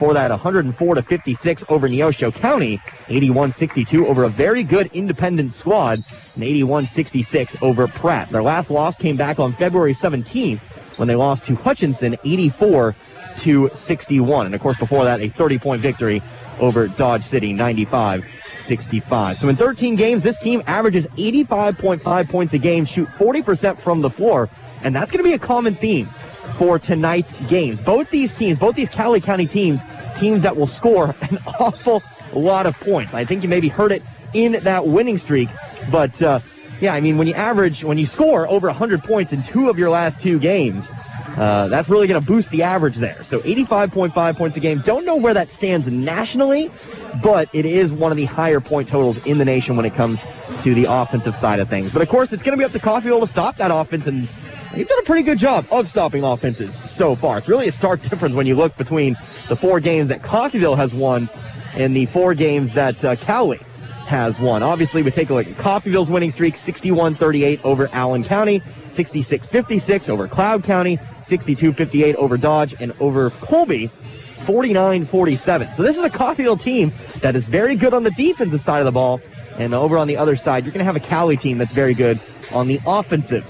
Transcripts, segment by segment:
For that, 104-56 over Neosho County, 81-62 over a very good independent squad, and 81-66 over Pratt. Their last loss came back on February 17th when they lost to Hutchinson, 84-61. And of course, before that, a 30-point victory over Dodge City, 95-65. So in 13 games, this team averages 85.5 points a game, shoot 40% from the floor, and that's going to be a common theme for tonight's games. Both these Cowley County teams that will score an awful lot of points. I think you maybe heard it in that winning streak, but yeah, I mean, when you score over 100 points in 2 of your last 2 games, that's really going to boost the average there. So 85.5 points a game. Don't know where that stands nationally, but it is one of the higher point totals in the nation when it comes to the offensive side of things. But of course, it's going to be up to Coffeeville to stop that offense, and they've done a pretty good job of stopping offenses so far. It's really a stark difference when you look between the 4 games that Coffeeville has won and the 4 games that Cowley has won. Obviously, we take a look at Coffeeville's winning streak, 61-38 over Allen County, 66-56 over Cloud County, 62-58 over Dodge, and over Colby, 49-47. So this is a Coffeeville team that is very good on the defensive side of the ball, and over on the other side, you're going to have a Cowley team that's very good on the offensive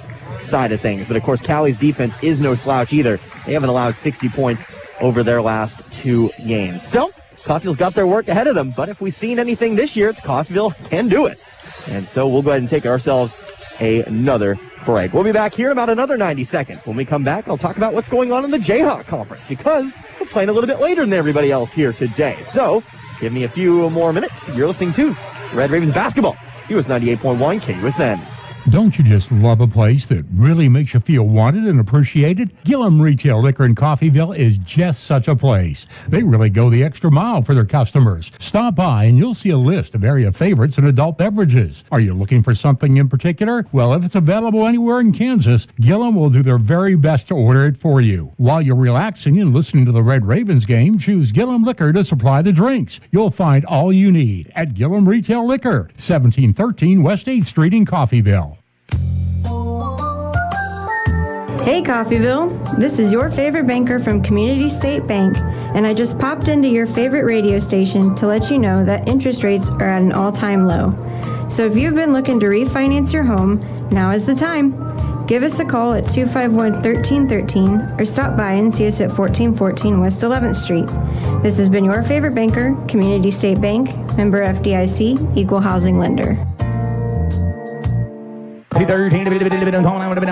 side of things. But of course, Cowley's defense is no slouch either. They haven't allowed 60 points over their last 2 games. So Coffeeville's got their work ahead of them, but if we've seen anything this year, it's Coffeeville can do it. And so we'll go ahead and take ourselves another break. We'll be back here in about another 90 seconds. When we come back, I'll talk about what's going on in the Jayhawk Conference, because we're playing a little bit later than everybody else here today. So give me a few more minutes. You're listening to Red Ravens Basketball, US 98.1 KUSN. Don't you just love a place that really makes you feel wanted and appreciated? Gillum Retail Liquor in Coffeeville is just such a place. They really go the extra mile for their customers. Stop by and you'll see a list of area favorites and adult beverages. Are you looking for something in particular? Well, if it's available anywhere in Kansas, Gillum will do their very best to order it for you. While you're relaxing and listening to the Red Ravens game, choose Gillum Liquor to supply the drinks. You'll find all you need at Gillum Retail Liquor, 1713 West 8th Street in Coffeeville. Hey Coffeeville, this is your favorite banker from Community State Bank, and I just popped into your favorite radio station to let you know that interest rates are at an all-time low. So if you've been looking to refinance your home, now is the time. Give us a call at 251-1313 or stop by and see us at 1414 West 11th Street. This has been your favorite banker, Community State Bank, member FDIC, equal housing lender. 213 to be down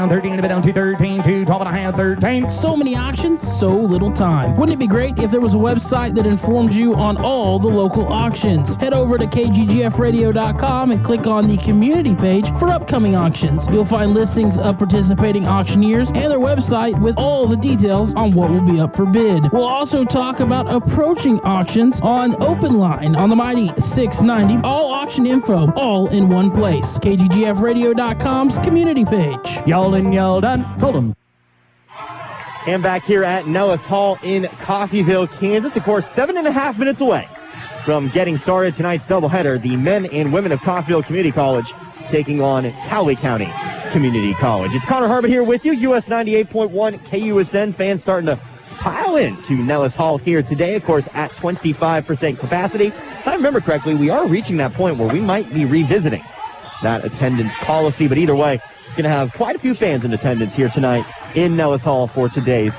13 to be down 213 212 and a half 13. So many auctions, so little time. Wouldn't it be great if there was a website that informs you on all the local auctions? Head over to kggfradio.com and click on the community page for upcoming auctions. You'll find listings of participating auctioneers and their website with all the details on what will be up for bid. We'll also talk about approaching auctions on Open Line on the mighty 690. All auction info, all in one place. kggfradio.com community page. Y'all in, y'all done. Told them. And back here at Nellis Hall in Coffeeville, Kansas. Of course, 7.5 minutes away from getting started tonight's doubleheader. The men and women of Coffeeville Community College taking on Cowley County Community College. It's Connor Harbert here with you. US 98.1 KUSN fans starting to pile in to Nellis Hall here today. Of course, at 25% capacity. If I remember correctly, we are reaching that point where we might be revisiting that attendance policy, but either way, going to have quite a few fans in attendance here tonight in Nellis Hall for today's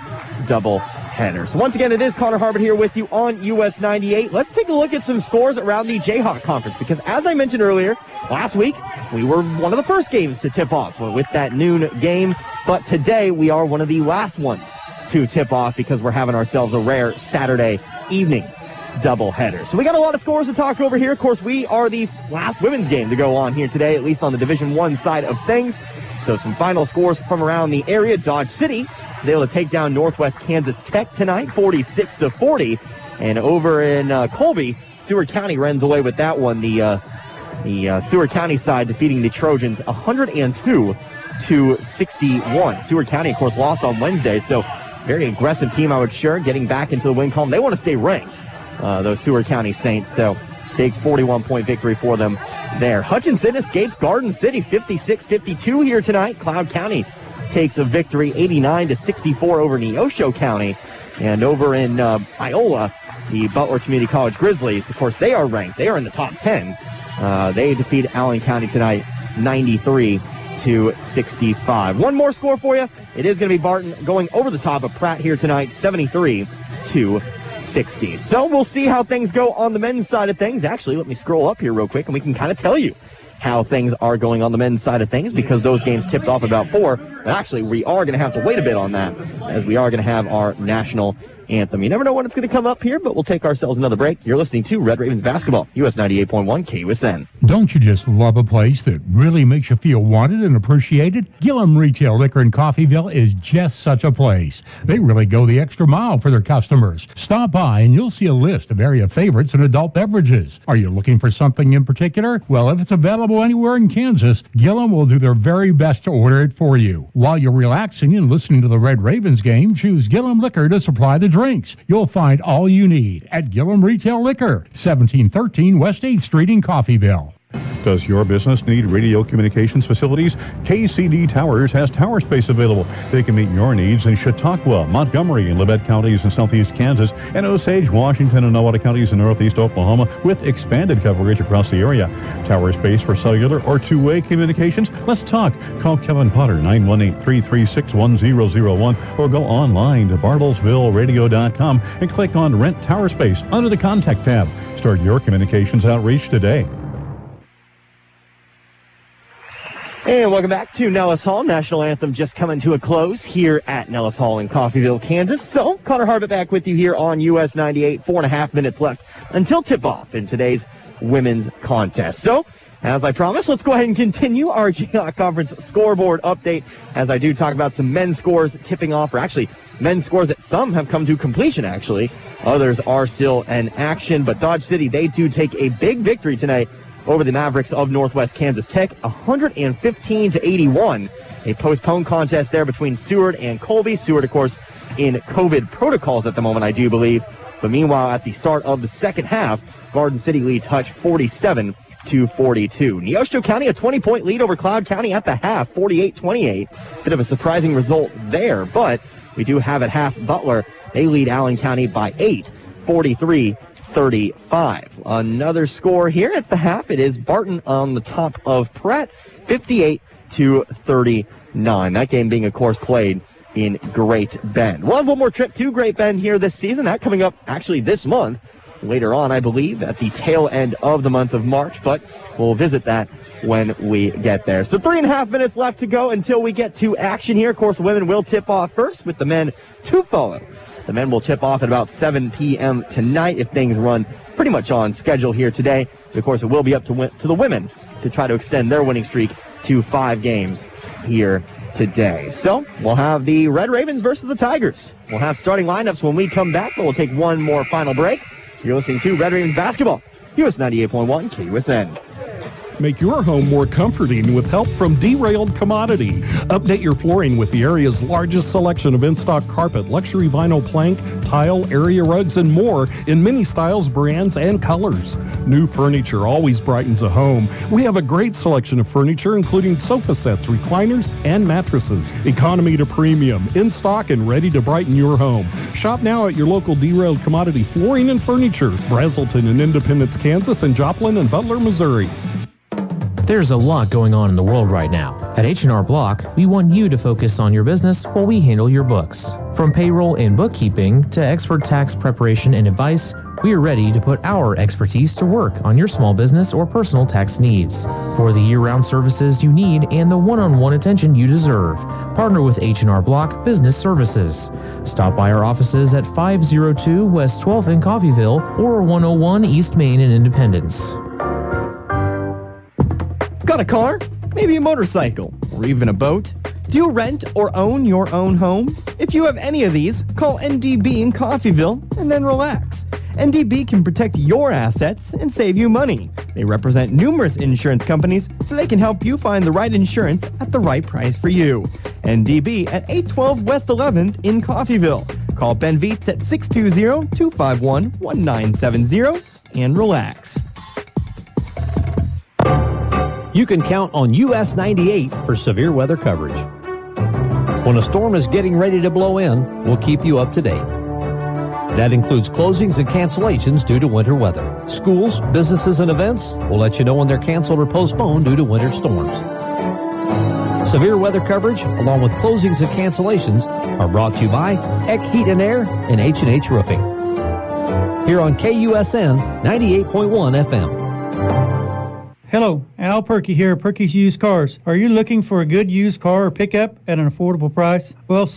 doubleheader. So once again, it is Connor Harbert here with you on US 98. Let's take a look at some scores around the Jayhawk Conference, because as I mentioned earlier, last week we were one of the first games to tip off with that noon game, but today we are one of the last ones to tip off because we're having ourselves a rare Saturday evening doubleheader. So we got a lot of scores to talk over here. Of course, we are the last women's game to go on here today, at least on the Division I side of things. So some final scores from around the area. Dodge City was able to take down Northwest Kansas Tech tonight, 46-40. And over in Colby, Seward County runs away with that one. The Seward County side defeating the Trojans 102-61. Seward County, of course, lost on Wednesday, so very aggressive team, I would sure, getting back into the win column. They want to stay ranked, those Seward County Saints, so big 41-point victory for them there. Hutchinson escapes Garden City 56-52 here tonight. Cloud County takes a victory 89-64 over Neosho County. And over in Iola, the Butler Community College Grizzlies, of course, they are ranked. They are in the top 10. They defeat Allen County tonight 93-65. One more score for you. It is going to be Barton going over the top of Pratt here tonight, 73-60. So we'll see how things go on the men's side of things. Actually, let me scroll up here real quick, and we can kind of tell you how things are going on the men's side of things, because those games tipped off about 4. And actually, we are going to have to wait a bit on that, as we are going to have our national anthem. You never know when it's going to come up here, but we'll take ourselves another break. You're listening to Red Ravens Basketball, US 98.1 KUSN. Don't you just love a place that really makes you feel wanted and appreciated? Gillum Retail Liquor in Coffeeville is just such a place. They really go the extra mile for their customers. Stop by and you'll see a list of area favorites and adult beverages. Are you looking for something in particular? Well, if it's available anywhere in Kansas, Gillum will do their very best to order it for you. While you're relaxing and listening to the Red Ravens game, choose Gillum Liquor to supply the drinks. You'll find all you need at Gillum Retail Liquor, 1713 West 8th Street in Coffeeville. Does your business need radio communications facilities? KCD Towers has tower space available. They can meet your needs in Chautauqua, Montgomery, and Labette counties in southeast Kansas, and Osage, Washington, and Nowata counties in northeast Oklahoma, with expanded coverage across the area. Tower space for cellular or two-way communications? Let's talk. Call Kevin Potter, 918-336-1001, or go online to bartlesvilleradio.com and click on Rent Tower Space under the Contact tab. Start your communications outreach today. And welcome back to Nellis Hall. National Anthem just coming to a close here at Nellis Hall in Coffeeville, Kansas. So, Connor Harbert back with you here on US 98. 4.5 minutes left until tip-off in today's women's contest. So, as I promised, let's go ahead and continue our GLOC Conference scoreboard update as I do talk about some men's scores tipping off, or actually men's scores that some have come to completion, actually. Others are still in action, but Dodge City, they do take a big victory tonight over the Mavericks of Northwest Kansas Tech, 115-81. A postponed contest there between Seward and Colby. Seward, of course, in COVID protocols at the moment, I do believe. But meanwhile, at the start of the second half, Garden City leads Hutch 47-42. Neosho County, a 20-point lead over Cloud County at the half, 48-28. Bit of a surprising result there, but we do have at half Butler. They lead Allen County by 8, 43-35. Another score here at the half. It is Barton on the top of Pratt, 58-39. That game being, of course, played in Great Bend. We'll have one more trip to Great Bend here this season. That coming up actually this month. Later on, I believe, at the tail end of the month of March, but we'll visit that when we get there. So 3.5 minutes left to go until we get to action here. Of course, the women will tip off first, with the men to follow. The men will tip off at about 7 p.m. tonight if things run pretty much on schedule here today. Of course, it will be up to the women to try to extend their winning streak to 5 games here today. So we'll have the Red Ravens versus the Tigers. We'll have starting lineups when we come back, but we'll take one more final break. You're listening to Red Ravens Basketball, US 98.1 KUSN. Make your home more comforting with help from Derailed Commodity. Update your flooring with the area's largest selection of in-stock carpet, luxury vinyl plank, tile, area rugs, and more in many styles, brands, and colors. New furniture always brightens a home. We have a great selection of furniture, including sofa sets, recliners, and mattresses. Economy to premium, in stock and ready to brighten your home. Shop now at your local Derailed Commodity Flooring and Furniture, Brazelton in Independence, Kansas, and Joplin and Butler, Missouri. There's a lot going on in the world right now. At H&R Block, we want you to focus on your business while we handle your books. From payroll and bookkeeping to expert tax preparation and advice, we are ready to put our expertise to work on your small business or personal tax needs. For the year-round services you need and the one-on-one attention you deserve, partner with H&R Block Business Services. Stop by our offices at 502 West 12th in Coffeeville or 101 East Main in Independence. Got a car? Maybe a motorcycle? Or even a boat? Do you rent or own your own home? If you have any of these, call NDB in Coffeeville and then relax. NDB can protect your assets and save you money. They represent numerous insurance companies, so they can help you find the right insurance at the right price for you. NDB at 812 West 11th in Coffeeville. Call Ben Vietz at 620-251-1970 and relax. You can count on US 98 for severe weather coverage. When a storm is getting ready to blow in, we'll keep you up to date. That includes closings and cancellations due to winter weather. Schools, businesses, and events will let you know when they're canceled or postponed due to winter storms. Severe weather coverage, along with closings and cancellations, are brought to you by Eck Heat and Air and H&H Roofing. Here on KUSN 98.1 FM. Hello, Al Perky here at Perky's Used Cars. Are you looking for a good used car or pickup at an affordable price? Well,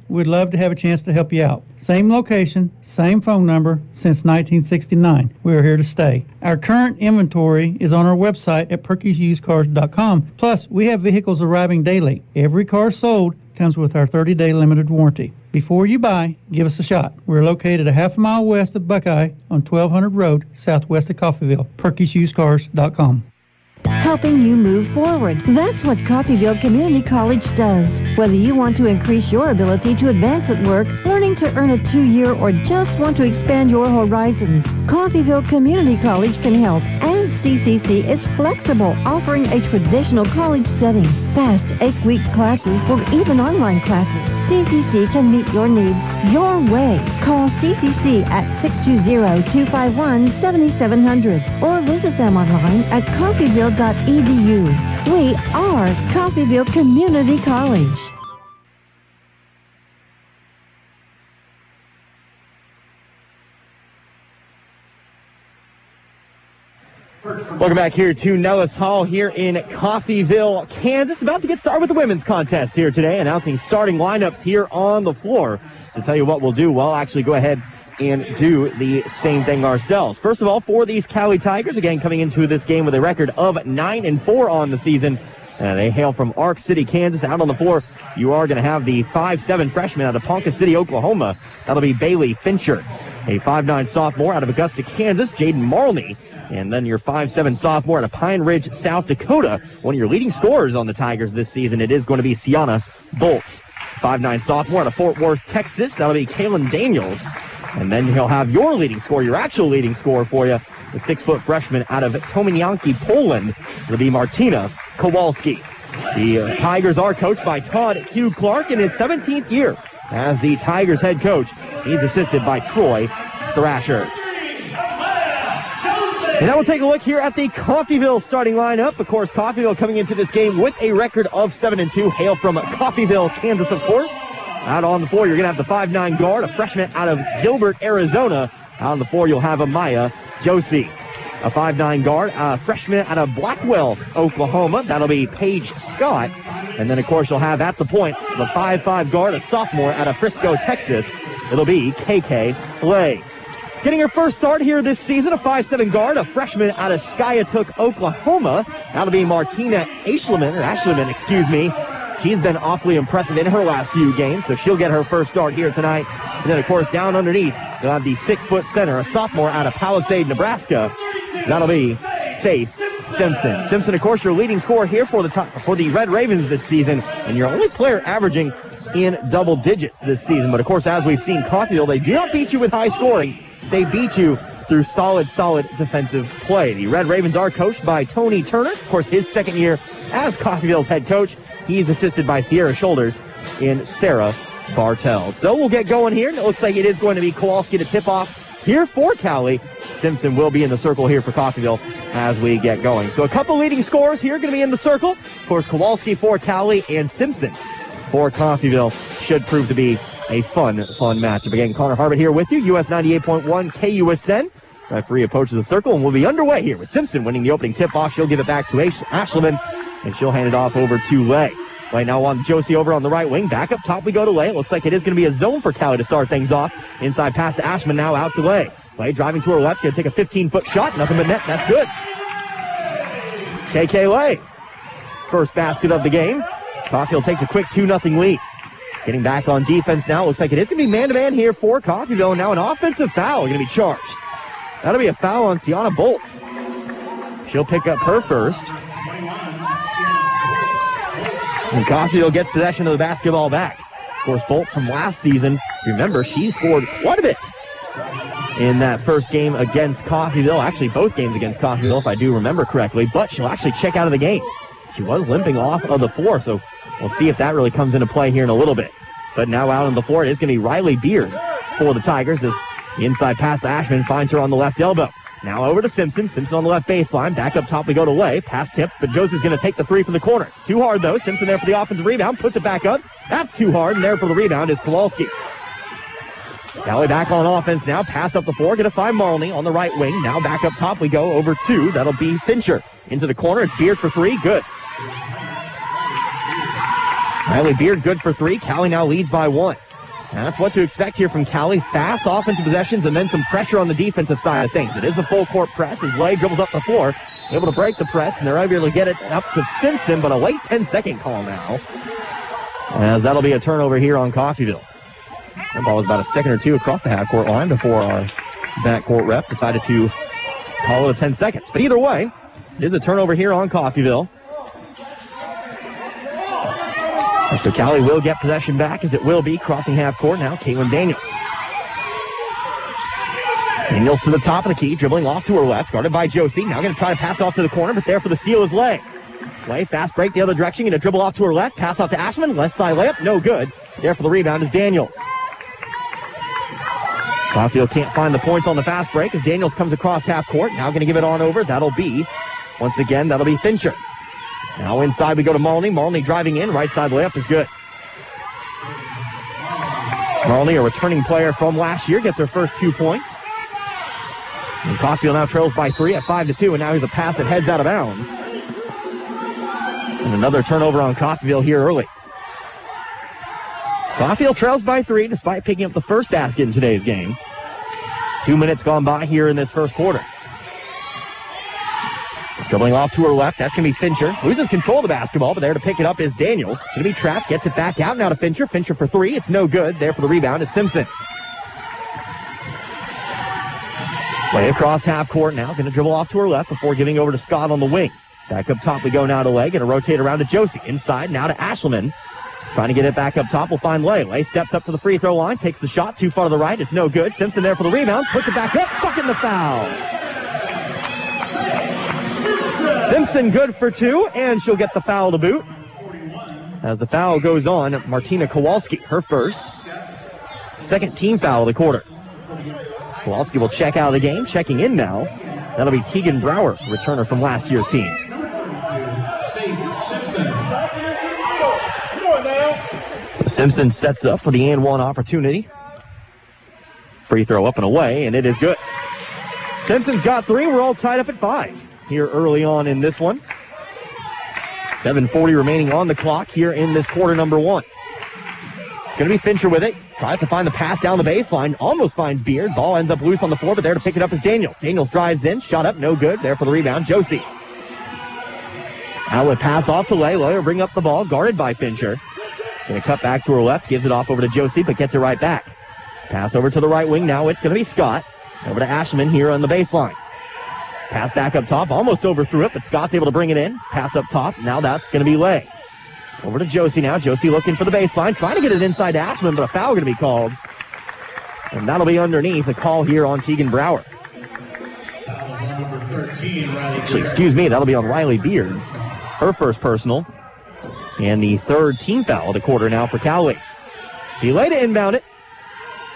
we'd love to have a chance to help you out. Same location, same phone number since 1969. We are here to stay. Our current inventory is on our website at perkysusedcars.com. Plus, we have vehicles arriving daily. Every car sold comes with our 30-day limited warranty. Before you buy, give us a shot. We're located a half a mile west of Buckeye on 1200 Road, southwest of Coffeeville. perkysusedcars.com. Helping you move forward. That's what Coffeeville Community College does. Whether you want to increase your ability to advance at work, learning to earn a 2-year, or just want to expand your horizons, Coffeeville Community College can help. And CCC is flexible, offering a traditional college setting, fast 8-week classes, or even online classes. CCC can meet your needs your way. Call CCC at 620-251-7700 or visit them online at coffeeville.edu. We are Coffeeville Community College. Welcome back here to Nellis Hall here in Coffeeville, Kansas. About to get started with the women's contest here today, announcing starting lineups here on the floor. To tell you what we'll do, we'll actually go ahead and do the same thing ourselves. First of all, for these Cowley Tigers, again coming into this game with a record of 9-4 on the season. They hail from Ark City, Kansas. Out on the floor, you are going to have the 5'7 freshman out of Ponca City, Oklahoma. That'll be Bailey Fincher. A 5'9 sophomore out of Augusta, Kansas, Jaden Marley. And then your 5'7 sophomore out of Pine Ridge, South Dakota. One of your leading scorers on the Tigers this season, it is going to be Sienna Bolts. 5'9 sophomore out of Fort Worth, Texas. That'll be Kaylin Daniels. And then he'll have your leading scorer, your actual leading scorer for you, the 6-foot freshman out of Tomianki, Poland. It'll be Martina Kowalski. The Tigers are coached by Todd Hugh Clark in his 17th year as the Tigers head coach. He's assisted by Troy Thrasher. And now we'll take a look here at the Coffeeville starting lineup. Of course, Coffeeville coming into this game with a record of 7-2. Hail from Coffeeville, Kansas, of course. Out on the floor, you're going to have the 5'9 guard, a freshman out of Gilbert, Arizona. Out on the floor, you'll have Amaya Josie. A 5'9 guard, a freshman out of Blackwell, Oklahoma. That'll be Paige Scott. And then, of course, you'll have at the point the 5'5 guard, a sophomore out of Frisco, Texas. It'll be KK Lay. Getting her first start here this season, a 5'7 guard, a freshman out of Skiatook, Oklahoma. That'll be Martina Ashleman, excuse me. She's been awfully impressive in her last few games, so she'll get her first start here tonight. And then, of course, down underneath, you'll have the 6-foot center, a sophomore out of Palisade, Nebraska. That'll be Faith Simpson. Simpson, of course, your leading scorer here for the Red Ravens this season, and your only player averaging in double digits this season. But, of course, as we've seen, Coffeeville, they do not beat you with high scoring. They beat you through solid defensive play. The Red Ravens are coached by Tony Turner, of course, his second year as Coffeeville's head coach. He's assisted by Sierra Shoulders in Sarah Bartell. So we'll get going here. It looks like it is going to be Kowalski to tip off here for Cowley. Simpson will be in the circle here for Coffeeville as we get going. So a couple leading scorers here going to be in the circle. Of course, Kowalski for Cowley and Simpson for Coffeeville should prove to be a fun matchup. Again, Connor Harbert here with you, US 98.1 KUSN. Referee approaches the circle, and we'll be underway here with Simpson winning the opening tip-off. She'll give it back to Ashleman, and she'll hand it off over to Lay. Lay now on Josie over on the right wing. Back up top we go to Lay. It looks like it is going to be a zone for Cowley to start things off. Inside pass to Ashman, now out to Lay. Lay driving to her left, going to take a 15-foot shot. Nothing but net. That's good. KK Lay. First basket of the game. Coffeeville takes a quick 2-0 lead. Getting back on defense now. Looks like it is going to be man-to-man here for Coffeeville. Now an offensive foul going to be charged. That'll be a foul on Sienna Bolts. She'll pick up her first. And Coffeeville gets possession of the basketball back. Of course, Bolts from last season, remember, she scored quite a bit in that first game against Coffeeville. Actually, both games against Coffeeville, if I do remember correctly. But she'll actually check out of the game. She was limping off of the floor, so we'll see if that really comes into play here in a little bit. But now out on the floor, it is going to be Riley Beard for the Tigers as Inside pass to Ashman, finds her on the left elbow. Now over to Simpson. Simpson on the left baseline. Back up top we go to Lay. Pass tip, but Josie's going to take the three from the corner. It's too hard, though. Simpson there for the offensive rebound. Puts it back up. That's too hard, and there for the rebound is Kowalski. Cowley back on offense now. Pass up the floor. Going to find Marley on the right wing. Now back up top we go over two. That'll be Fincher. Into the corner. It's Beard for three. Good. Riley Beard good for three. Cowley now leads by one. And that's what to expect here from Cowley. Fast offensive possessions and then some pressure on the defensive side of things. It is a full court press as Lay dribbles up the floor, able to break the press, and they're able to get it up to Simpson, but a late 10-second call now. As that'll be a turnover here on Coffeeville. That ball was about a second or two across the half-court line before our backcourt ref decided to call it a 10 seconds. But either way, it is a turnover here on Coffeeville. And so Cowley will get possession back, as it will be crossing half court now. Caitlin Daniels. Daniels to the top of the key, dribbling off to her left, guarded by Josie. Now going to try to pass off to the corner, but there for the steal is Lay. Lay, fast break the other direction, going to dribble off to her left, pass off to Ashman, left side layup, no good. There for the rebound is Daniels. Coffeeville can't find the points on the fast break as Daniels comes across half court. Now going to give it on over. That'll be, once again, that'll be Fincher. Now inside we go to Malney. Malney driving in. Right side layup is good. Malney, a returning player from last year, gets her first 2 points. And Coffeeville now trails by three at 5-2, and now here's a pass that heads out of bounds. And another turnover on Coffeeville here early. Coffeeville trails by three despite picking up the first basket in today's game. 2 minutes gone by here in this first quarter. Dribbling off to her left, that's going to be Fincher. Loses control of the basketball, but there to pick it up is Daniels. Going to be trapped, gets it back out now to Fincher. Fincher for three, it's no good. There for the rebound is Simpson. Play across half court now, going to dribble off to her left before giving over to Scott on the wing. Back up top we go now to Lay, going to rotate around to Josie. Inside now to Ashleman. Trying to get it back up top, we'll find Lay. Lay steps up to the free throw line, takes the shot too far to the right, it's no good. Simpson there for the rebound, puts it back up, fucking the foul. Simpson good for two, and she'll get the foul to boot. As the foul goes on, Martina Kowalski, her first. Second team foul of the quarter. Kowalski will check out of the game, checking in now. That'll be Tegan Brower, returner from last year's team. Simpson sets up for the and one opportunity. Free throw up and away, and it is good. Simpson's got three. We're all tied up at 5 here early on in this one. 7:40 remaining on the clock here in this quarter number one. It's going to be Fincher with it. Tries to find the pass down the baseline. Almost finds Beard. Ball ends up loose on the floor, but there to pick it up is Daniels. Daniels drives in. Shot up. No good. There for the rebound. Josie. Outlet pass off to Lay. Lay will bring up the ball. Guarded by Fincher. Going to cut back to her left. Gives it off over to Josie, but gets it right back. Pass over to the right wing. Now it's going to be Scott. Over to Ashman here on the baseline. Pass back up top. Almost overthrew it, but Scott's able to bring it in. Pass up top. Now that's going to be Lay. Over to Josie now. Josie looking for the baseline. Trying to get it inside to Ashman, but a foul going to be called. And that'll be underneath. A call here on Tegan Brower. Actually, excuse me. That'll be on Riley Beard. Her first personal. And the third team foul of the quarter now for Cowley. Delay to inbound it.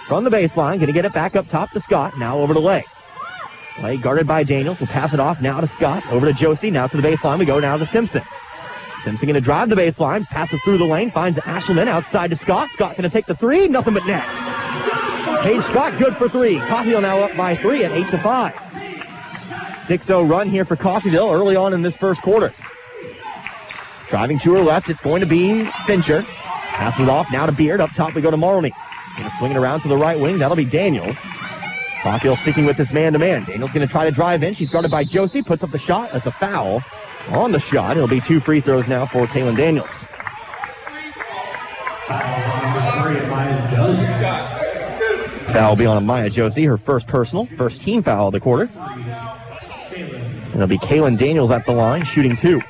From the baseline. Going to get it back up top to Scott. Now over to Lay. Lay guarded by Daniels. Will pass it off now to Scott. Over to Josie. Now to the baseline. We go now to Simpson. Simpson going to drive the baseline. Passes through the lane. Finds Ashleman outside to Scott. Scott going to take the three. Nothing but net. Paige Scott good for three. Coffeeville now up by 3 at 8-5. 6-0 run here for Coffeeville early on in this first quarter. Driving to her left. It's going to be Fincher. Passing it off now to Beard. Up top we go to Marley. Going to swing it around to the right wing. That'll be Daniels. Coffeeville sticking with this man-to-man. Daniels going to try to drive in. She's guarded by Josie. Puts up the shot. That's a foul on the shot. It'll be 2 free throws now for Kaylin Daniels. Foul will be on Maya Josie, her first personal. First team foul of the quarter. And it'll be Kaylin Daniels at the line, shooting 2.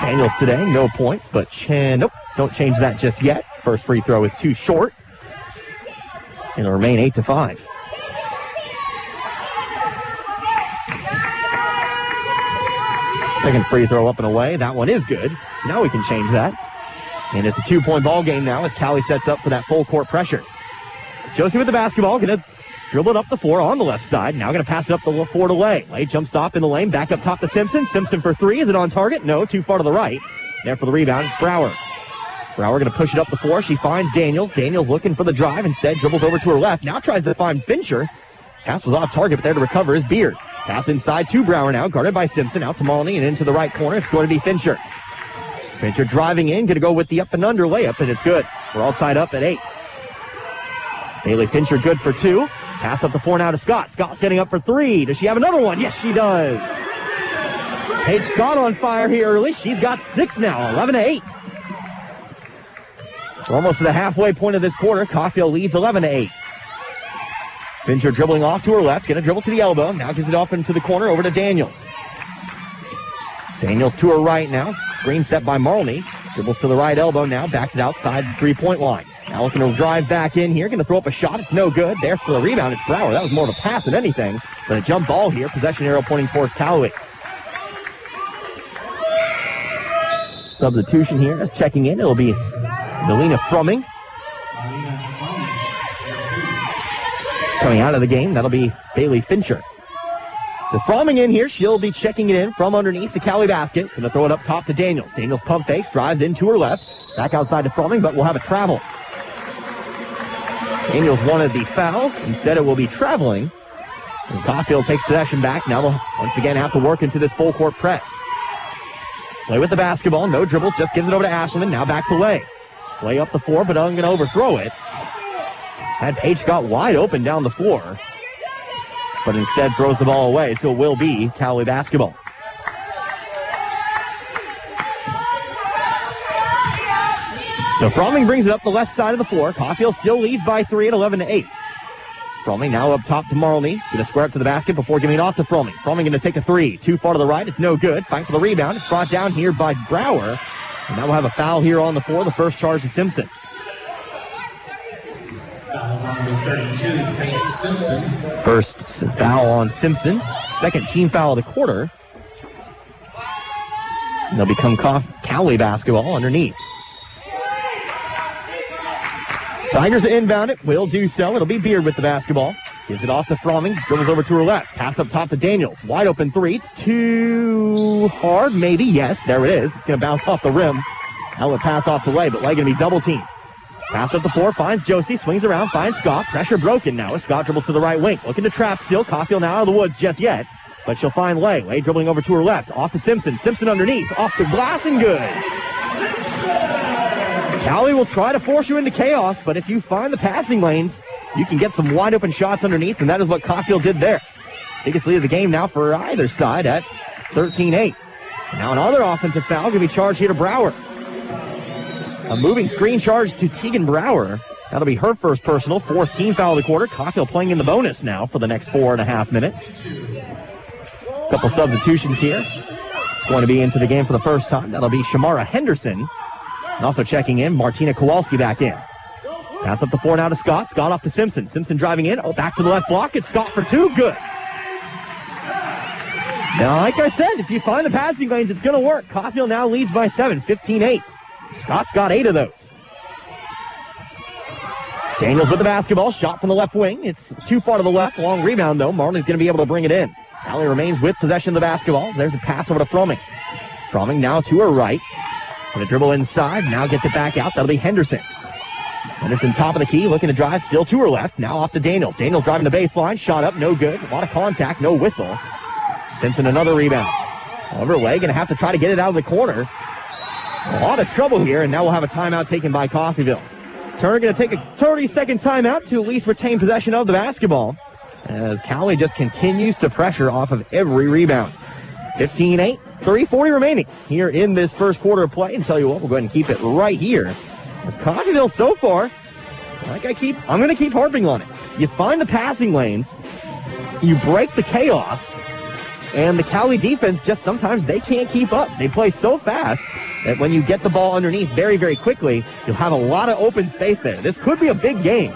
Daniels today, no points, but nope, don't change that just yet. First free throw is too short. And it'll remain 8-5. Second free throw up and away. That one is good. So now we can change that. And it's a 2-point ball game now as Cowley sets up for that full court pressure. Josie with the basketball, going to dribble it up the floor on the left side. Now going to pass it up the floor to Lay. Lay jump stop in the lane, back up top to Simpson. Simpson for three. Is it on target? No, too far to the right. There for the rebound, Brower. Brower going to push it up the floor. She finds Daniels. Daniels looking for the drive. Instead, dribbles over to her left. Now tries to find Fincher. Pass was off target, but there to recover is Beard. Pass inside to Brower now, guarded by Simpson. Out to Maloney and into the right corner. It's going to be Fincher. Fincher driving in, going to go with the up and under layup, and it's good. We're all tied up at 8. Bailey Fincher good for 2. Pass up the floor now to Scott. Scott setting up for 3. Does she have another one? Yes, she does. Paige Scott on fire here early. She's got 6 now, 11-8. We're almost to the halfway point of this quarter. Coffeeville leads 11-8. Fincher dribbling off to her left, going to dribble to the elbow. Now gives it off into the corner over to Daniels. Daniels to her right now. Screen set by Maloney. Dribbles to the right elbow now. Backs it outside the three-point line. Now looking to drive back in here. Going to throw up a shot. It's no good. There for the rebound. It's Brower. That was more of a pass than anything. But a jump ball here. Possession arrow pointing towards Cowley. Substitution here. Just checking in. It'll be Melina Frumming. Coming out of the game, that'll be Bailey Fincher. So Frumming in here, she'll be checking it in from underneath the Cowley basket. Going to throw it up top to Daniels. Daniels pump fakes, drives in to her left. Back outside to Frumming, but we'll have a travel. Daniels wanted the foul. Instead, it will be traveling. And Coffeeville takes possession back. Now they'll once again have to work into this full court press. Lay with the basketball. No dribbles, just gives it over to Ashelman. Now back to Lay. Lay up the floor, but I'm going to overthrow it. Had Paige Scott wide open down the floor, but instead throws the ball away, so it will be Cowley basketball. So Frumming brings it up the left side of the floor. Coffeeville still leads by 3 at 11-8. Frumming now up top to Maloney. Going to square up to the basket before giving it off to Frumming. Frumming going to take a 3. Too far to the right. It's no good. Fight for the rebound. It's brought down here by Brower. And now we'll have a foul here on the floor. The first charge to Simpson. First foul on Simpson. Second team foul of the quarter. And they'll become Cowley basketball underneath. Tigers inbound it. Will do so. It'll be Beard with the basketball. Gives it off to Frumming. Dribbles over to her left. Pass up top to Daniels. Wide open 3. It's too hard. Maybe. Yes, there it is. It's going to bounce off the rim. Outlet pass off to Lay, but Lay going to be double teamed. Pass up the floor, finds Josie, swings around, finds Scott. Pressure broken now as Scott dribbles to the right wing. Looking to trap still. Coffeeville now out of the woods just yet. But she'll find Lay. Lay dribbling over to her left. Off to Simpson. Simpson underneath. Off the glass and good. Cowley will try to force you into chaos, but if you find the passing lanes, you can get some wide open shots underneath, and that is what Coffeeville did there. Biggest lead of the game now for either side at 13-8. Now another offensive foul going to be charged here to Brower. A moving screen charge to Tegan Brower. That'll be her first personal. 4th team foul of the quarter. Coffeeville playing in the bonus now for the next 4.5 minutes. Couple substitutions here. It's going to be into the game for the first time. That'll be Shamara Henderson. And also checking in, Martina Kowalski back in. Pass up the floor now to Scott. Scott off to Simpson. Simpson driving in. Oh, back to the left block. It's Scott for 2. Good. Now, like I said, if you find the passing lanes, it's going to work. Coffeeville now leads by 7, 15-8. Scott's got 8 of those. Daniels with the basketball. Shot from the left wing. It's too far to the left. Long rebound, though. Marley's going to be able to bring it in. Cowley remains with possession of the basketball. There's a pass over to Frumming. Frumming now to her right. Going to dribble inside. Now gets it back out. That'll be Henderson. Henderson top of the key. Looking to drive. Still to her left. Now off to Daniels. Daniels driving the baseline. Shot up. No good. A lot of contact. No whistle. Simpson another rebound. However, Lay going to have to try to get it out of the corner. A lot of trouble here, and now we'll have a timeout taken by Coffeeville. Turner going to take a 30-second timeout to at least retain possession of the basketball as Cowley just continues to pressure off of every rebound. 15-8, 3:40 remaining here in this first quarter of play. And tell you what, we'll go ahead and keep it right here. As Coffeeville so far, I'm going to keep harping on it. You find the passing lanes, you break the chaos, and the Cowley defense just sometimes they can't keep up. They play so fast that when you get the ball underneath very, very quickly, you'll have a lot of open space there. This could be a big game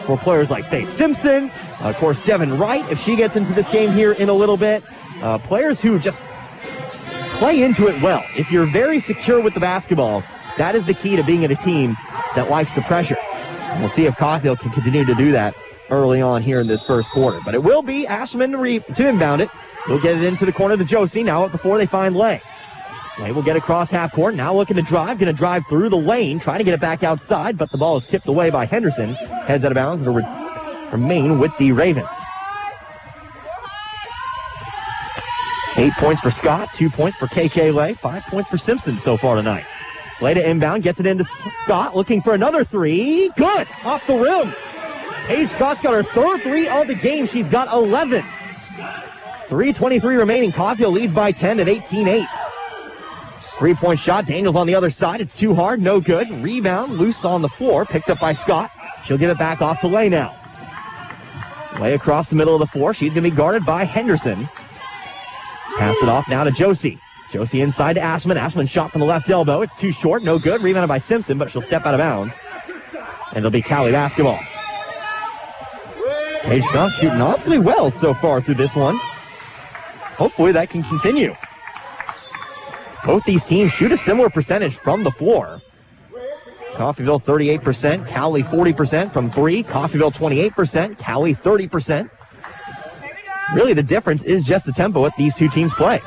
for players like, say, Simpson, of course, Devin Wright, if she gets into this game here in a little bit. Players who just play into it well. If you're very secure with the basketball, that is the key to being in a team that likes to pressure. We'll see if Coffeeville can continue to do that early on here in this first quarter. But it will be Ashman to inbound it. He'll get it into the corner to Josie. Now up before they find Lay. Lay will get across half court. Now looking to drive. Going to drive through the lane. Trying to get it back outside, but the ball is tipped away by Henderson. Heads out of bounds. It'll remain with the Ravens. 8 points for Scott. 2 points for KK Lay. 5 points for Simpson so far tonight. Slay to inbound. Gets it into Scott. Looking for another three. Good. Off the rim. Paige Scott's got her third three of the game. She's got 11. 3:23 remaining. Coffeeville leads by 10 at 18-8. 3-point shot. Daniels on the other side. It's too hard. No good. Rebound. Loose on the floor. Picked up by Scott. She'll give it back off to Lay now. Lay across the middle of the floor. She's going to be guarded by Henderson. Pass it off now to Josie. Josie inside to Ashman. Ashman shot from the left elbow. It's too short. No good. Rebounded by Simpson, but she'll step out of bounds. And it'll be Cowley basketball. Paige Scott shooting awfully well so far through this one. Hopefully that can continue. Both these teams shoot a similar percentage from the floor. Coffeeville 38%, Cowley 40% from three, Coffeeville 28%, Cowley 30%. Really the difference is just the tempo that these two teams play.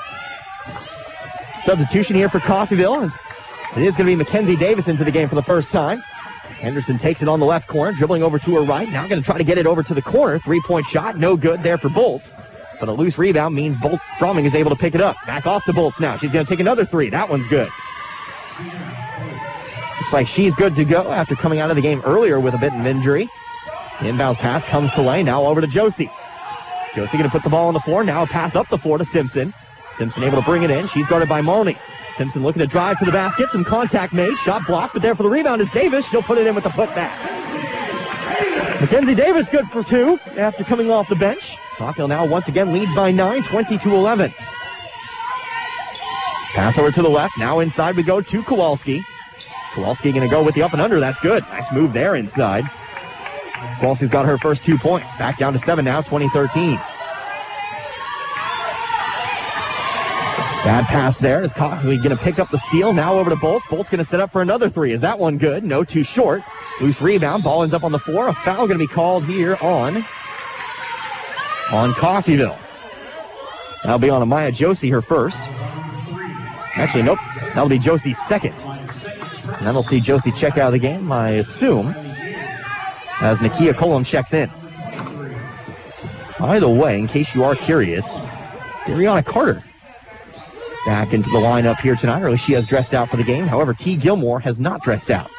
Substitution here for Coffeeville. It is going to be Mackenzie Davis into the game for the first time. Henderson takes it on the left corner, dribbling over to her right. Now going to try to get it over to the corner. 3-point shot, no good there for Bolts. But a loose rebound means Fromming is able to pick it up. Back off to Bolts now. She's going to take another three. That one's good. Looks like she's good to go after coming out of the game earlier with a bit of injury. The inbound pass comes to Lay. Now over to Josie. Josie going to put the ball on the floor. Now a pass up the floor to Simpson. Simpson able to bring it in. She's guarded by Maloney. Simpson looking to drive to the basket. Some contact made. Shot blocked, but there for the rebound is Davis. She'll put it in with the putback. Mackenzie Davis good for two after coming off the bench. Coffeeville now once again leads by 9, 20-11. Pass over to the left. Now inside we go to Kowalski. Kowalski going to go with the up and under. That's good. Nice move there inside. Kowalski's got her first 2 points. Back down to 7 now, 2013. Bad pass there. Is Coffeeville going to pick up the steal? Now over to Bolts. Bolts going to set up for another three. Is that one good? No, too short. Loose rebound. Ball ends up on the floor. A foul going to be called here on Coffeeville. That'll be on Amaya Josie, her first. Actually, nope. That'll be Josie's second. And then we'll see Josie check out of the game, I assume, as Nakia Colum checks in. By the way, in case you are curious, Dariana Carter back into the lineup here tonight. Or at least she has dressed out for the game. However, T. Gilmore has not dressed out.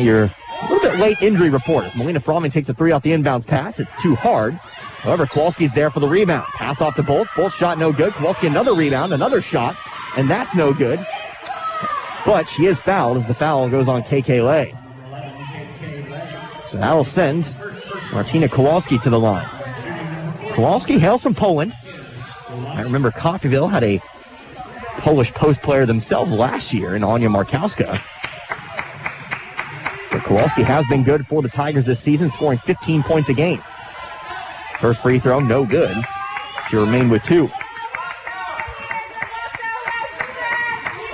You're a little bit late injury report as Melina Fromming takes a three off the inbounds pass. It's too hard. However, Kowalski's there for the rebound. Pass off to Bolts. Bolts shot no good. Kowalski another rebound, another shot, and that's no good. But she is fouled as the foul goes on KK Lay. So that'll send Martina Kowalski to the line. Kowalski hails from Poland. I remember Coffeeville had a Polish post player themselves last year in Anya Markowska. But Kowalski has been good for the Tigers this season, scoring 15 points a game. First free throw, no good. She remained with 2.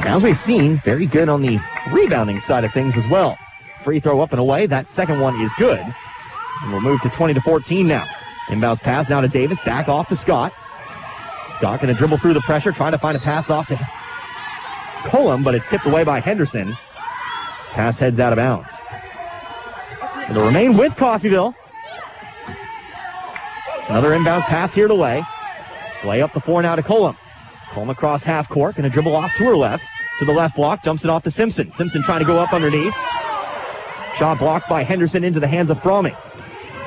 As we've seen, very good on the rebounding side of things as well. Free throw up and away. That second one is good. And we'll move to 20-14 now. Inbounds pass now to Davis. Back off to Scott. Scott going to dribble through the pressure, trying to find a pass off to Colum, but it's tipped away by Henderson. Pass heads out of bounds. It'll remain with Coffeeville. Another inbound pass here to Lay. Lay up the floor now to Colum. Colum across half court, going to dribble off to her left. To the left block, dumps it off to Simpson. Simpson trying to go up underneath. Shot blocked by Henderson into the hands of Fromming.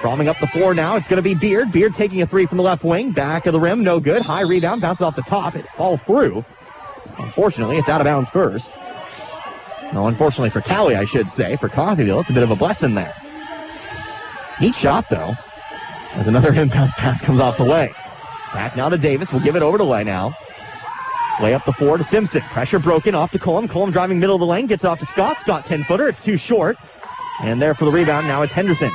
Fromming up the floor now. It's going to be Beard. Beard taking a three from the left wing. Back of the rim, no good. High rebound, bounces off the top. It falls through. Unfortunately, it's out of bounds first. No, unfortunately for Cowley, I should say. For Coffeeville, it's a bit of a blessing there. Neat shot, though, as another inbound pass comes off the way. Back now to Davis. We'll give it over to Lay now. Lay up the floor to Simpson. Pressure broken off to Colum. Colum driving middle of the lane. Gets off to Scott. Scott 10-footer. It's too short. And there for the rebound. Now it's Henderson.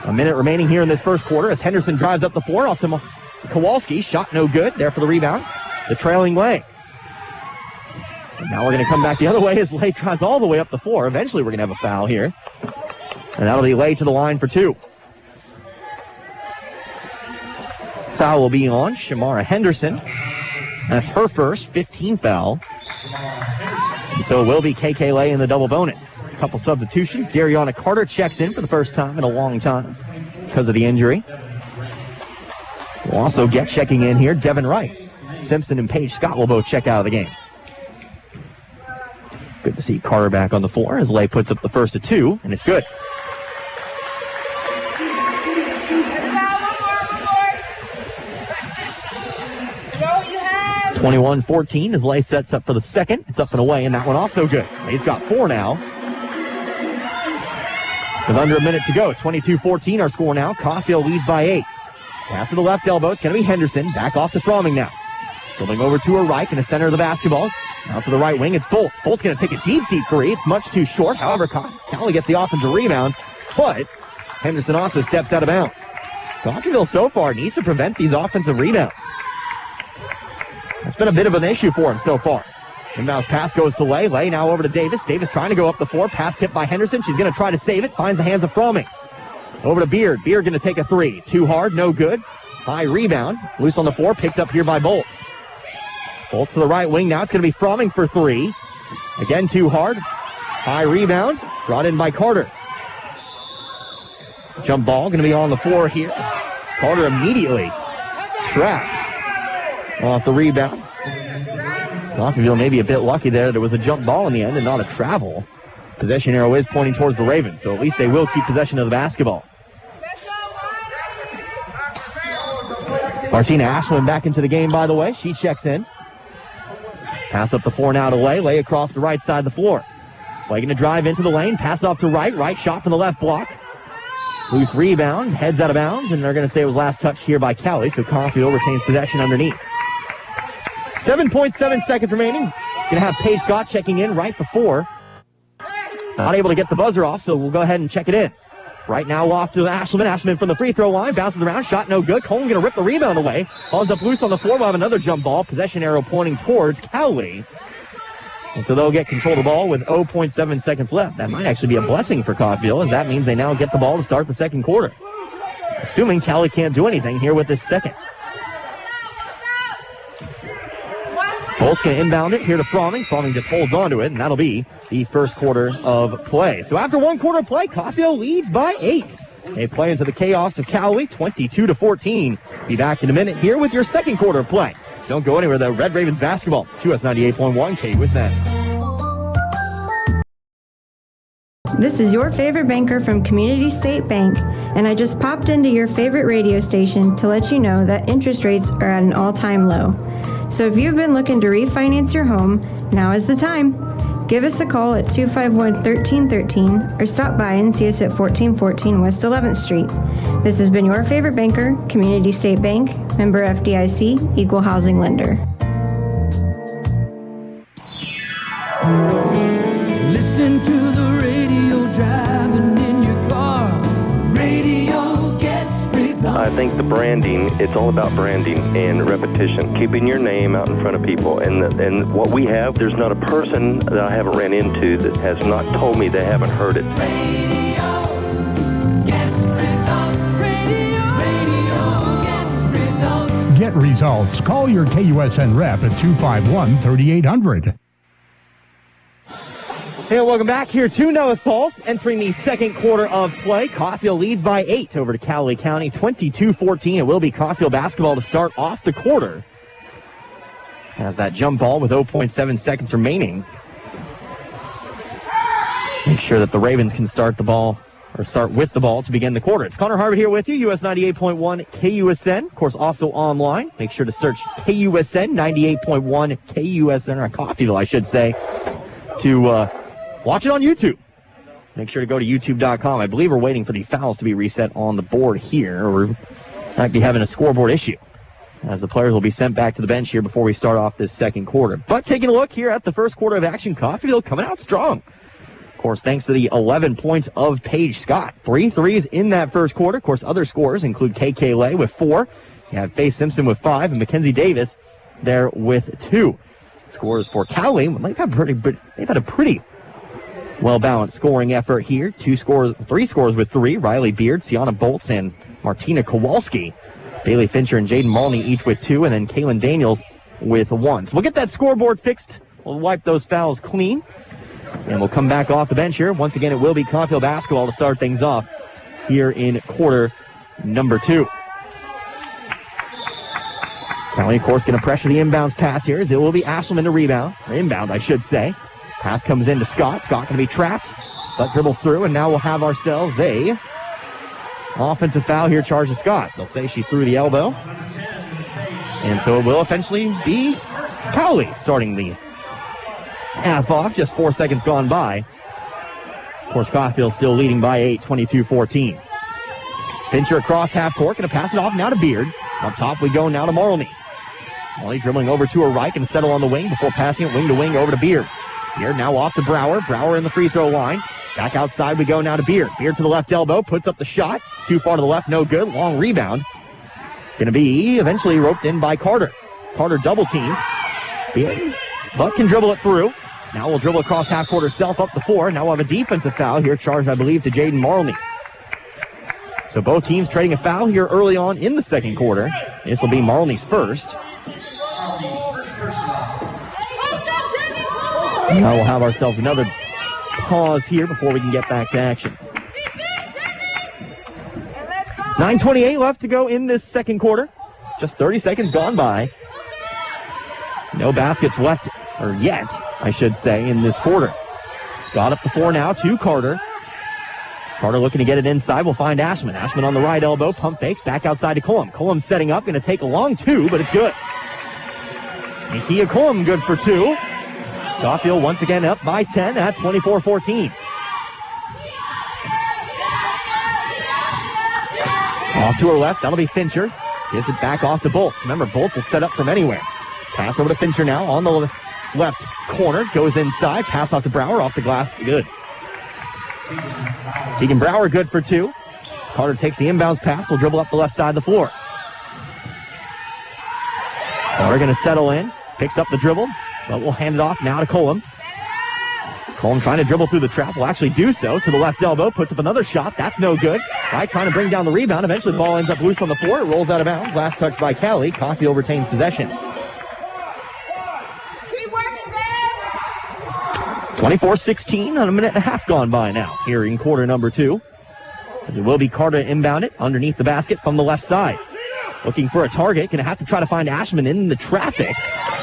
A minute remaining here in this first quarter as Henderson drives up the floor off to Kowalski. Shot no good. There for the rebound. The trailing Lay. And now we're going to come back the other way as Lay tries all the way up the floor. Eventually we're going to have a foul here. And that'll be Lay to the line for 2. Foul will be on Shamara Henderson. That's her first, 15th foul. And so it will be KK Lay in the double bonus. A couple substitutions. Dariana Carter checks in for the first time in a long time because of the injury. We'll also get checking in here Devin Wright. Simpson and Paige Scott will both check out of the game. Good to see Carter back on the floor as Lay puts up the first of 2, and it's good. No, 21-14 as Lay sets up for the second. It's up and away, and that one also good. Lay's got 4 now. With under a minute to go, 22-14 our score now. Coffeeville leads by 8. Pass to the left elbow. It's going to be Henderson. Back off to Fromming now. Going over to her right in the center of the basketball. Out to the right wing, it's Bolts. Bolts going to take a deep three. It's much too short. However, Cowley gets the offensive rebound, but Henderson also steps out of bounds. Coffeeville so far needs to prevent these offensive rebounds. That's been a bit of an issue for him so far. Inbounds pass goes to Lay. Lay now over to Davis. Davis trying to go up the floor. Pass tipped by Henderson. She's going to try to save it. Finds the hands of Fromming. Over to Beard. Beard going to take a 3. Too hard, no good. High rebound. Loose on the floor. Picked up here by Bolts. Bolts to the right wing. Now it's going to be Fromming for 3. Again, too hard. High rebound. Brought in by Carter. Jump ball going to be on the floor here. Carter immediately trapped off the rebound. Coffeeville maybe a bit lucky there. There was a jump ball in the end and not a travel. Possession arrow is pointing towards the Ravens, so at least they will keep possession of the basketball. Martina Ashland back into the game, by the way. She checks in. Pass up the floor now to Lay. Lay across the right side of the floor. Lay going to drive into the lane. Pass off to right. Right shot from the left block. Loose rebound. Heads out of bounds. And they're going to say it was last touch here by Cowley. So Coffeeville retains possession underneath. 7.7 seconds remaining. Going to have Paige Scott checking in right before. Not able to get the buzzer off, so we'll go ahead and check it in. Right now off to Ashland. Ashland from the free throw line. Bounces around. Shot no good. Coleman going to rip the rebound away. Ball's up loose on the floor. We'll have another jump ball. Possession arrow pointing towards Cowley. And so they'll get control of the ball with 0.7 seconds left. That might actually be a blessing for Coffeeville, as that means they now get the ball to start the second quarter. Assuming Cowley can't do anything here with this second. Bolt's going to inbound it here to Fromming. Fromming just holds on to it, and that'll be the first quarter of play. So after one quarter of play, Coffeeville leads by 8. They play into the chaos of Cowley, 22-14. Be back in a minute here with your second quarter of play. Don't go anywhere, though. Red Ravens basketball, QS 98.1 KUSN. This is your favorite banker from Community State Bank, and I just popped into your favorite radio station to let you know that interest rates are at an all-time low. So if you've been looking to refinance your home, now is the time. Give us a call at 251-1313 or stop by and see us at 1414 West 11th Street. This has been your favorite banker, Community State Bank, member FDIC, equal housing lender. Listening to the radio, driving in your car. Radio gets results. I think the branding, it's all about branding and repetition, keeping your name out in front of people. And what we have, there's not a person that I haven't ran into that has not told me they haven't heard it. Radio gets results. Radio gets results. Get results. Call your KUSN rep at 251-3800. Hey, welcome back here to Noah Salt, entering the second quarter of play. Coffeeville leads by 8 over to Cowley County, 22-14. It will be Coffeeville basketball to start off the quarter. Has that jump ball with 0.7 seconds remaining. Make sure that the Ravens can start the ball, or start with the ball to begin the quarter. It's Connor Harvard here with you, US 98.1 KUSN. Of course, also online. Make sure to search KUSN, 98.1 KUSN, or Coffeeville, I should say, to watch it on YouTube. Make sure to go to youtube.com. I believe we're waiting for the fouls to be reset on the board here, or we might be having a scoreboard issue, as the players will be sent back to the bench here before we start off this second quarter. But taking a look here at the first quarter of action, Coffeeville coming out strong. Of course, thanks to the 11 points of Paige Scott. 3 threes in that first quarter. Of course, other scorers include KK Lay with 4. You have Faye Simpson with 5, and Mackenzie Davis there with 2. scores for Cowley. They've had a pretty well-balanced scoring effort here. Three scores with 3. Riley Beard, Sienna Bolts, and Martina Kowalski. Bailey Fincher and Jaden Malney each with 2, and then Kaylin Daniels with 1. So we'll get that scoreboard fixed. We'll wipe those fouls clean, and we'll come back off the bench here. Once again, it will be Coffeeville basketball to start things off here in quarter number 2. Cowley, of course, going to pressure the inbounds pass here, as it will be Ashland to rebound. Or inbound, I should say. Pass comes in to Scott. Scott going to be trapped, but dribbles through, and now we'll have ourselves a offensive foul here charged to Scott. They'll say she threw the elbow. And so it will eventually be Cowley starting the half off. Just 4 seconds gone by. Of course, Coffeeville still leading by 8, 22-14. Fincher across half court, going to pass it off now to Beard. Up top we go now to Marley. Marley dribbling over to her right, going to settle on the wing before passing it wing to wing over to Beard. Beard now off to Brower. Brower in the free throw line. Back outside we go now to Beard. Beard to the left elbow, puts up the shot. It's too far to the left, no good. Long rebound. Going to be eventually roped in by Carter. Carter double teamed. Beard, but can dribble it through. Now we'll dribble across half court herself up the 4. Now we'll have a defensive foul here charged, I believe, to Jaden Marley. So both teams trading a foul here early on in the second quarter. This will be Marley's first. Now we'll have ourselves another pause here before we can get back to action. 9:28 left to go in this second quarter. Just 30 seconds gone by. No baskets left, or yet, I should say, in this quarter. Scott up the 4 now to Carter. Carter looking to get it inside. We'll find Ashman. Ashman on the right elbow. Pump fakes. Back outside to Cullum. Cullum setting up. Going to take a long 2, but it's good. Nakia Cullum good for 2. Coffeeville once again up by 10 at 24-14. Off to her left. That'll be Fincher. Gives it back off to Bolts. Remember, Bolts will set up from anywhere. Pass over to Fincher now on the left corner. Goes inside. Pass off to Brower. Off the glass. Good. Tegan Brower good for 2. Carter takes the inbounds pass. Will dribble up the left side of the floor. Carter going to settle in. Picks up the dribble. But we'll hand it off now to Cullum. Cullum trying to dribble through the trap. Will actually do so to the left elbow. Puts up another shot. That's no good. Right, trying to bring down the rebound. Eventually the ball ends up loose on the floor. It rolls out of bounds. Last touch by Cowley. Coffeeville retains possession. 24-16 on a minute and a half gone by now here in quarter number 2. As it will be Carter inbound it underneath the basket from the left side. Looking for a target. Going to have to try to find Ashman in the traffic.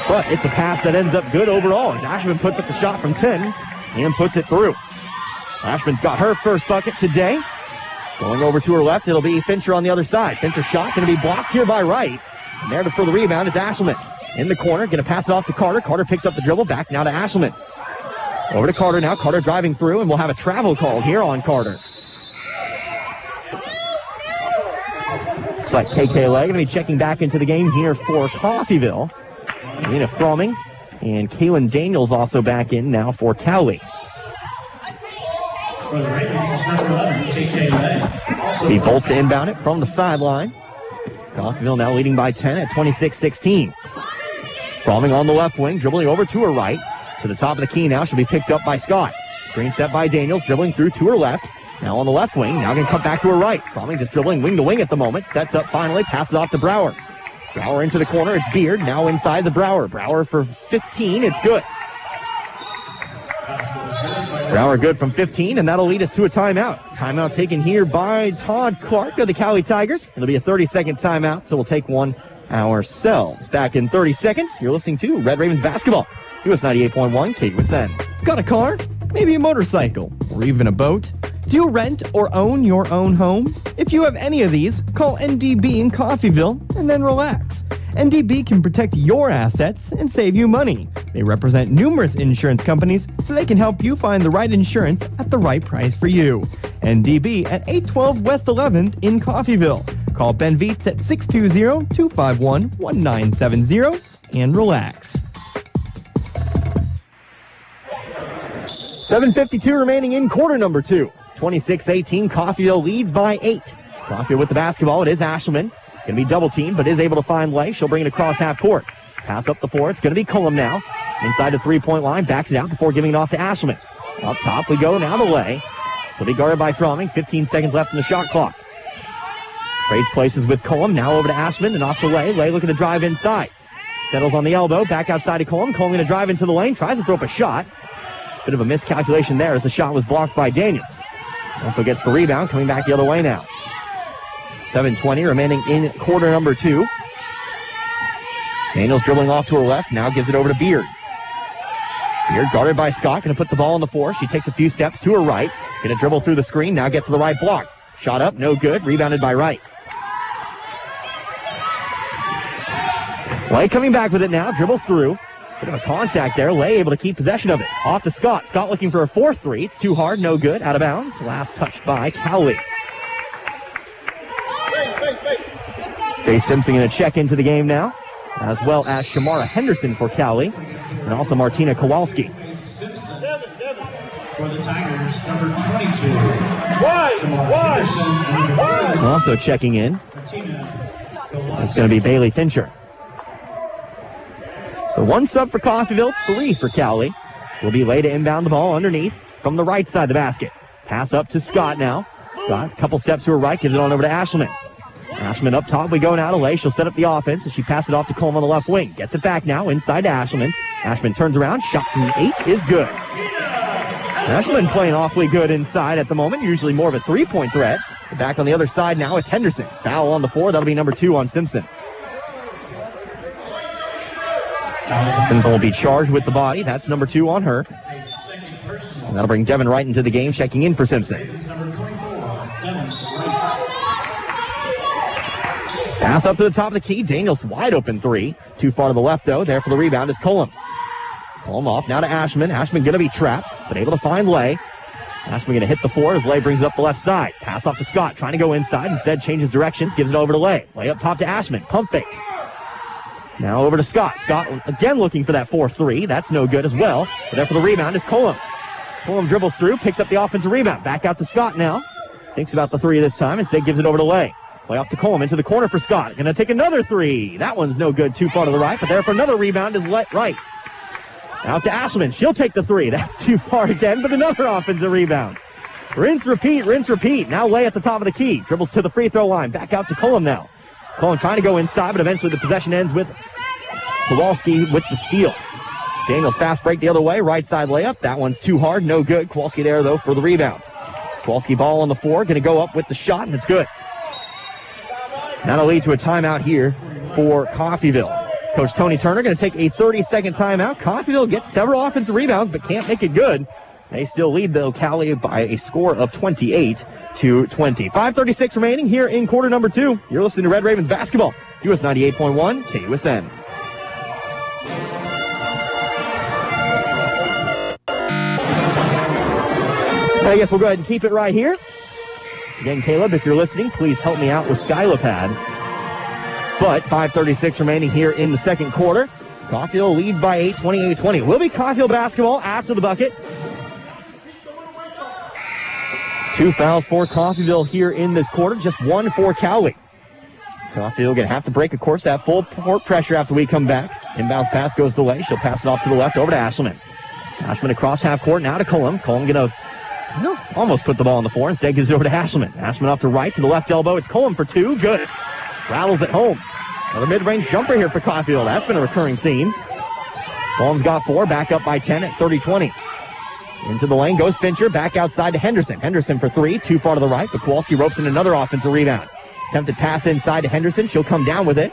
But it's a pass that ends up good overall. As Ashman puts up the shot from 10 and puts it through. Ashman's got her first bucket today. Going over to her left, it'll be Fincher on the other side. Fincher's shot going to be blocked here by Wright. And there for the rebound is Ashman. In the corner, going to pass it off to Carter. Carter picks up the dribble. Back now to Ashman. Over to Carter now. Carter driving through, and we'll have a travel call here on Carter. Looks like KK Legg going to be checking back into the game here for Coffeeville. Nina Fromming and Kaylin Daniels also back in now for Cowley. The Bolts to inbound it from the sideline. Coffeeville now leading by 10 at 26-16. Fromming on the left wing, dribbling over to her right. To the top of the key now, she'll be picked up by Scott. Screen set by Daniels, dribbling through to her left. Now on the left wing, now going to come back to her right. Fromming just dribbling wing to wing at the moment. Sets up finally, passes off to Brower. Brower into the corner, it's Beard, now inside the Brower. Brower for 15, it's good. Brower good from 15, and that'll lead us to a timeout. Timeout taken here by Todd Clark of the Cowley Tigers. It'll be a 30-second timeout, so we'll take one ourselves. Back in 30 seconds, you're listening to Red Ravens Basketball. US 98.1 KUSN. Got a car? Maybe a motorcycle? Or even a boat? Do you rent or own your own home? If you have any of these, call NDB in Coffeeville and then relax. NDB can protect your assets and save you money. They represent numerous insurance companies, so they can help you find the right insurance at the right price for you. NDB at 812 West 11th in Coffeeville. Call Ben Vietz at 620-251-1970 and relax. 7:52 remaining in quarter number 2. 26-18, Coffeeville leads by 8. Coffeeville with the basketball, it is Ashelman. Going to be double teamed, but is able to find Lay. She'll bring it across half court. Pass up the floor, it's going to be Cullum now. Inside the three-point line, backs it out before giving it off to Ashelman. Up top we go, now the lay. Will be guarded by Fromming. 15 seconds left in the shot clock. Trades places with Colum, now over to Ashelman and off to Lay. Lay looking to drive inside. Settles on the elbow, back outside to Colum. Colum going to drive into the lane, tries to throw up a shot. Bit of a miscalculation there as the shot was blocked by Daniels. Also gets the rebound, coming back the other way now. 7:20 remaining in quarter number 2. Daniels dribbling off to her left, now gives it over to Beard. Beard guarded by Scott, going to put the ball on the floor. She takes a few steps to her right, going to dribble through the screen, now gets to the right block. Shot up, no good, rebounded by Wright. Lay coming back with it now, dribbles through. Bit of a contact there, Lay able to keep possession of it. Off to Scott. Scott looking for a 4-3. It's too hard, no good, out of bounds. Last touched by Cowley. Jay Simpson going to check into the game now, as well as Shamara Henderson for Cowley, and also Martina Kowalski. For the Tigers, number 22. Also checking in, it's going to be Bailey Fincher. So 1 sub for Coffeeville, 3 for Cowley. Will be Lay to inbound the ball underneath from the right side of the basket. Pass up to Scott now. Scott, a couple steps to her right, gives it on over to Ashelman. Ashelman up top, we go now to Lay. She'll set up the offense as she passes it off to Coleman on the left wing. Gets it back now, inside to Ashelman. Ashelman turns around, shot from 8 is good. Ashelman playing awfully good inside at the moment, usually more of a three-point threat. Back on the other side now, it's Henderson. Foul on the floor, that'll be number 2 on Simpson. Simpson will be charged with the body, that's number 2 on her. And that'll bring Devin Wright into the game, checking in for Simpson. Pass up to the top of the key. Daniels wide open 3. Too far to the left, though. There for the rebound is Colum. Colum off now to Ashelman. Ashelman going to be trapped, but able to find Lay. Ashelman going to hit the floor as Lay brings it up the left side. Pass off to Scott, trying to go inside. Instead, changes directions, gives it over to Lay. Lay up top to Ashelman. Pump fakes. Now over to Scott. Scott again looking for that 4-3. That's no good as well. But there for the rebound is Colum. Colum dribbles through, picks up the offensive rebound. Back out to Scott now. Thinks about the 3 this time. Instead, gives it over to Lay. Lay off to Colum, into the corner for Scott. Going to take another 3. That one's no good, too far to the right, but there for another rebound is Wright. Out to Ashelman. She'll take the 3. That's too far again, but another offensive rebound. Rinse, repeat. Now Lay at the top of the key. Dribbles to the free throw line. Back out to Colum now. Colum trying to go inside, but eventually the possession ends with Kowalski with the steal. Daniels fast break the other way. Right side layup. That one's too hard. No good. Kowalski there, though, for the rebound. Kowalski ball on the floor. Going to go up with the shot, and it's good. That'll lead to a timeout here for Coffeeville. Coach Tony Turner going to take a 30-second timeout. Coffeeville gets several offensive rebounds, but can't make it good. They still lead, though, Cowley by a score of 28-20. 5:36 remaining here in quarter number 2. You're listening to Red Ravens basketball. US 98.1, KUSN. I guess we'll go ahead and keep it right here. Again, Caleb, if you're listening, please help me out with Skylopad. But 5:36 remaining here in the second quarter. Coffeeville leads by 8, 28-20. Will be Coffeeville basketball after the bucket. 2 fouls for Coffeeville here in this quarter, just 1 for Cowley. Coffeeville going to have to break, of course, that full court pressure after we come back. Inbounds pass goes the way. She'll pass it off to the left over to Ashelman. Ashelman across half court, now to Colum. Colum going to almost put the ball on the floor. Instead gives it over to Ashelman. Ashelman off to right to the left elbow. It's Colum for 2. Good. Rattles it home. Another mid-range jumper here for Coffeeville. That's been a recurring theme. Colum's got 4. Back up by 10 at 30-20. Into the lane goes Fincher. Back outside to Henderson. Henderson for 3. Too far to the right. But Kowalski ropes in another offensive rebound. Attempted pass inside to Henderson. She'll come down with it.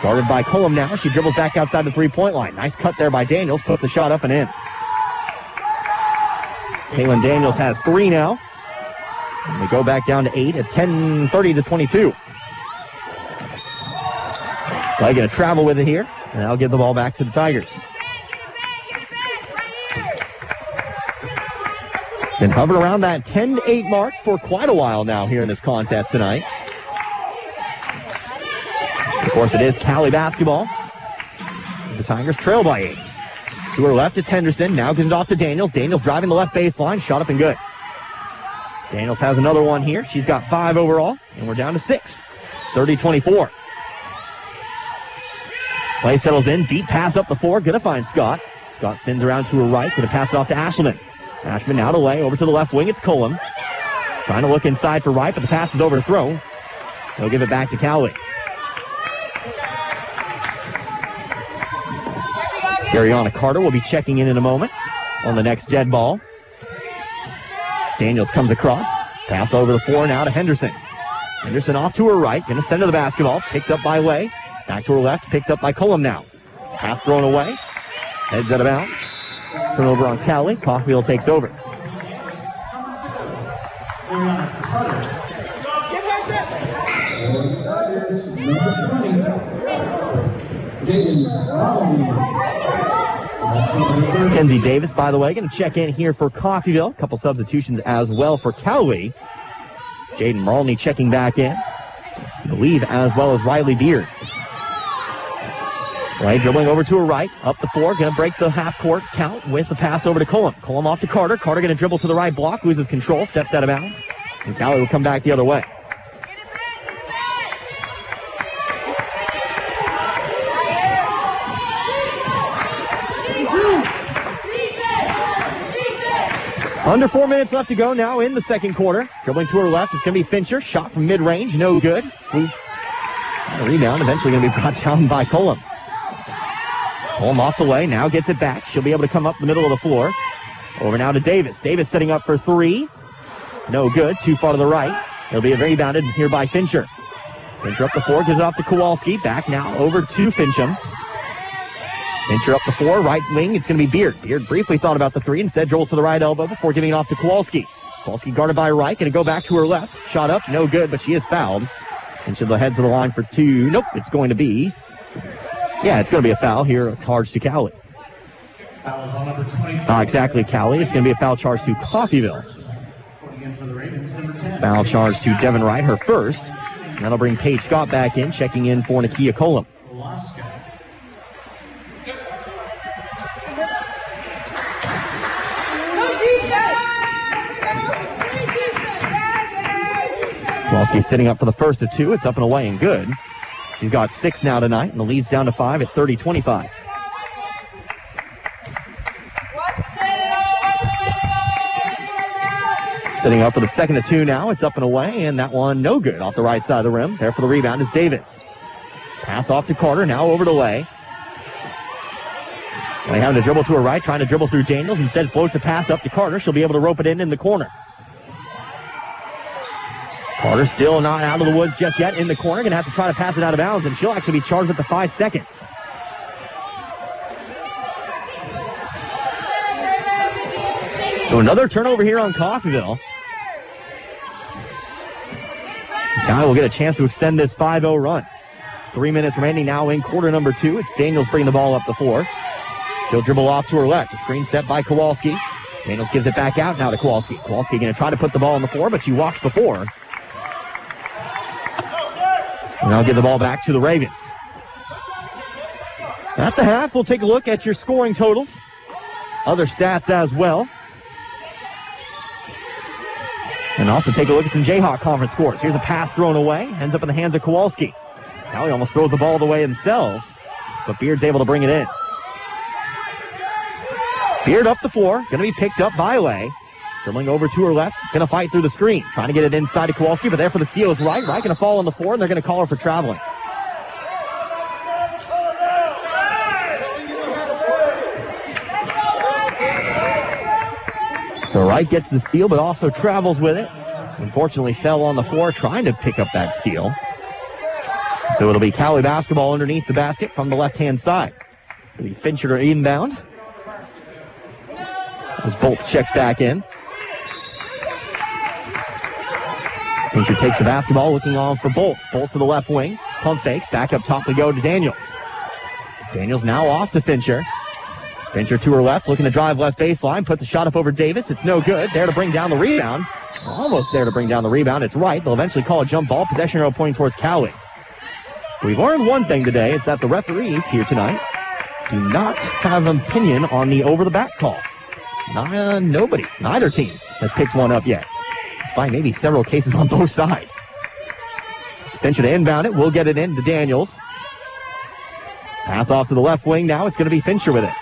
Guarded by Colum now. She dribbles back outside the three-point line. Nice cut there by Daniels. Put the shot up and in. Kaylin Daniels has 3 now. And they go back down to 8 at 10:30-22. Clay going to travel with it here. And I'll give the ball back to the Tigers. Been hovering around that 10-8 mark for quite a while now here in this contest tonight. Of course, it is Cowley basketball. The Tigers trail by 8. To her left, it's Henderson. Now gives it off to Daniels. Daniels driving the left baseline. Shot up and good. Daniels has another one here. She's got 5 overall, and we're down to 6. 30-24. Play settles in. Deep pass up the floor. Going to find Scott. Scott spins around to her right. Going to pass it off to Ashman. Ashman now to lay. Over to the left wing. It's Colum. Trying to look inside for Wright, but the pass is overthrown. They'll give it back to Cowley. Ariana Carter will be checking in a moment on the next dead ball. Daniels comes across. Pass over the floor now to Henderson. Henderson off to her right. Going to send her the basketball. Picked up by Way. Back to her left. Picked up by Colum now. Pass thrown away. Heads out of bounds. Turnover on Cowley. Coffeeville takes over. Kenzie Davis, by the way, going to check in here for Coffeeville. A couple substitutions as well for Cowley. Jaden Marlney checking back in, I believe, as well as Riley Beard. Right, dribbling over to her right, up the floor, going to break the half-court count with the pass over to Colum. Colum off to Carter. Carter going to dribble to the right block, loses control, steps out of bounds, and Cowley will come back the other way. Under 4 minutes left to go now in the second quarter. Dribbling to her left, it's going to be Fincher. Shot from mid-range, no good. Rebound, eventually going to be brought down by Colum. Colum off the way, now gets it back. She'll be able to come up the middle of the floor. Over now to Davis. Davis setting up for three. No good, too far to the right. It'll be rebounded here by Fincher. Fincher up the floor, gives it off to Kowalski. Back now over to Fincham. Fincher up the floor, right wing, it's going to be Beard. Beard briefly thought about the three, instead dribbles to the right elbow before giving it off to Kowalski. Kowalski guarded by right, going to go back to her left. Shot up, no good, but she is fouled. And she'll head to the line for two. Nope, it's going to be, it's going to be a foul here, a charge to Cowley. Foul is on number 20. Exactly, Cowley. It's going to be a foul charge to Coffeeville. Foul charge to Devin Wright, her first. And that'll bring Paige Scott back in, checking in for Nakia Colum. Kowalski sitting up for the first of two. It's up and away and good. She's got 6 now tonight, and the lead's down to 5 at 30-25. Sitting up for the second of two now. It's up and away, and that one no good off the right side of the rim. There for the rebound is Davis. Pass off to Carter, now over to Lay. Lay having to dribble to her right, trying to dribble through Daniels. Instead floats the pass up to Carter. She'll be able to rope it in the corner. Carter still not out of the woods just yet in the corner. Going to have to try to pass it out of bounds, and she'll actually be charged with the 5 seconds. So another turnover here on Coffeeville. Now will get a chance to extend this 5-0 run. 3 minutes remaining now in quarter number 2. It's Daniels bringing the ball up the floor. She'll dribble off to her left. A screen set by Kowalski. Daniels gives it back out now to Kowalski. Kowalski going to try to put the ball on the floor, but she walks before. And I'll give the ball back to the Ravens. At the half, we'll take a look at your scoring totals. Other stats as well. And also take a look at some Jayhawk conference scores. Here's a pass thrown away. Ends up in the hands of Kowalski. Now he almost throws the ball away themselves. But Beard's able to bring it in. Beard up the floor. Going to be picked up by Lay. Dribbling over to her left. Going to fight through the screen. Trying to get it inside to Kowalski, but there for the steal is Wright. Wright going to fall on the floor, and they're going to call her for traveling. So Wright gets the steal, but also travels with it. Unfortunately, fell on the floor trying to pick up that steal. So it'll be Cowley basketball underneath the basket from the left-hand side. It'll be Fincher to inbound. As Bolts checks back in. Fincher takes the basketball, looking on for Bolts. Bolts to the left wing. Pump fakes. Back up top to go to Daniels. Daniels now off to Fincher. Fincher to her left, looking to drive left baseline. Puts the shot up over Davis. It's no good. There to bring down the rebound. Almost there to bring down the rebound. It's Wright. They'll eventually call a jump ball. Possession arrow pointing towards Cowley. We've learned one thing today. It's that the referees here tonight do not have an opinion on the over-the-back call. Nobody. Neither team has picked one up yet. Despite maybe several cases on both sides. It's Fincher to inbound it. We'll get it in to Daniels. Pass off to the left wing now. It's going to be Fincher with it.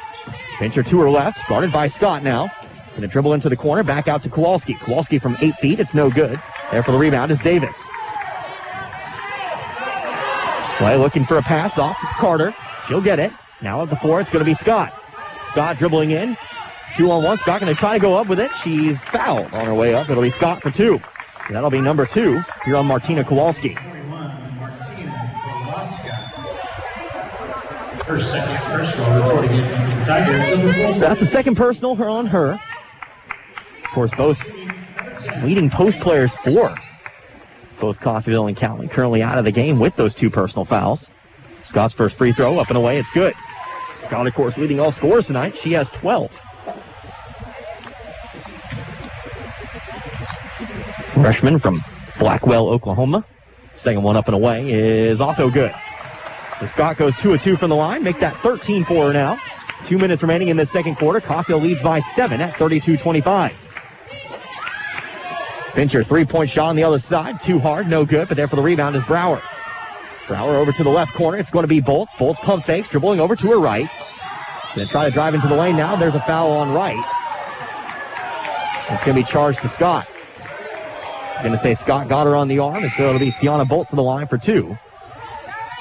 Fincher to her left, guarded by Scott now. Going to dribble into the corner, back out to Kowalski. Kowalski from 8 feet. It's no good. There for the rebound is Davis. Play looking for a pass off to Carter. She'll get it. Now at the 4, it's going to be Scott. Scott dribbling in. 2-on-1. Scott going to try to go up with it. She's fouled on her way up. It'll be Scott for 2. That'll be number 2 here on Martina Kowalski. Her second personal reporting it. Tigers. That's the second personal on her. Of course, both leading post players for both Coffeeville and Cowley currently out of the game with those 2 personal fouls. Scott's first free throw up and away. It's good. Scott, of course, leading all scorers tonight. She has 12. Freshman from Blackwell, Oklahoma. Second one up and away is also good. So Scott goes 2 of 2 from the line. Make that 13 for her now. 2 minutes remaining in the second quarter. Coffeeville leads by 7 at 32-25. Fincher, 3-point shot on the other side. Too hard, no good, but there for the rebound is Brower. Brower over to the left corner. It's going to be Bolts. Bolts pump fakes, dribbling over to her right. Going to try to drive into the lane now. There's a foul on right. It's going to be charged to Scott. Going to say Scott got her on the arm, and so it'll be Sienna Bolts to the line for 2.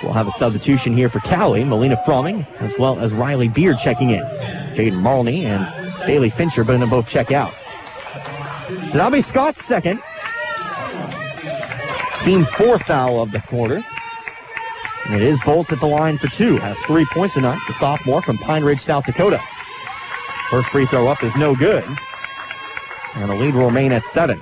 We'll have a substitution here for Cowley. Melina Fromming, as well as Riley Beard checking in. Jaden Marlney and Bailey Fincher, but then both check out. So that'll be Scott's second. Team's 4th foul of the quarter. And it is Bolts at the line for 2. Has 3 points tonight, the sophomore from Pine Ridge, South Dakota. First free throw up is no good. And the lead will remain at 7.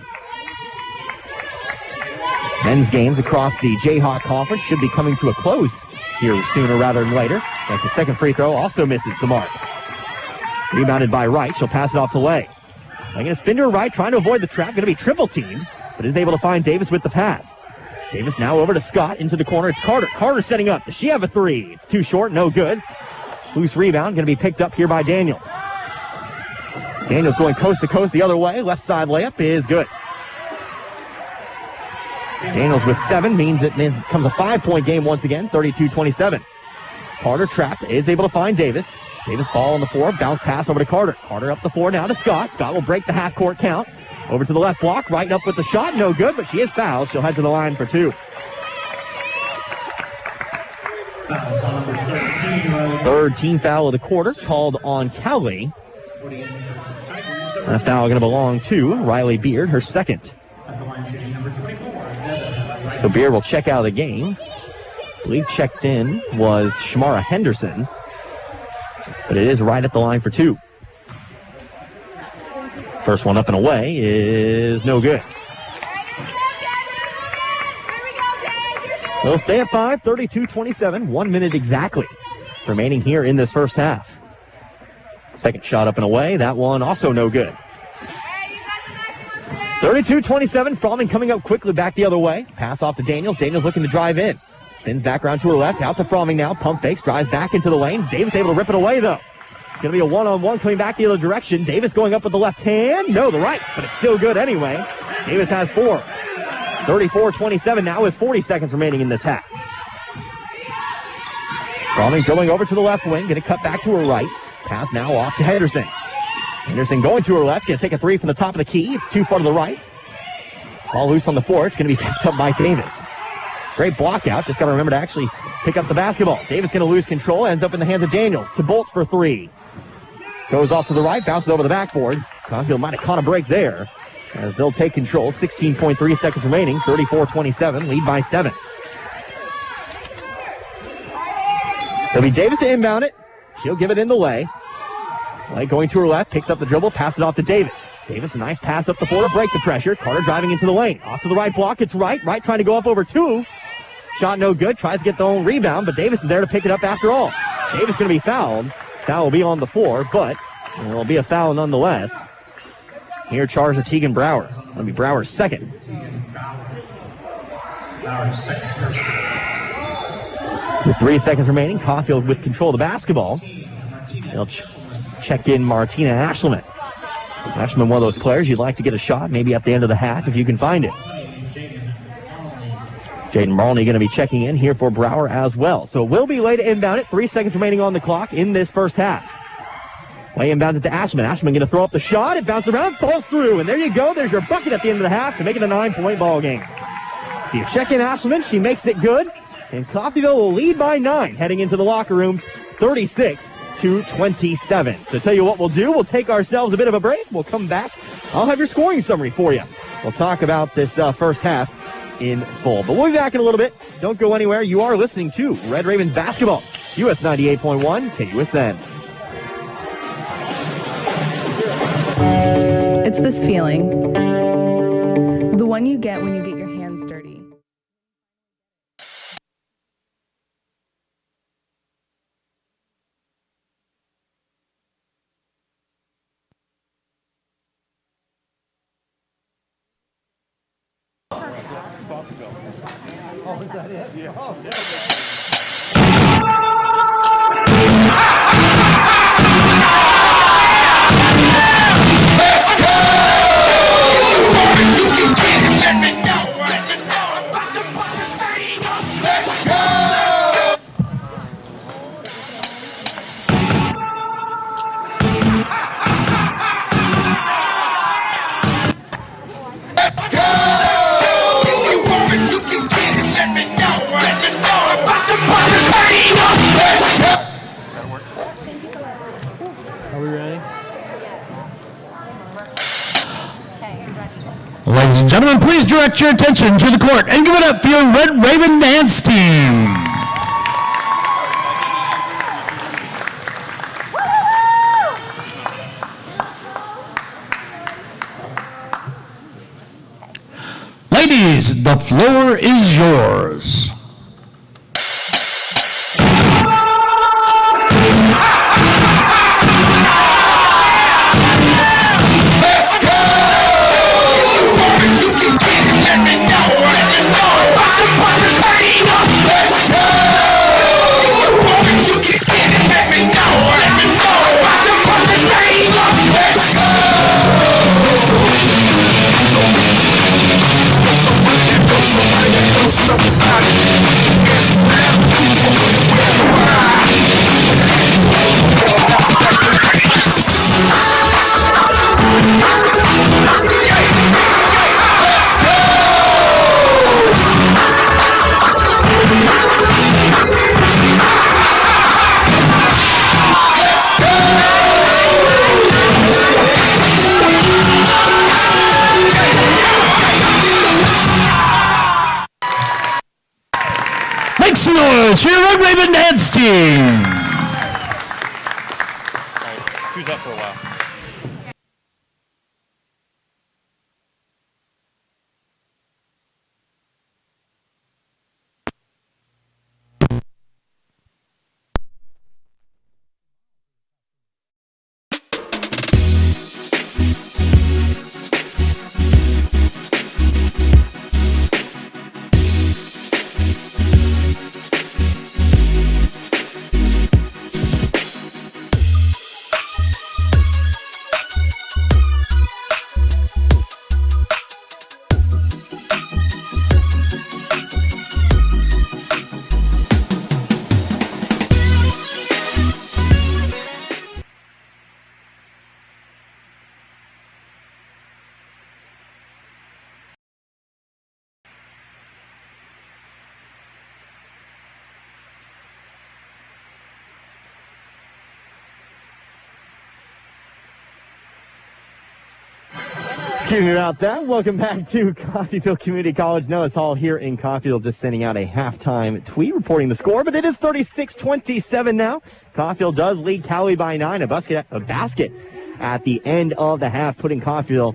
Men's games across the Jayhawk Conference should be coming to a close here sooner rather than later. As the second free throw also misses the mark. Rebounded by Wright. She'll pass it off to Lay. Going to spin to her right, trying to avoid the trap. Going to be triple teamed, but is able to find Davis with the pass. Davis now over to Scott into the corner. It's Carter. Carter setting up. Does she have a 3? It's too short, no good. Loose rebound, going to be picked up here by Daniels. Daniels going coast to coast the other way. Left side layup is good. Daniels with 7 means it becomes a 5-point game once again, 32-27. Carter trapped, is able to find Davis. Davis ball on the floor, bounce pass over to Carter. Carter up the floor now to Scott. Scott will break the half-court count. Over to the left block, right up with the shot, no good, but she is fouled. She'll head to the line for 2. Third team foul of the quarter called on Cowley. And a foul going to belong to Riley Beard, her second. So Beard will check out of the game. I believe checked in was Shamara Henderson. But it is right at the line for 2. First one up and away is no good. They'll stay at 5, 32-27. 1 minute exactly remaining here in this first half. Second shot up and away. That one also no good. 32-27. Fromming coming up quickly back the other way. Pass off to Daniels. Daniels looking to drive in. Spins back around to her left. Out to Fromming now. Pump fakes. Drives back into the lane. Davis able to rip it away, though. It's going to be a one-on-one coming back the other direction. Davis going up with the left hand. No, the right, but it's still good anyway. Davis has 4. 34-27 now with 40 seconds remaining in this half. Fromming drilling over to the left wing. Going to cut back to her right. Pass now off to Henderson. Henderson going to her left. Going to take a 3 from the top of the key. It's too far to the right. Ball loose on the floor. It's going to be picked up by Davis. Great block out. Just got to remember to actually pick up the basketball. Davis going to lose control. Ends up in the hands of Daniels. To Bolts for 3. Goes off to the right. Bounces over the backboard. Coffeeville might have caught a break there as they'll take control. 16.3 seconds remaining. 34-27. Lead by 7. It'll be Davis to inbound it. She'll give it in the Lay. Lay going to her left. Picks up the dribble. Pass it off to Davis. Davis, a nice pass up the floor to break the pressure. Carter driving into the lane. Off to the right block. It's right. Right trying to go up over 2. Shot no good. Tries to get the own rebound, but Davis is there to pick it up after all. Davis going to be fouled. Foul will be on the floor, but it will be a foul nonetheless. Here charged to Tegan Brower. That'll be Brower's second. With 3 seconds remaining, Caulfield with control of the basketball. They'll check in Martina Ashleman. Ashleman, one of those players you'd like to get a shot, maybe at the end of the half if you can find it. Jaden Marley going to be checking in here for Brower as well. So it will be late inbound it. 3 seconds remaining on the clock in this first half. Way inbounds it to Ashman. Ashman going to throw up the shot. It bounces around, falls through. And there you go. There's your bucket at the end of the half to make it a 9-point ball game. So you check in Ashman. She makes it good. And Coffeeville will lead by 9 heading into the locker rooms, 36-27. So tell you what we'll do. We'll take ourselves a bit of a break. We'll come back. I'll have your scoring summary for you. We'll talk about this first half in full. But we'll be back in a little bit. Don't go anywhere. You are listening to Red Ravens basketball. US 98.1 KUSN. It's this feeling. The one you get when you get your hands dirty. Oh, is that it? Yeah. Oh, yeah. Ladies and gentlemen, please direct your attention to the court and give it up for your Red Raven dance team. Ladies, the floor is yours. Make some noise for your Red Raven dance team. All right, choose up for a while. Excuse me about that. Welcome back to Coffeeville Community College. Noah's Hall here in Coffeeville, just sending out a halftime tweet reporting the score, but it is 36-27 now. Coffeeville does lead Cowley by 9. A basket at the end of the half, putting Coffeeville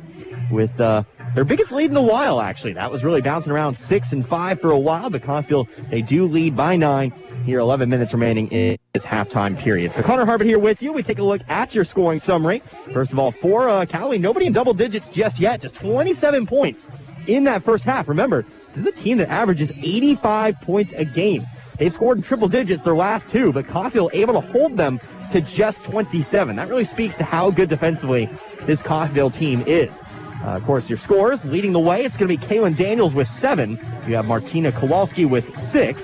with their biggest lead in a while, actually. That was really bouncing around 6 and 5 for a while, but Coffeeville, they do lead by 9. Here, 11 minutes remaining in this halftime period. So Connor Harbert here with you. We take a look at your scoring summary. First of all, for Cowley, nobody in double digits just yet. Just 27 points in that first half. Remember, this is a team that averages 85 points a game. They've scored in triple digits their last two, but Coffeeville able to hold them to just 27. That really speaks to how good defensively this Coffeeville team is. Of course, your scores leading the way, it's going to be Kaylin Daniels with 7. You have Martina Kowalski with 6.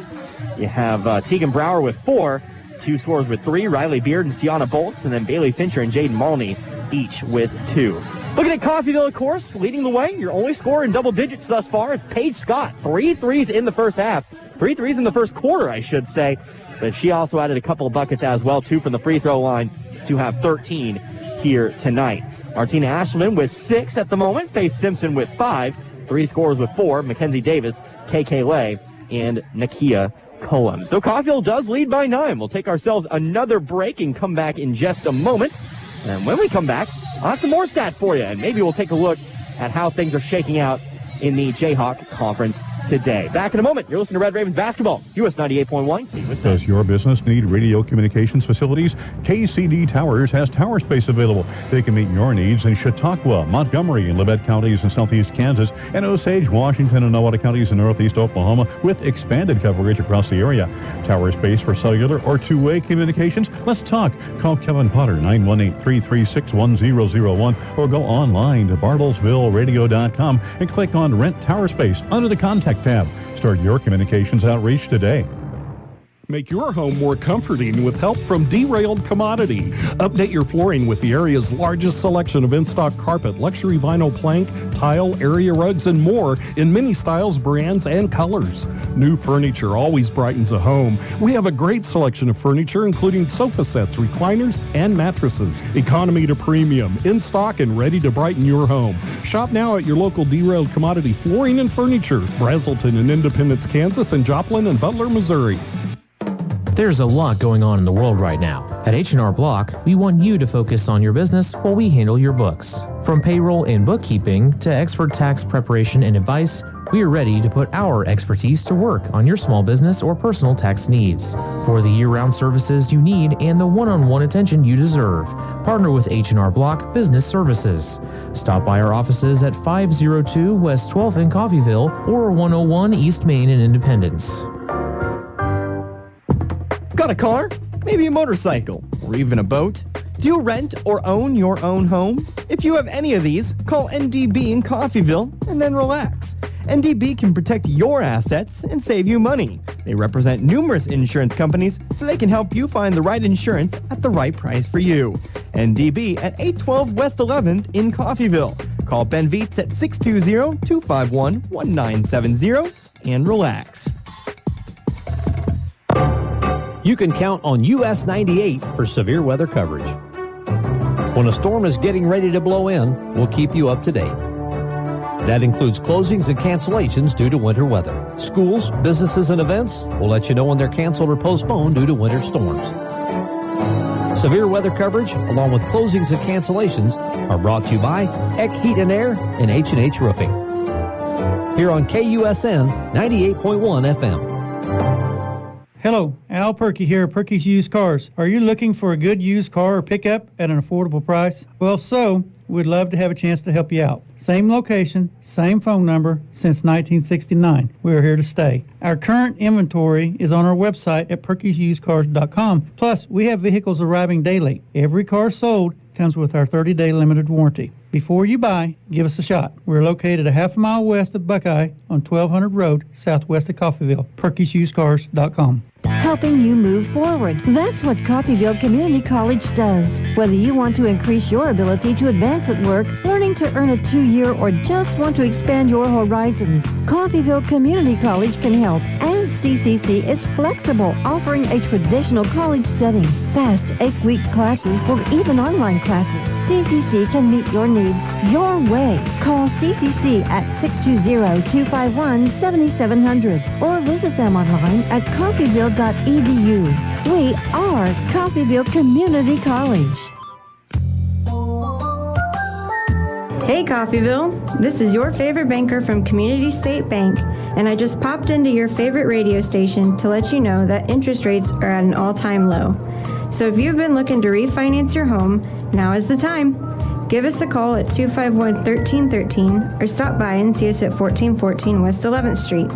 You have Tegan Brower with 4. 2 scores with 3, Riley Beard and Tiana Bolts, and then Bailey Fincher and Jaden Malney each with 2. Looking at Coffeeville, of course, leading the way. Your only scorer in double digits thus far is Paige Scott. 3 threes in the first half. 3 threes in the first quarter, I should say. But she also added a couple of buckets as well, 2 from the free throw line to have 13 here tonight. Martina Ashland with 6 at the moment. Faith Simpson with 5. 3 scorers with 4, Mackenzie Davis, KK Lay, and Nakia Cullum. So Coffeeville does lead by 9. We'll take ourselves another break and come back in just a moment. And when we come back, I'll have some more stats for you, and maybe we'll take a look at how things are shaking out in the Jayhawk Conference today. Back in a moment. You're listening to Red Ravens Basketball, US 98.1. KUSN. Does your business need radio communications facilities? KCD Towers has tower space available. They can meet your needs in Chautauqua, Montgomery, and Labette counties in southeast Kansas, and Osage, Washington, and Nowata counties in northeast Oklahoma, with expanded coverage across the area. Tower space for cellular or two-way communications? Let's talk. Call Kevin Potter, 918-336-1001, or go online to bartlesvilleradio.com and click on Rent Tower Space under the Contact tab. Start your communications outreach today. Make your home more comforting with help from Derailed Commodity. Update your flooring with the area's largest selection of in-stock carpet, luxury vinyl plank, tile, area rugs, and more in many styles, brands, and colors. New furniture always brightens a home. We have a great selection of furniture, including sofa sets, recliners, and mattresses. Economy to premium, in stock and ready to brighten your home. Shop now at your local Derailed Commodity Flooring and Furniture, Brazelton in Independence, Kansas, and Joplin and Butler, Missouri. There's a lot going on in the world right now. At H&R Block, we want you to focus on your business while we handle your books. From payroll and bookkeeping to expert tax preparation and advice, we are ready to put our expertise to work on your small business or personal tax needs. For the year-round services you need and the one-on-one attention you deserve, partner with H&R Block Business Services. Stop by our offices at 502 West 12th in Coffeeville or 101 East Main in Independence. Got a car? Maybe a motorcycle? Or even a boat? Do you rent or own your own home? If you have any of these, call NDB in Coffeeville and then relax. NDB can protect your assets and save you money. They represent numerous insurance companies, so they can help you find the right insurance at the right price for you. NDB at 812 West 11th in Coffeeville. Call Ben Vietz at 620-251-1970 and relax. You can count on US 98 for severe weather coverage. When a storm is getting ready to blow in, we'll keep you up to date. That includes closings and cancellations due to winter weather. Schools, businesses, and events will let you know when they're canceled or postponed due to winter storms. Severe weather coverage, along with closings and cancellations, are brought to you by Eck Heat and Air and H&H Roofing. Here on KUSN 98.1 FM. Hello, Al Perky here at Perky's Used Cars. Are you looking for a good used car or pickup at an affordable price? Well, we'd love to have a chance to help you out. Same location, same phone number since 1969. We are here to stay. Our current inventory is on our website at perkysusedcars.com. Plus, we have vehicles arriving daily. Every car sold comes with our 30-day limited warranty. Before you buy, give us a shot. We're located a half a mile west of Buckeye on 1200 Road, southwest of Coffeeville. perkysusedcars.com. Helping you move forward. That's what Coffeeville Community College does. Whether you want to increase your ability to advance at work, learning to earn a 2-year, or just want to expand your horizons, Coffeeville Community College can help. And CCC is flexible, offering a traditional college setting, fast 8-week classes, or even online classes. CCC can meet your needs your way. Call CCC at 620-251-7700 or visit them online at coffeeville.edu. We are Coffeeville Community College. Hey Coffeeville, this is your favorite banker from Community State Bank, and I just popped into your favorite radio station to let you know that interest rates are at an all-time low. So if you've been looking to refinance your home, now is the time. Give us a call at 251-1313 or stop by and see us at 1414 West 11th Street.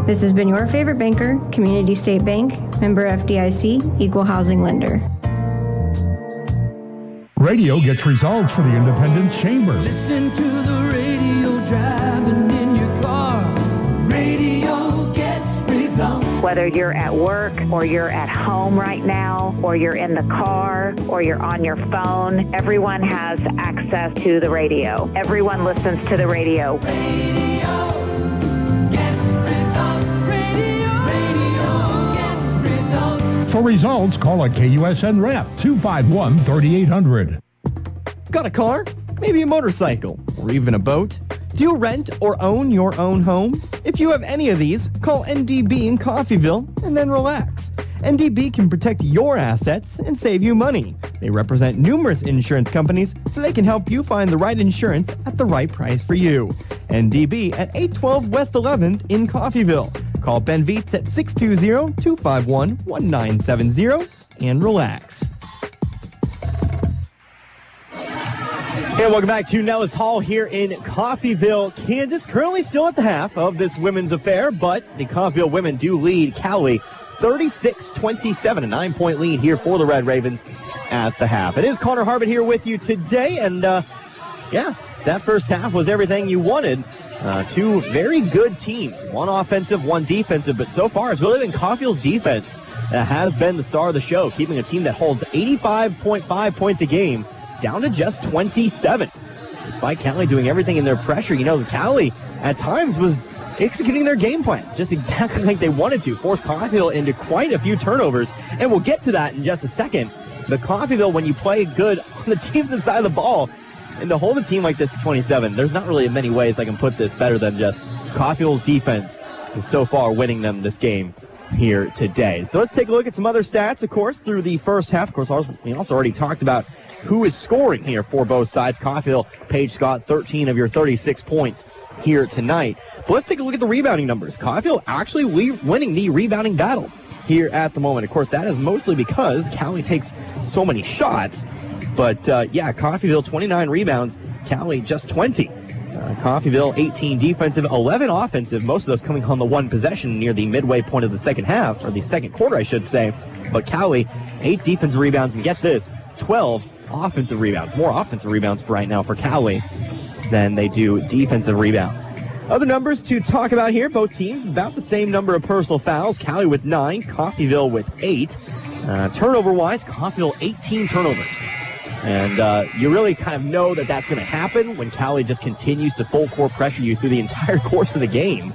This has been your favorite banker, Community State Bank, member FDIC, equal housing lender. Radio gets results for the Independence Chamber. Listening to the radio. driving in your car, radio gets results. Whether you're at work or you're at home right now or you're in the car or you're on your phone, everyone has access to the radio. Everyone listens to the radio. For results, call a KUSN rep, 251-3800. Got a car? Maybe a motorcycle? Or even a boat? Do you rent or own your own home? If you have any of these, call NDB in Coffeeville and then relax. NDB can protect your assets and save you money. They represent numerous insurance companies, so they can help you find the right insurance at the right price for you. NDB at 812 West 11th in Coffeeville. Call Ben Vietz at 620-251-1970 and relax. And welcome back to Nellis Hall here in Coffeeville, Kansas. Currently still at the half of this women's affair, but the Coffeeville women do lead Cowley 36-27, a 9-point lead here for the Red Ravens at the half. It is Connor Harbin here with you today, and that first half was everything you wanted. Two very good teams, one offensive, one defensive, but so far it's really been Coffeeville's defense that has been the star of the show, keeping a team that holds 85.5 points a game down to just 27. Despite Cowley doing everything in their pressure, Cowley at times was executing their game plan just exactly like they wanted to, force Coffeeville into quite a few turnovers, and we'll get to that in just a second. But Coffeeville, when you play good on the defensive side of the ball, and to hold a team like this to 27, there's not really many ways I can put this better than just Coffeeville's defense is so far winning them this game here today. So let's take a look at some other stats, of course, through the first half. Of course, we also already talked about who is scoring here for both sides. Coffeeville, Paige Scott, 13 of your 36 points here tonight. But let's take a look at the rebounding numbers. Coffeeville actually winning the rebounding battle here at the moment. Of course, that is mostly because Cowley takes so many shots. But, Coffeeville 29 rebounds, Cowley just 20. Coffeeville 18 defensive, 11 offensive, most of those coming on the one possession near the midway point of the second half, or the second quarter, I should say. But Cowley, 8 defensive rebounds, and get this, 12 offensive rebounds. More offensive rebounds for right now for Cowley than they do defensive rebounds. Other numbers to talk about here, both teams about the same number of personal fouls. Cowley with 9, Coffeeville with 8. Turnover-wise, Coffeeville 18 turnovers. And you really kind of know that that's going to happen when Cowley just continues to full court pressure you through the entire course of the game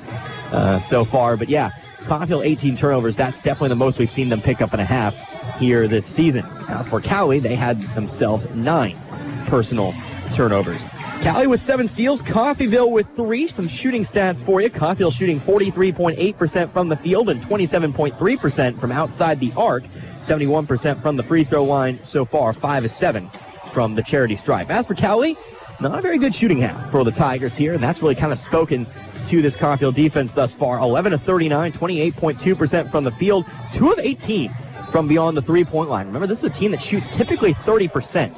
so far. But Coffeeville 18 turnovers, that's definitely the most we've seen them pick up in a half here this season. As for Cowley, they had themselves 9 personal turnovers. Cowley with 7 steals, Coffeeville with 3. Some shooting stats for you. Coffeeville shooting 43.8% from the field and 27.3% from outside the arc. 71% from the free throw line so far, 5 of 7 from the charity stripe. As for Cowley, not a very good shooting half for the Tigers here, and that's really kind of spoken to this Coffeeville defense thus far. 11 of 39, 28.2% from the field, 2 of 18 from beyond the three-point line. Remember, this is a team that shoots typically 30%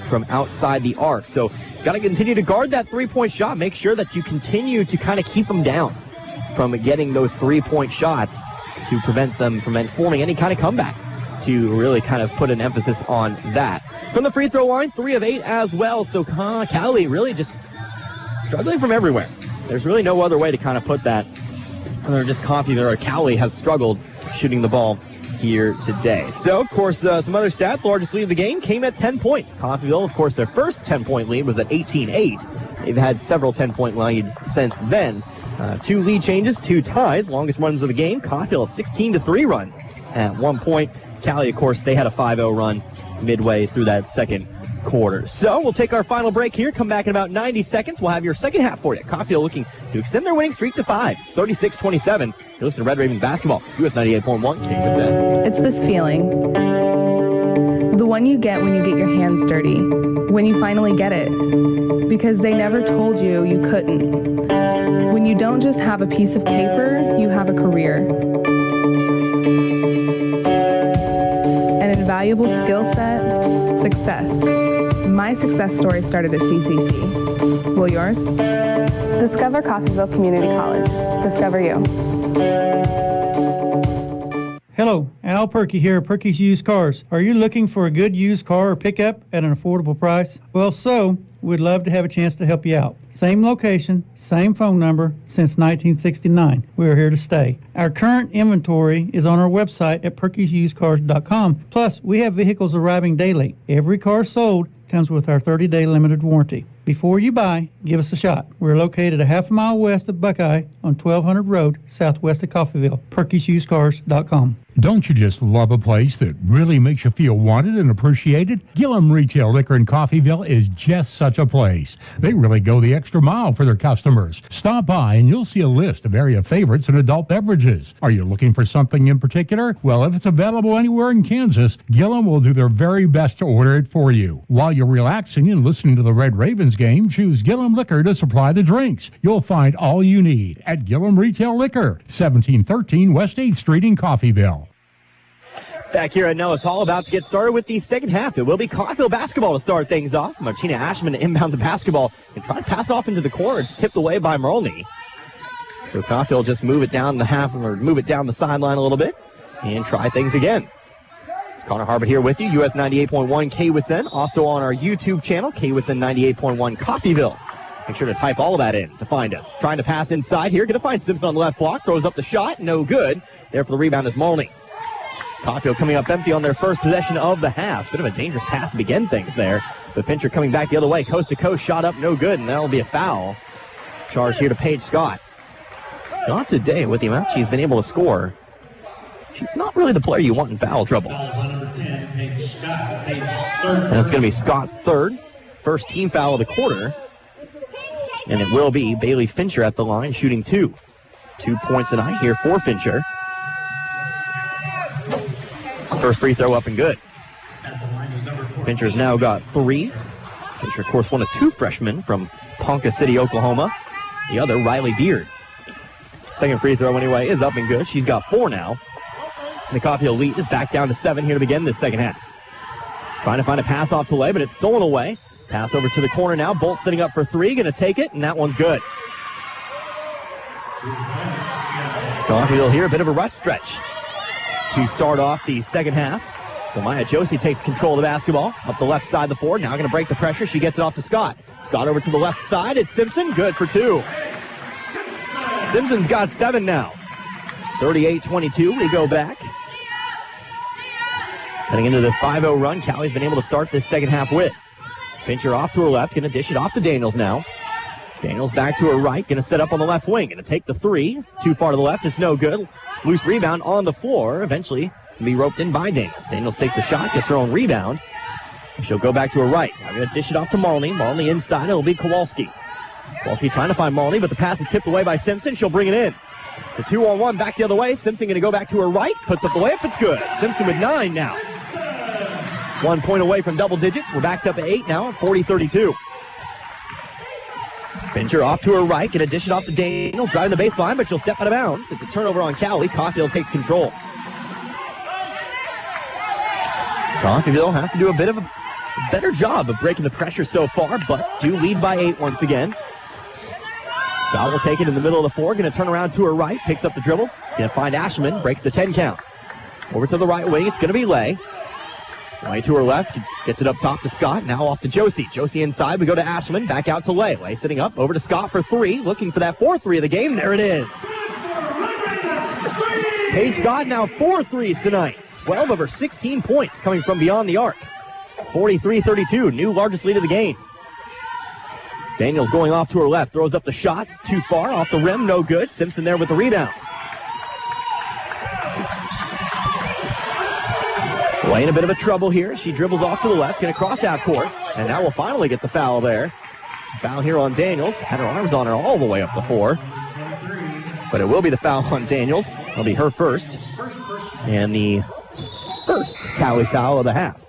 from outside the arc, so you've got to continue to guard that three-point shot. Make sure that you continue to kind of keep them down from getting those three-point shots to prevent them from forming any kind of comeback, to really kind of put an emphasis on that. From the free throw line, 3 of 8 as well, so Cowley really just struggling from everywhere. There's really no other way to kind of put that other than just Coffeeville or Cowley has struggled shooting the ball here today. So, of course, some other stats. Largest lead of the game came at 10 points. Coffeeville, of course, their first 10-point lead was at 18-8. They've had several 10-point leads since then. 2 lead changes, 2 ties, longest runs of the game. Coffeeville, a 16-3 run at one point. Cowley, of course, they had a 5-0 run midway through that second quarter. So we'll take our final break here, come back in about 90 seconds. We'll have your second half for you. Coffeeville looking to extend their winning streak to 5, 36-27. You listen to Red Ravens basketball, US 98.1 KUSN. It's this feeling. The one you get when you get your hands dirty. When you finally get it. Because they never told you you couldn't. When you don't just have a piece of paper, you have a career. An invaluable skill set, success. My success story started at CCC. Will yours? Discover Coffeeville Community College. Discover you. Hello, Al Perky here at Perky's Used Cars. Are you looking for a good used car or pickup at an affordable price? Well, we'd love to have a chance to help you out. Same location, same phone number since 1969. We are here to stay. Our current inventory is on our website at perkysusedcars.com. Plus, we have vehicles arriving daily. Every car sold comes with our 30-day limited warranty. Before you buy, give us a shot. We're located a half a mile west of Buckeye on 1200 Road, southwest of Coffeeville. perkysusedcars.com. Don't you just love a place that really makes you feel wanted and appreciated? Gillum Retail Liquor in Coffeeville is just such a place. They really go the extra mile for their customers. Stop by and you'll see a list of area favorites and adult beverages. Are you looking for something in particular? Well, if it's available anywhere in Kansas, Gillum will do their very best to order it for you. While you're relaxing and listening to the Red Ravens game, choose Gillum Liquor to supply the drinks. You'll find all you need at Gillum Retail Liquor, 1713 West 8th Street in Coffeeville. Back here at Nellis Hall, about to get started with the second half. It will be Coffeeville basketball to start things off. Martina Ashman to inbound the basketball and try to pass off into the corner. It's tipped away by Marlney. So Coffeeville just move it down the half, or move it down the sideline a little bit and try things again. Connor Harbert here with you, US 98.1 KUSN, also on our YouTube channel, KUSN 98.1 Coffeeville. Make sure to type all of that in to find us. Trying to pass inside here, going to find Simpson on the left block, throws up the shot, no good. There for the rebound is Marlney. Coffeeville coming up empty on their first possession of the half. Bit of a dangerous pass to begin things there. But Fincher coming back the other way, coast to coast, shot up, no good, and that'll be a foul. Charge here to Paige Scott. Scott today, with the amount she's been able to score, she's not really the player you want in foul trouble. And it's going to be Scott's third, first team foul of the quarter. And it will be Bailey Fincher at the line, shooting 2. 2 points tonight here for Fincher. First free throw up and good. Fincher's now got 3. Fincher, of course, one of 2 freshmen from Ponca City, Oklahoma. The other, Riley Beard. Second free throw, anyway, is up and good. She's got 4 now. And the Coffeeville lead is back down to 7 here to begin this second half. Trying to find a pass off to Lay, but it's stolen away. Pass over to the corner now. Bolt sitting up for 3, going to take it, and that one's good. Coffeeville here, a bit of a rough stretch to start off the second half. Maya Josie takes control of the basketball up the left side of the floor. Now going to break the pressure. She gets it off to Scott. Scott over to the left side. It's Simpson. Good for 2. Simpson's got 7 now. 38-22. We go back. Heading into this 5-0 run, Cowley's been able to start this second half with. Fincher off to her left. Going to dish it off to Daniels now. Daniels back to her right. Going to set up on the left wing. Going to take the 3. Too far to the left. It's no good. Loose rebound on the floor. Eventually be roped in by Daniels. Daniels takes the shot, gets her own rebound. She'll go back to her right. Now going to dish it off to Marlney. Marlney inside. It'll be Kowalski. Kowalski trying to find Marlney, but the pass is tipped away by Simpson. She'll bring it in. It's a 2-on-1 back the other way. Simpson going to go back to her right. Puts up the layup. It's good. Simpson with 9 now. 1 point away from double digits. We're backed up at 8 now, 40-32. Fincher off to her right, going to dish it off to Daniels, driving the baseline, but she'll step out of bounds. It's a turnover on Cowley. Coffeeville takes control. Coffeeville has to do a bit of a better job of breaking the pressure so far, but do lead by 8 once again. Scott will take it in the middle of the floor, going to turn around to her right, picks up the dribble, going to find Ashman, breaks the 10 count. Over to the right wing, it's going to be Lay. Lay to her left, gets it up top to Scott, now off to Josie. Josie inside, we go to Ashman, back out to Lay. Lay sitting up, over to Scott for 3, looking for that 4th 3 of the game. There it is. Paige Scott now 4 threes tonight. 12 of her 16 points coming from beyond the arc. 43-32, new largest lead of the game. Daniels going off to her left, throws up the shots, too far, off the rim, no good. Simpson there with the rebound. Lay in a bit of a trouble here. She dribbles off to the left, going to cross half court, and now we'll finally get the foul there. Foul here on Daniels. Had her arms on her all the way up the floor. But it will be the foul on Daniels. It'll be her first. And the first Cowley foul of the half.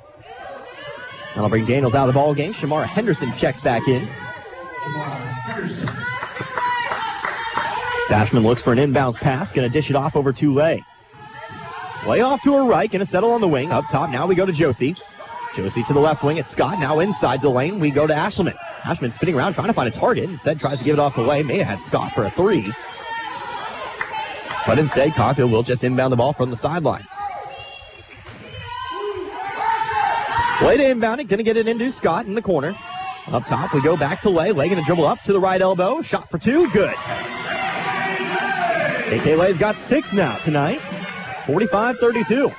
That'll bring Daniels out of the ball game. Shamara Henderson checks back in. Sashman looks for an inbounds pass. Going to dish it off over to Lay. Lay off to her right, going to settle on the wing. Up top, now we go to Josie. Josie to the left wing, it's Scott. Now inside the lane, we go to Ashman. Ashman spinning around, trying to find a target. Instead, tries to give it off to Lay. May have had Scott for a 3. But instead, Coffeeville will just inbound the ball from the sideline. Lay to inbound it, going to get it into Scott in the corner. Up top, we go back to Lay. Lay going to dribble up to the right elbow. Shot for two, good. AK Lay's got 6 now tonight. 45-32.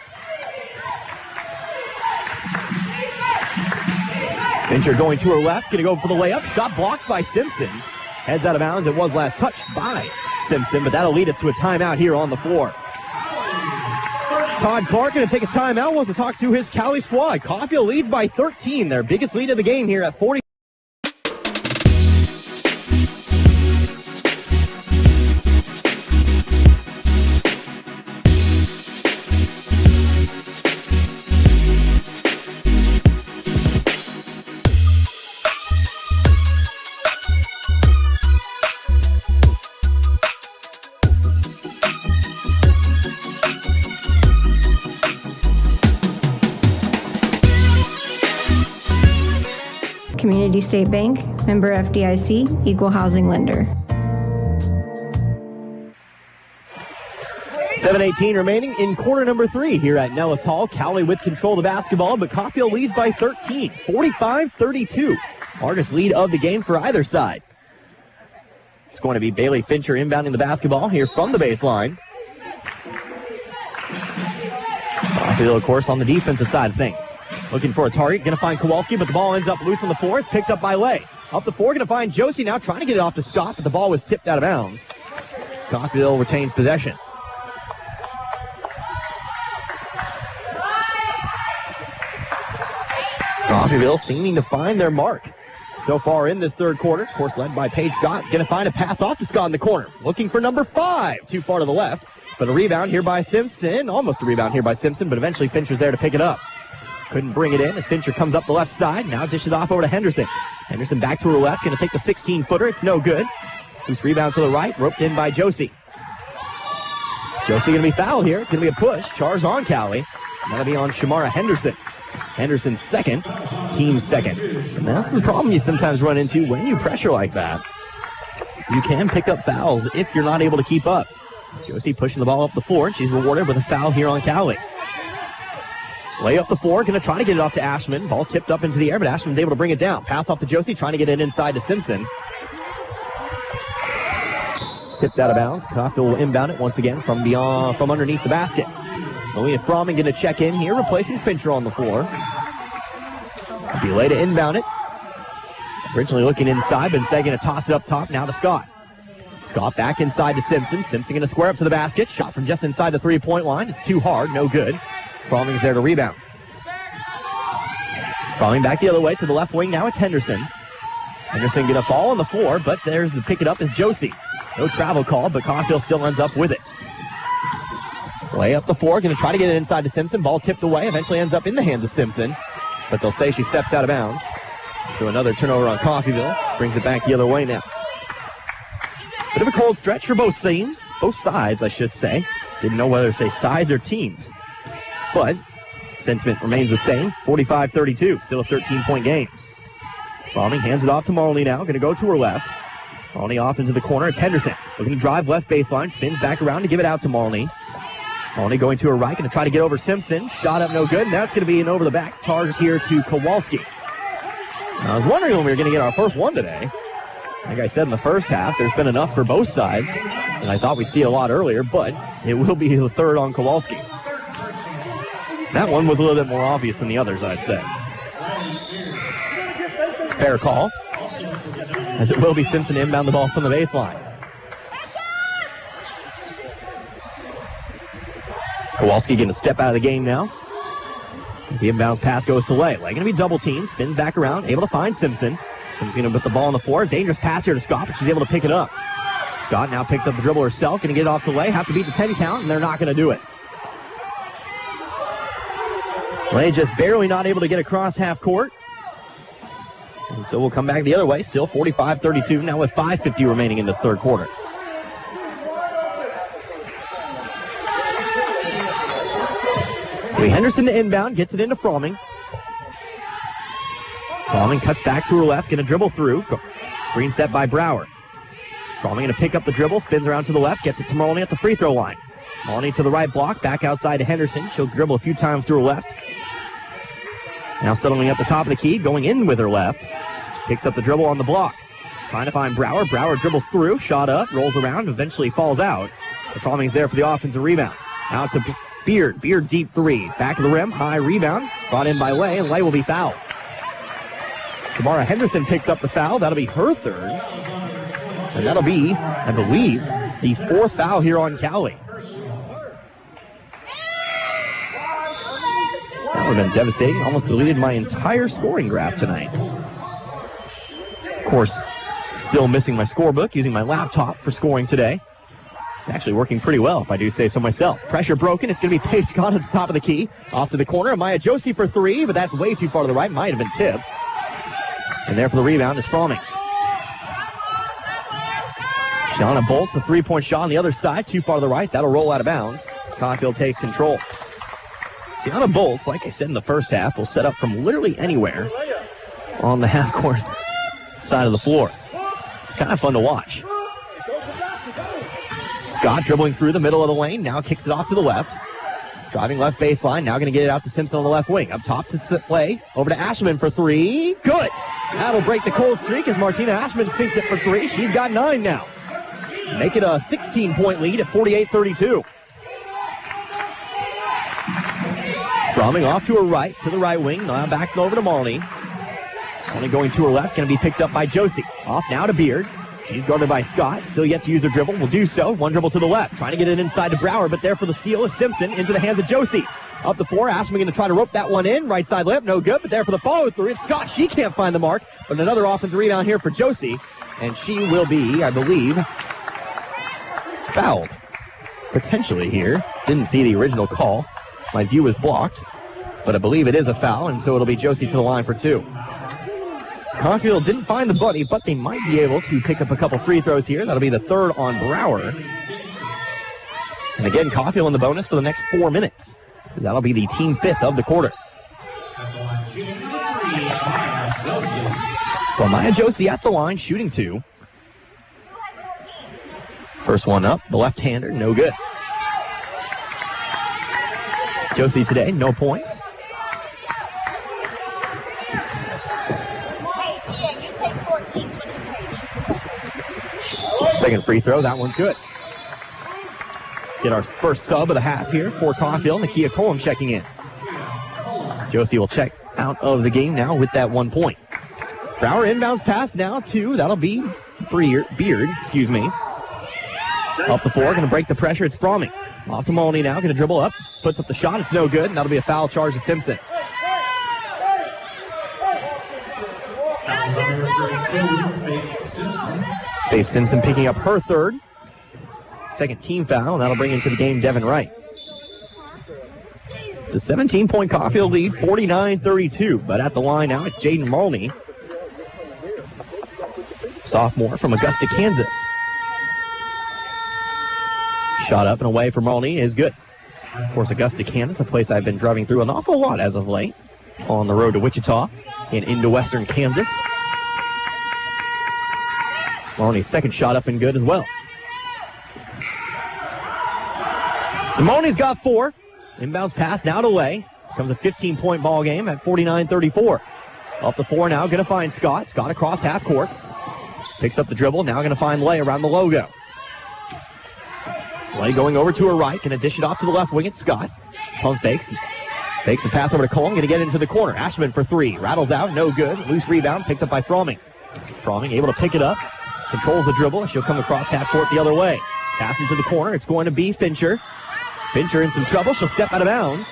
Fincher going to her left, going to go for the layup. Shot blocked by Simpson. Heads out of bounds. It was last touched by Simpson, but that'll lead us to a timeout here on the floor. Todd Clark going to take a timeout, wants to talk to his Cowley squad. Coffeeville leads by 13, their biggest lead of the game here at 40. Community State Bank, member FDIC, equal housing lender. 7:18 remaining in quarter number 3 here at Nellis Hall. Cowley with control of the basketball, but Coffeeville leads by 13, 45-32. Largest lead of the game for either side. It's going to be Bailey Fincher inbounding the basketball here from the baseline. Coffeeville, of course, on the defensive side of things. Looking for a target, going to find Kowalski, but the ball ends up loose on the floor. It's picked up by Lay. Up the floor, going to find Josie now, trying to get it off to Scott, but the ball was tipped out of bounds. Coffeeville retains possession. Coffeeville seeming to find their mark so far in this third quarter. Of course, led by Paige Scott. Going to find a pass off to Scott in the corner. Looking for number 5, too far to the left. But a rebound here by Simpson. Almost a rebound here by Simpson, but eventually Fincher's there to pick it up. Couldn't bring it in as Fincher comes up the left side. Now dishes off over to Henderson. Henderson back to her left. Going to take the 16-footer. It's no good. Loose rebound to the right. Roped in by Josie. Josie going to be fouled here. It's going to be a push. Charge on Cowley. That'll be on Shamara Henderson. Henderson's second. Team's second. And that's the problem you sometimes run into when you pressure like that. You can pick up fouls if you're not able to keep up. Josie pushing the ball up the floor. She's rewarded with a foul here on Cowley. Lay up the floor, going to try to get it off to Ashman. Ball tipped up into the air, but Ashman's able to bring it down. Pass off to Josie, trying to get it inside to Simpson. Tipped out of bounds. Coffeeville will inbound it once again from underneath the basket. Malia Fromming going to check in here, replacing Fincher on the floor. Belay to inbound it. Originally looking inside, but instead going to toss it up top now to Scott. Scott back inside to Simpson. Simpson going to square up to the basket. Shot from just inside the three-point line. It's too hard, no good. Fromming is there to rebound. Fromming back the other way to the left wing. Now it's Henderson. Henderson going to fall on the floor, but there's the pick it up is Josie. No travel call, but Coffeeville still ends up with it. Lay up the floor, going to try to get it inside to Simpson. Ball tipped away, eventually ends up in the hands of Simpson, but they'll say she steps out of bounds. So another turnover on Coffeeville. Brings it back the other way now. Bit of a cold stretch for both teams. Both sides, I should say. Didn't know whether to say sides or teams. But sentiment remains the same. 45-32. Still a 13-point game. Fromming hands it off to Marley now. Going to go to her left. Marley off into the corner. It's Henderson. Looking to drive left baseline. Spins back around to give it out to Marley. Marley going to her right. Going to try to get over Simpson. Shot up no good. And that's going to be an over-the-back charge here to Kowalski. Now, I was wondering when we were going to get our first one today. Like I said in the first half, there's been enough for both sides. And I thought we'd see it a lot earlier, but it will be the third on Kowalski. That one was a little bit more obvious than the others, I'd say. Fair call, as it will be Simpson to inbound the ball from the baseline. Kowalski going to step out of the game now. The inbounds pass goes to Lay. Lay going to be double teamed, spins back around, able to find Simpson. Simpson's going to put the ball on the floor. Dangerous pass here to Scott, but she's able to pick it up. Scott now picks up the dribble herself, going to get it off to Lay. Have to beat the 10 count, and they're not going to do it. Lay just barely not able to get across half court. And so we'll come back the other way. Still 45-32 now with 5:50 remaining in this third quarter. Henderson to inbound, gets it into Fromming. Fromming cuts back to her left, going to dribble through. Screen set by Brower. Fromming going to pick up the dribble, spins around to the left, gets it to Maloney at the free throw line. Maloney to the right block, back outside to Henderson. She'll dribble a few times to her left. Now settling at the top of the key, going in with her left. Picks up the dribble on the block. Trying to find Brower. Brower dribbles through, shot up, rolls around, eventually falls out. The Fromming is there for the offensive rebound. Out to Beard. Beard deep three. Back of the rim, high rebound. Brought in by Lay, and Lay will be fouled. Tamara Henderson picks up the foul. That'll be her third. And that'll be, I believe, the fourth foul here on Cowley. That would have been devastating. Almost deleted my entire scoring graph tonight. Of course, still missing my scorebook, using my laptop for scoring today. It's actually working pretty well, if I do say so myself. Pressure broken. It's going to be Paige Scott at the top of the key. Off to the corner. Maya Josie for three, but that's way too far to the right. Might have been tipped. And there for the rebound is Fromming. Shauna Bolts, a three-point shot on the other side. Too far to the right. That'll roll out of bounds. Caulfield takes control. Sienna Bolts, like I said in the first half, will set up from literally anywhere on the half-court side of the floor. It's kind of fun to watch. Scott dribbling through the middle of the lane, now kicks it off to the left. Driving left baseline, now going to get it out to Simpson on the left wing. Up top to play, over to Ashman for three. Good! That'll break the cold streak as Martina Ashman sinks it for three. She's got 9 now. Make it a 16-point lead at 48-32. Fromming off to her right, to the right wing. Now back over to Marley. Only going to her left, going to be picked up by Josie. Off now to Beard. She's guarded by Scott. Still yet to use her dribble. Will do so. One dribble to the left. Trying to get it inside to Brower, but there for the steal is Simpson into the hands of Josie. Up the floor. Ashman going to try to rope that one in. Right side lip. No good, but there for the follow-through. It's Scott. She can't find the mark, but another offensive rebound here for Josie. And she will be, I believe, fouled. Potentially here. Didn't see the original call. My view was blocked, but I believe it is a foul, and so it'll be Josie to the line for 2. Caulfield didn't find the buddy, but they might be able to pick up a couple free throws here. That'll be the third on Brower. And again, Caulfield in the bonus for the next 4 minutes, because that'll be the team 5th of the quarter. So Maya Josie at the line, shooting 2. First one up, the left-hander, no good. Josie today, no points. Second free throw, that one's good. Get our first sub of the half here for Caulfield. Nakia Colum checking in. Josie will check out of the game now with that 1 point. Brower inbounds pass now to, that'll be Beard, excuse me. Up the floor, going to break the pressure, it's Fromming. Off to Maloney now, going to dribble up, puts up the shot, it's no good, and that'll be a foul charge to Simpson. Faith Simpson picking up her third. Second team foul, and that'll bring into the game Devin Wright. It's a 17-point Caulfield lead, 49-32, but at the line now it's Jaden Maloney. Sophomore from Augusta, Kansas. Shot up and away for Maloney is good. Of course, Augusta, Kansas, a place I've been driving through an awful lot as of late. On the road to Wichita and into western Kansas. Maloney's second shot up and good as well. So Maloney's got 4. Inbounds pass now to Lay. Becomes a 15-point ball game at 49-34. Up the floor now, going to find Scott. Scott across half court. Picks up the dribble, now going to find Lay around the logo. Lay going over to her right, can dish it off to the left wing. It's Scott. Pump fakes. Fakes a pass over to Colum, going to get into the corner. Ashman for 3. Rattles out, no good. Loose rebound, picked up by Fromming. Fromming able to pick it up. Controls the dribble. She'll come across half court the other way. Pass into the corner. It's going to be Fincher. Fincher in some trouble. She'll step out of bounds.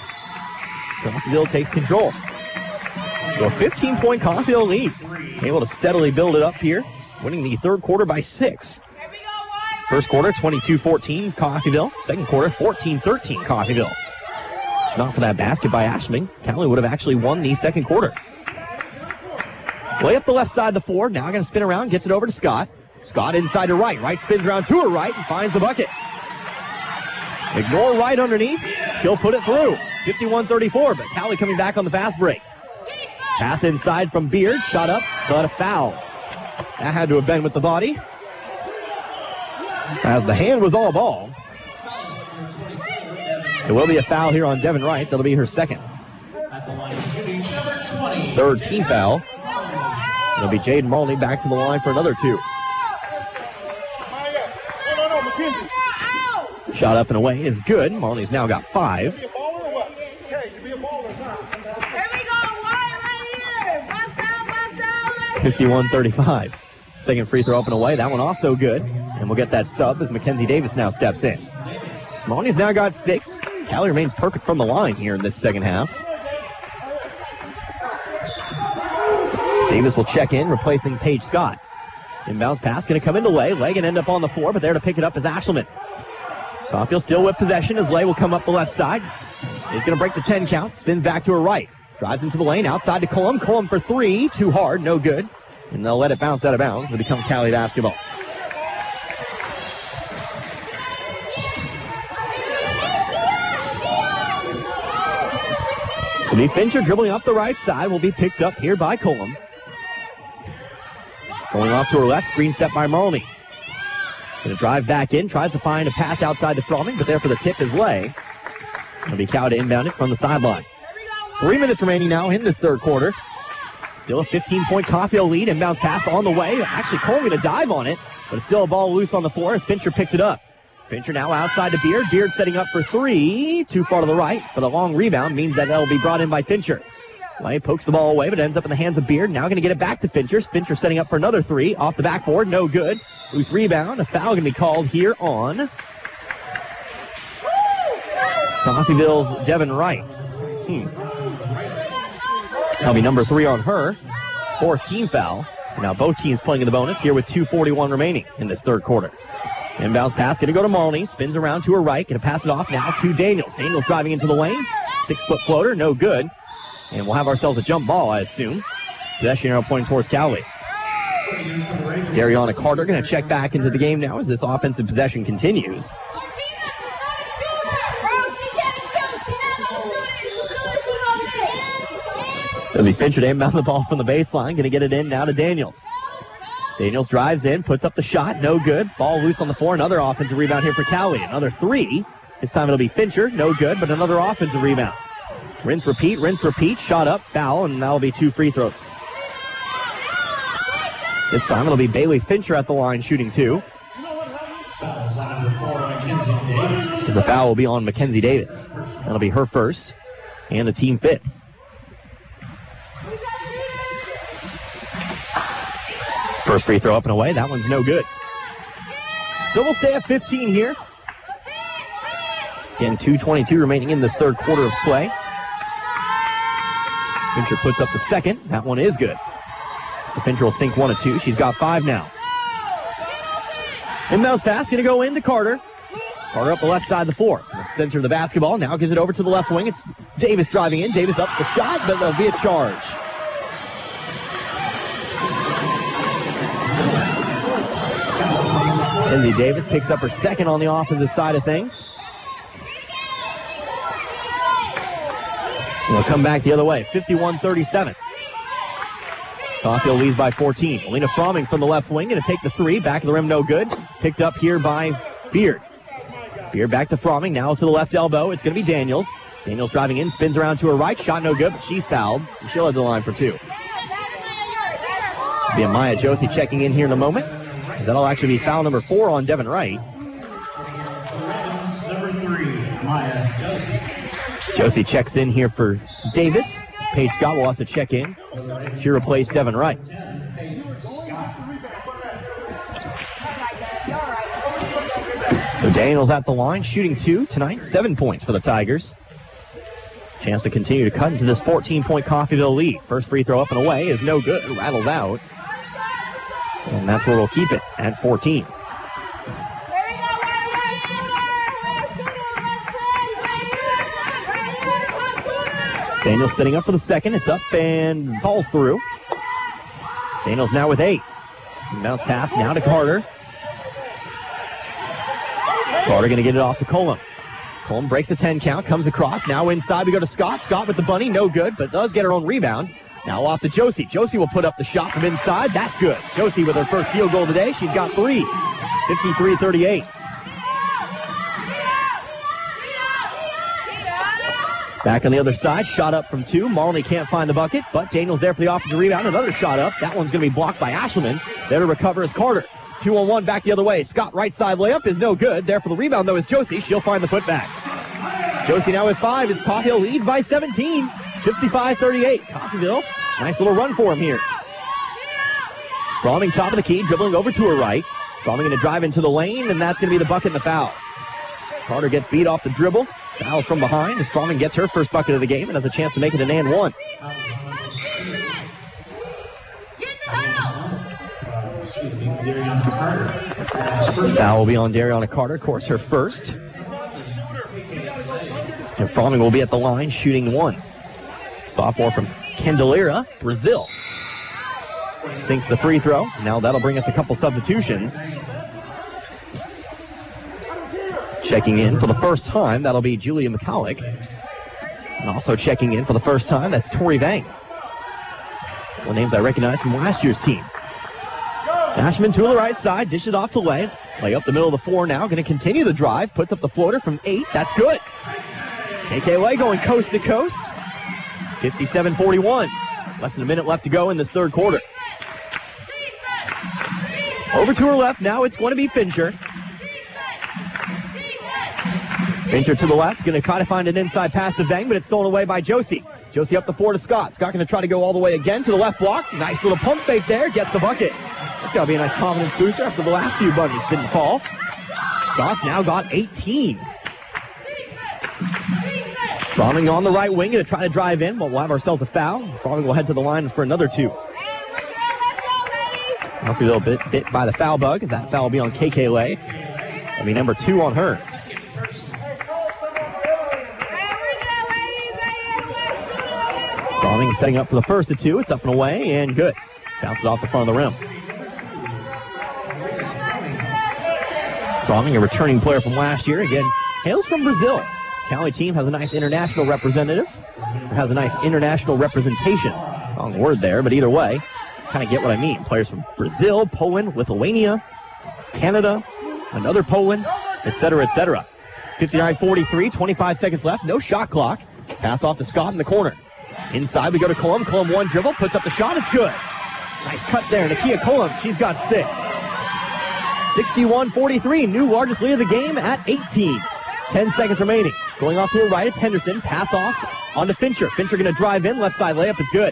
Coffeeville takes control. So a 15-point Caulfield lead. Able to steadily build it up here. Winning the third quarter by 6. First quarter, 22-14 Coffeeville. Second quarter, 14-13 Coffeeville. Not for that basket by Ashman. Cowley would have actually won the second quarter. Way up the left side of the floor. Now going to spin around, gets it over to Scott. Scott inside to right. Right spins around to her right and finds the bucket. Ignore right underneath. She'll put it through. 51-34, but Cowley coming back on the fast break. Pass inside from Beard. Shot up, but a foul. That had to have been with the body, as the hand was all ball. It will be a foul here on Devin Wright. That'll be her second. Third team foul. It'll be Jaden Maloney back to the line for another 2. Shot up and away is good. Maloney's now got 5. 51-35. Second free throw up and away. That one also good. And we'll get that sub as Mackenzie Davis now steps in. Maloney's now got 6. Cowley remains perfect from the line here in this second half. Davis will check in, replacing Paige Scott. Inbounds pass going to come into Lay. Lay going to end up on the floor, but there to pick it up is Ashelman. Caulfield still with possession as Lay will come up the left side. He's going to break the 10 count, spins back to her right. Drives into the lane, outside to Cullum. Cullum for 3, too hard, no good. And they'll let it bounce out of bounds. It'll become Cowley basketball. Lee Fincher dribbling up the right side will be picked up here by Cullum. Going off to her left, screen set by Maloney. Going to drive back in, tries to find a pass outside to Fromming, but there for the tip is Lay. It'll be Cow to inbound it from the sideline. 3 minutes remaining now in this third quarter. Still a 15-point Caulfield lead. Inbounds pass on the way. Actually, Cole going to dive on it, but it's still a ball loose on the floor as Fincher picks it up. Fincher now outside to Beard. Beard setting up for 3. Too far to the right, but a long rebound means that that'll be brought in by Fincher. Lay pokes the ball away, but ends up in the hands of Beard. Now going to get it back to Fincher. Fincher setting up for another 3. Off the backboard, no good. Loose rebound. A foul going to be called here on Coffeeville's Devin Wright. That'll be number 3 on her. 4th team foul. Now both teams playing in the bonus here with 2:41 remaining in this third quarter. Inbounds pass going to go to Maloney. Spins around to her right. Going to pass it off now to Daniels. Daniels driving into the lane. 6-foot floater, no good. And we'll have ourselves a jump ball, I assume. Possession arrow pointing towards Cowley. Dariana Carter going to check back into the game now as this offensive possession continues. It'll be Fincher to inbound the ball from the baseline. Going to get it in now to Daniels. Daniels drives in, puts up the shot, no good. Ball loose on the floor. Another offensive rebound here for Cowley. Another 3. This time it'll be Fincher, no good, but another offensive rebound. Rinse, repeat, shot up, foul, and that'll be 2 free throws. This time it'll be Bailey Fincher at the line shooting 2. The foul will be on Mackenzie Davis. That'll be her first and the team 5th. First free throw up and away. That one's no good. So we'll stay at 15 here. Again, 2:22 remaining in this third quarter of play. Fincher puts up the second. That one is good. So Fincher will sink 1 of 2. She's got 5 now. Inbounds pass going to go into Carter. Carter up the left side of the floor. In the center of the basketball. Now gives it over to the left wing. It's Davis driving in. Davis up the shot, but there'll be a charge. Lindsay Davis picks up her second on the offensive side of things. And they'll come back the other way, 51-37. Caulfield leads by 14. Alina Fromming from the left wing, going to take the 3. Back of the rim, no good. Picked up here by Beard. Beard back to Fromming, now to the left elbow. It's going to be Daniels. Daniels driving in, spins around to her right. Shot no good, but she's fouled. She'll head to the line for 2. Be Maya Josie checking in here in a moment. That'll actually be foul number 4 on Devin Wright. Number 3, Maya Josie checks in here for Davis. Paige Scott will also check in. She replaced Devin Wright. So Daniels at the line, shooting 2 tonight. 7 points for the Tigers. Chance to continue to cut into this 14-point Coffeeville lead. First free throw up and away is no good. Rattled out. And that's where we'll keep it at 14. Daniels setting up for the second. It's up and falls through. Daniels now with 8. Bounce pass now to Carter. Carter going to get it off to Cullum. Cullum breaks the 10 count, comes across. Now inside we go to Scott. Scott with the bunny, no good, but does get her own rebound. Now off to Josie. Josie will put up the shot from inside. That's good. Josie with her first field goal today. She's got 3. 53-38. Back on the other side, shot up from 2. Marley can't find the bucket, but Daniels there for the offensive rebound. Another shot up. That one's going to be blocked by Ashelman. There to recover is Carter. 2-on-1 back the other way. Scott right side layup is no good. There for the rebound, though, is Josie. She'll find the putback. Josie now with 5 as Coffeeville leads by 17. 55-38. Coffeeville, nice little run for him here. Fromming top of the key, dribbling over to her right. Fromming going to drive into the lane, and that's going to be the bucket and the foul. Carter gets beat off the dribble. Foul from behind as Fromming gets her first bucket of the game and has a chance to make it an and one. Foul will be on Dariana Carter, of course, her first. And Fromming will be at the line shooting 1. Sophomore from Candelaria, Brazil. Sinks the free throw. Now that'll bring us a couple substitutions. Checking in for the first time, that'll be Julia McCulloch. And also checking in for the first time, that's Tori Vang. One names I recognize from last year's team. Ashman to the right side, dish it off to Lay. Lay up the middle of the floor now, going to continue the drive, puts up the floater from 8, that's good. KK Lay going coast to coast. 57-41. Less than a minute left to go in this third quarter. Over to her left, now it's going to be Fincher. Fincher to the left, going to try to find an inside pass to Vang, but it's stolen away by Josie. Josie up the floor to Scott. Scott going to try to go all the way again to the left block. Nice little pump fake there, gets the bucket. That's got to be a nice confidence booster after the last few bunnies didn't fall. Scott's now got 18. Fromming on the right wing, going to try to drive in, but we'll have ourselves a foul. Fromming will head to the line for another 2. I'll be a little bit by the foul bug, as that foul will be on KK Lay. That'll be number 2 on her. Fromming setting up for the first of 2. It's up and away, and good. Bounces off the front of the rim. Fromming, a returning player from last year, again, hails from Brazil. Cowley team has a nice international representative, has a nice international representation. Wrong word there, but either way, kind of get what I mean. Players from Brazil, Poland, Lithuania, Canada, another Poland, etc., etc. 59-43, 25 seconds left, no shot clock. Pass off to Scott in the corner. Inside we go to Cullum. Cullum one dribble, puts up the shot, it's good. Nice cut there, Nakia Cullum, she's got 6. 61-43, new largest lead of the game at 18. 10 seconds remaining. Going off to her right, it's Henderson. Pass off onto Fincher. Fincher going to drive in. Left side layup is good.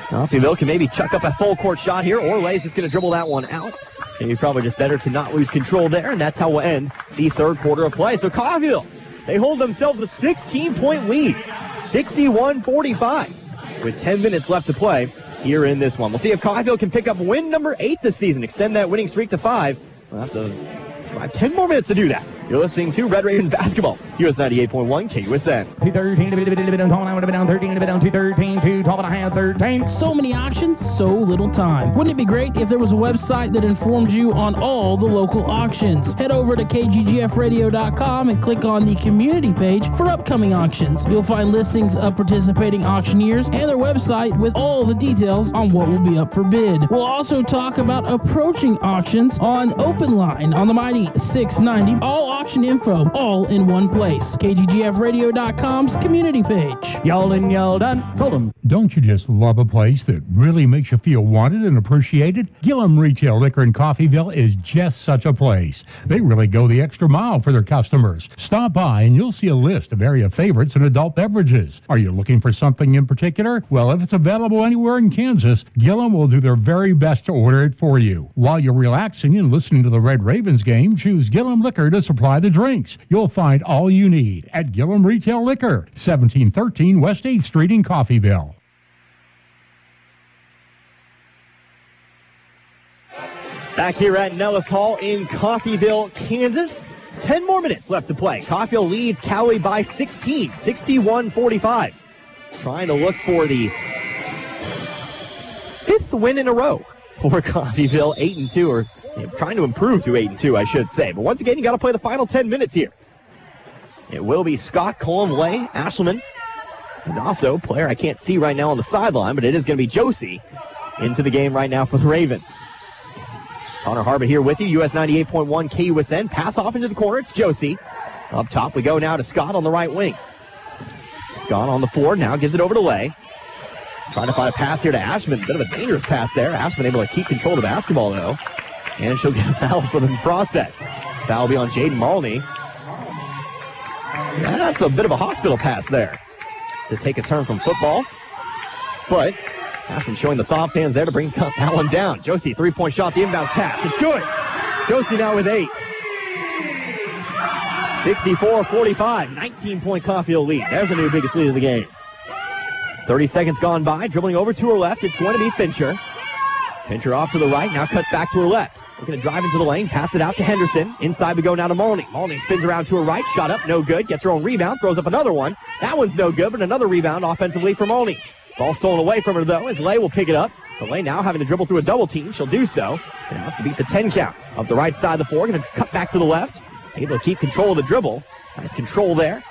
Coffeeville can maybe chuck up a full court shot here, or Lay's just going to dribble that one out. Maybe probably just better to not lose control there, and that's how we'll end the third quarter of play. So Coffeeville, they hold themselves a 16-point lead, 61-45, with 10 minutes left to play here in this one. We'll see if Coffeeville can pick up win number 8 this season, extend that winning streak to 5. We'll have to survive 10 more minutes to do that. You're listening to Red Ravens Basketball, US 98.1 KUSN. 13, so many auctions, so little time. Wouldn't it be great if there was a website that informed you on all the local auctions? Head over to kggfradio.com and click on the community page for upcoming auctions. You'll find listings of participating auctioneers and their website with all the details on what will be up for bid. We'll also talk about approaching auctions on Open Line on the mighty 690. All auction info, all in one place. kggfradio.com's community page. Y'all in, y'all done. Told them. Don't you just love a place that really makes you feel wanted and appreciated? Gillum Retail Liquor in Coffeeville is just such a place. They really go the extra mile for their customers. Stop by and you'll see a list of area favorites and adult beverages. Are you looking for something in particular? Well, if it's available anywhere in Kansas, Gillum will do their very best to order it for you. While you're relaxing and listening to the Red Ravens game, choose Gillum Liquor to supply the drinks. You'll find all you need at Gillum Retail Liquor, 1713 West 8th Street in Coffeeville. Back here at Nellis Hall in Coffeeville, Kansas. 10 more minutes left to play. Coffeeville leads Cowley by 16, 61-45. Trying to look for the 5th win in a row for Coffeeville, 8-2, or trying to improve to 8-2, I should say. But once again, you got to play the final 10 minutes here. It will be Scott, Cullum, Lay, Ashelman, and also player I can't see right now on the sideline, but it is going to be Josie into the game right now for the Ravens. Connor Harbert here with you, US 98.1 KUSN. Pass off into the corner. It's Josie. Up top we go now to Scott on the right wing. Scott on the 4, now gives it over to Lay. Trying to find a pass here to Ashman. Bit of a dangerous pass there. Ashman able to keep control of the basketball, though. And she'll get a foul for the process. Foul will be on Jaden Malney. That's a bit of a hospital pass there. To take a turn from football. But Ashman showing the soft hands there to bring that one down. Josie, 3-point shot, the inbound pass. It's good. Josie now with 8. 64-45, 19-point Coffeeville lead. There's the new biggest lead of the game. 30 seconds gone by, dribbling over to her left. It's going to be Fincher. Fincher off to the right, now cuts back to her left. Looking to drive into the lane, pass it out to Henderson. Inside we go now to Malney. Malney spins around to her right, shot up, no good. Gets her own rebound, throws up another one. That one's no good, but another rebound offensively for Malney. Ball stolen away from her, though, as Lay will pick it up. But Lay now having to dribble through a double team. She'll do so. And has to beat the 10 count. Up the right side of the floor, going to cut back to the left. Able to keep control of the dribble. Nice control there.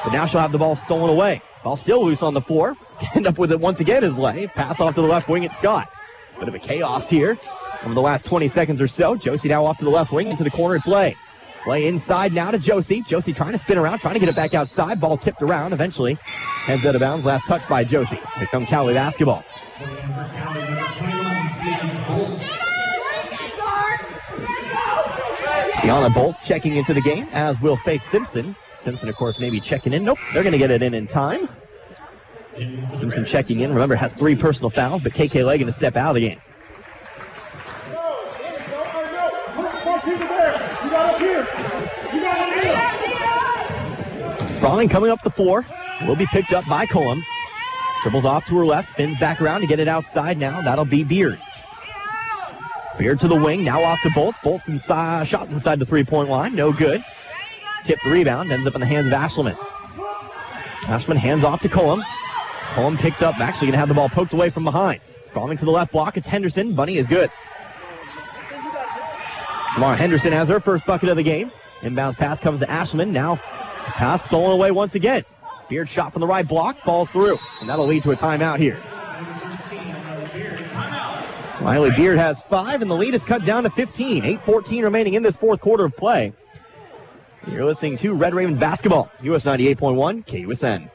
But now she'll have the ball stolen away. Ball still loose on the floor. End up with it once again as Lay. Pass off to the left wing at Scott. Bit of a chaos here over the last 20 seconds or so. Josie now off to the left wing. Into the corner, it's Lay. Lay inside now to Josie. Josie trying to spin around, trying to get it back outside. Ball tipped around. Eventually heads out of bounds. Last touch by Josie. Here comes Cowley basketball. Tiana Bolts checking into the game, as will Faith Simpson. Simpson, of course, maybe checking in. Nope, they're going to get it in time. Simpson checking in. Remember, has 3 personal fouls, but KK Lay going to step out of the game. Frawling coming up the floor. Will be picked up by Cullum. Dribbles off to her left, spins back around to get it outside now. That'll be Beard. Beard to the wing, now off to Bolts. Bolts inside, shot inside the 3-point line, no good. Tipped the rebound, ends up in the hands of Ashleman. Ashleman hands off to Cullum. Cullum picked up, actually going to have the ball poked away from behind. Falling to the left block, it's Henderson. Bunny is good. Lamar Henderson has her first bucket of the game. Inbounds pass comes to Ashleman. Now pass stolen away once again. Beard shot from the right block, falls through. And that'll lead to a timeout here. Riley Beard has 5, and the lead is cut down to 15. 8:14 remaining in this fourth quarter of play. You're listening to Red Ravens basketball. US 98.1, KUSN.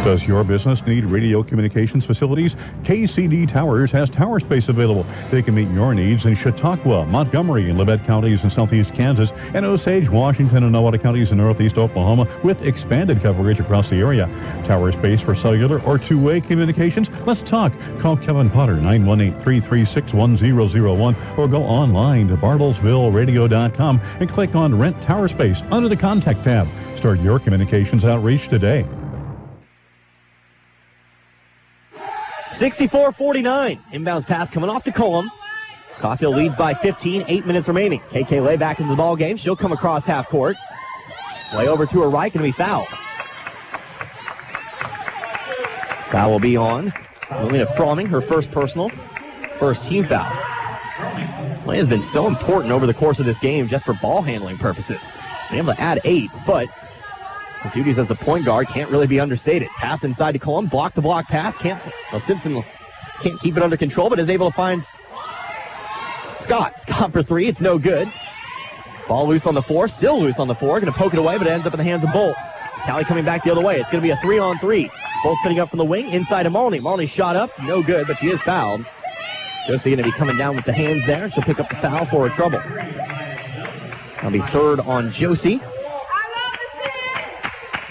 Does your business need radio communications facilities? KCD Towers has tower space available. They can meet your needs in Chautauqua, Montgomery, and Labette counties in southeast Kansas, and Osage, Washington, and Nowata counties in northeast Oklahoma, with expanded coverage across the area. Tower space for cellular or two-way communications? Let's talk. Call Kevin Potter, 918-336-1001, or go online to bartlesvilleradio.com and click on Rent Tower Space under the Contact tab. Start your communications outreach today. 64-49. Inbounds pass coming off to Cullum. Coffeeville leads by 15, 8 minutes remaining. KK Lay back into the ball game. She'll come across half court. Way over to her right, going to be fouled. Foul will be on Melina Fromming, her first personal, first team foul. Lay has been so important over the course of this game just for ball handling purposes. Been able to add 8, but her duties as the point guard can't really be understated. Pass inside to Cullum, block-to-block pass. Simpson can't keep it under control, but is able to find Scott. Scott for 3, it's no good. Ball loose on the floor, still loose on the floor. Going to poke it away, but it ends up in the hands of Bolts. Cowley coming back the other way. It's going to be a 3-on-3. Bolts setting up from the wing, inside to Malney. Malney shot up, no good, but she is fouled. Josie going to be coming down with the hands there. She'll pick up the foul for her trouble. That'll be 3rd on Josie.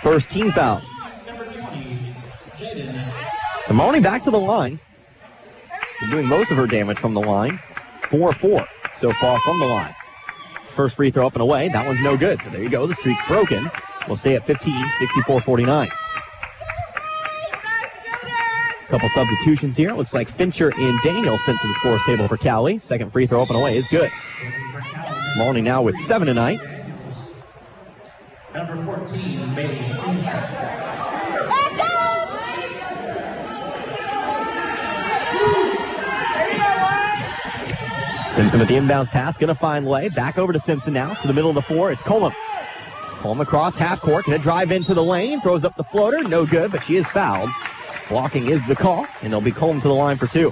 First team foul. So Malney back to the line. She's doing most of her damage from the line. 4-4 so far from the line. First free throw up and away. That one's no good. So there you go. The streak's broken. We'll stay at 15, 64-49. Couple substitutions here. Looks like Fincher and Daniel sent to the scores table for Cowley. Second free throw up and away is good. Malney now with 7 tonight. Number 14, Bailey Simpson with the inbounds pass, going to find Lay. Back over to Simpson now, to the middle of the floor. It's Cullum. Cullum across half court, going to drive into the lane, throws up the floater, no good, but she is fouled. Blocking is the call, and they'll be Coleman to the line for two.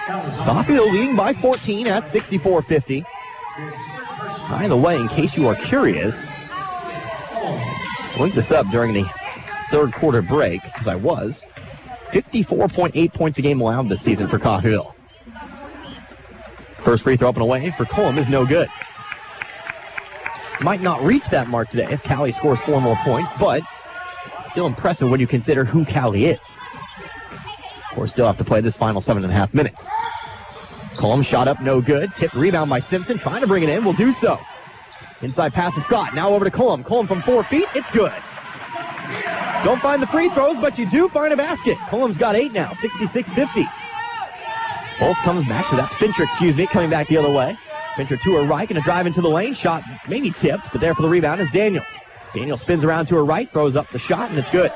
Coffeeville leading by 14 at 64-50. By the way, in case you are curious, I looked this up during the third quarter break, because I was. 54.8 points a game allowed this season for Coffeeville. First free throw up and away for Coleman is no good. Might not reach that mark today if Cowley scores 4 more points, but still impressive when you consider who Cowley is. Of course, still have to play this final 7.5 minutes. Coleman shot up, no good. Tipped rebound by Simpson, trying to bring it in, will do so. Inside pass to Scott, now over to Coleman. Coleman from 4 feet, it's good. Don't find the free throws, but you do find a basket. Coleman's got 8 now, 66-50. Bolts comes back, so that's Fincher, coming back the other way. Fincher to her right, going to drive into the lane. Shot maybe tipped, but there for the rebound is Daniels. Daniels spins around to her right, throws up the shot, and it's good.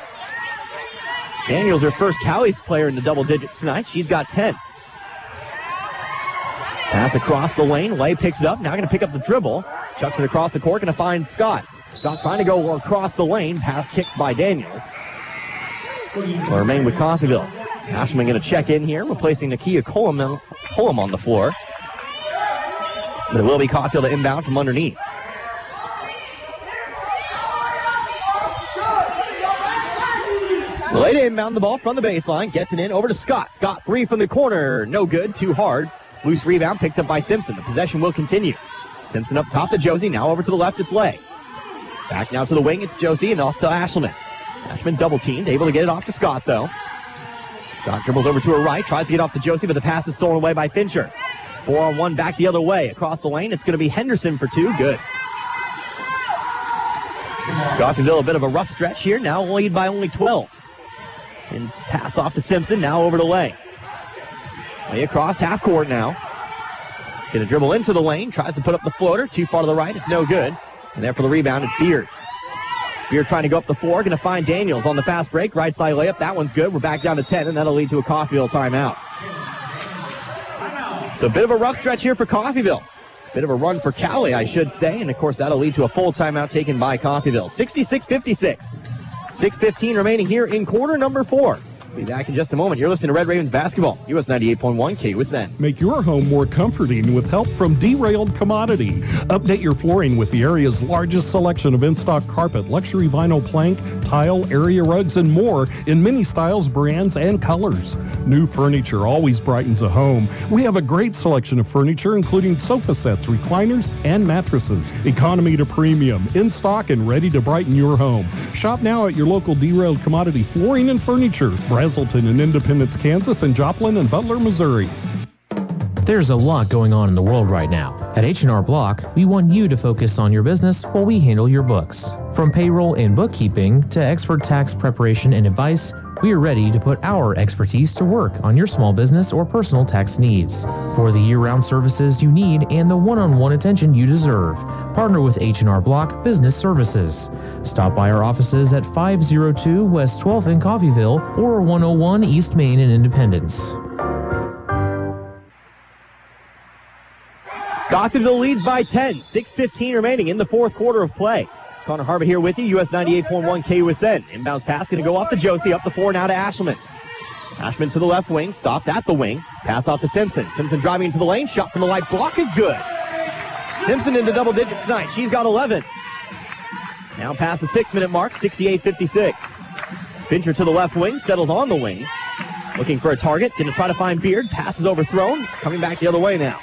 Daniels, her first Cowley's player in the double digits tonight. She's got 10. Pass across the lane. Lay picks it up. Now going to pick up the dribble. Chucks it across the court. Going to find Scott. Scott trying to go across the lane. Pass kicked by Daniels. Will remain with Coffeeville. Ashman going to check in here, replacing Nakia Coleman on the floor. But it will be Coffeeville to inbound from underneath. So late inbound the ball from the baseline. Gets it in over to Scott. Scott 3 from the corner. No good. Too hard. Loose rebound picked up by Simpson. The possession will continue. Simpson up top to Josie. Now over to the left. It's Lay. Back now to the wing. It's Josie and off to Ashman. Ashman double teamed. Able to get it off to Scott though. Scott dribbles over to her right. Tries to get off to Josie, but the pass is stolen away by Fincher. 4-on-1 back the other way. Across the lane. It's going to be Henderson for 2. Good. Coffeeville a bit of a rough stretch here. Now lead by only 12. And pass off to Simpson. Now over to Lay. Lay across half court now. Going to dribble into the lane. Tries to put up the floater. Too far to the right. It's no good. And there for the rebound, it's Beard. Beard trying to go up the floor. Going to find Daniels on the fast break. Right side layup. That one's good. We're back down to 10, and that'll lead to a Coffeeville timeout. So a bit of a rough stretch here for Coffeeville. Bit of a run for Cowley, I should say. And, of course, that'll lead to a full timeout taken by Coffeeville. 66-56. 6:15 remaining here in quarter number 4. Be back in just a moment. You're listening to Red Ravens Basketball, US 98.1 KUSN. Make your home more comforting with help from Derailed Commodity. Update your flooring with the area's largest selection of in-stock carpet, luxury vinyl plank, tile, area rugs, and more in many styles, brands, and colors. New furniture always brightens a home. We have a great selection of furniture, including sofa sets, recliners, and mattresses. Economy to premium, in stock and ready to brighten your home. Shop now at your local Derailed Commodity Flooring and Furniture. Brazelton in Independence, Kansas, and Joplin and Butler, Missouri. There's a lot going on in the world right now. At H&R Block, we want you to focus on your business while we handle your books. From payroll and bookkeeping to expert tax preparation and advice, we are ready to put our expertise to work on your small business or personal tax needs. For the year-round services you need and the one-on-one attention you deserve, partner with H&R Block Business Services. Stop by our offices at 502 West 12th in Coffeeville or 101 East Main in Independence. Coffeeville leads by 10. 6:15 remaining in the fourth quarter of play. Connor Harbor here with you, US 98.1 KUSN. Inbounds pass going to go off to Josie, up the floor now to Ashman. Ashman to the left wing, stops at the wing. Pass off to Simpson. Simpson driving into the lane, shot from the right block is good. Simpson into double digits tonight. She's got 11. Now past the 6-minute mark, 68-56. Fincher to the left wing, settles on the wing. Looking for a target, going to try to find Beard. Pass is overthrown, coming back the other way now.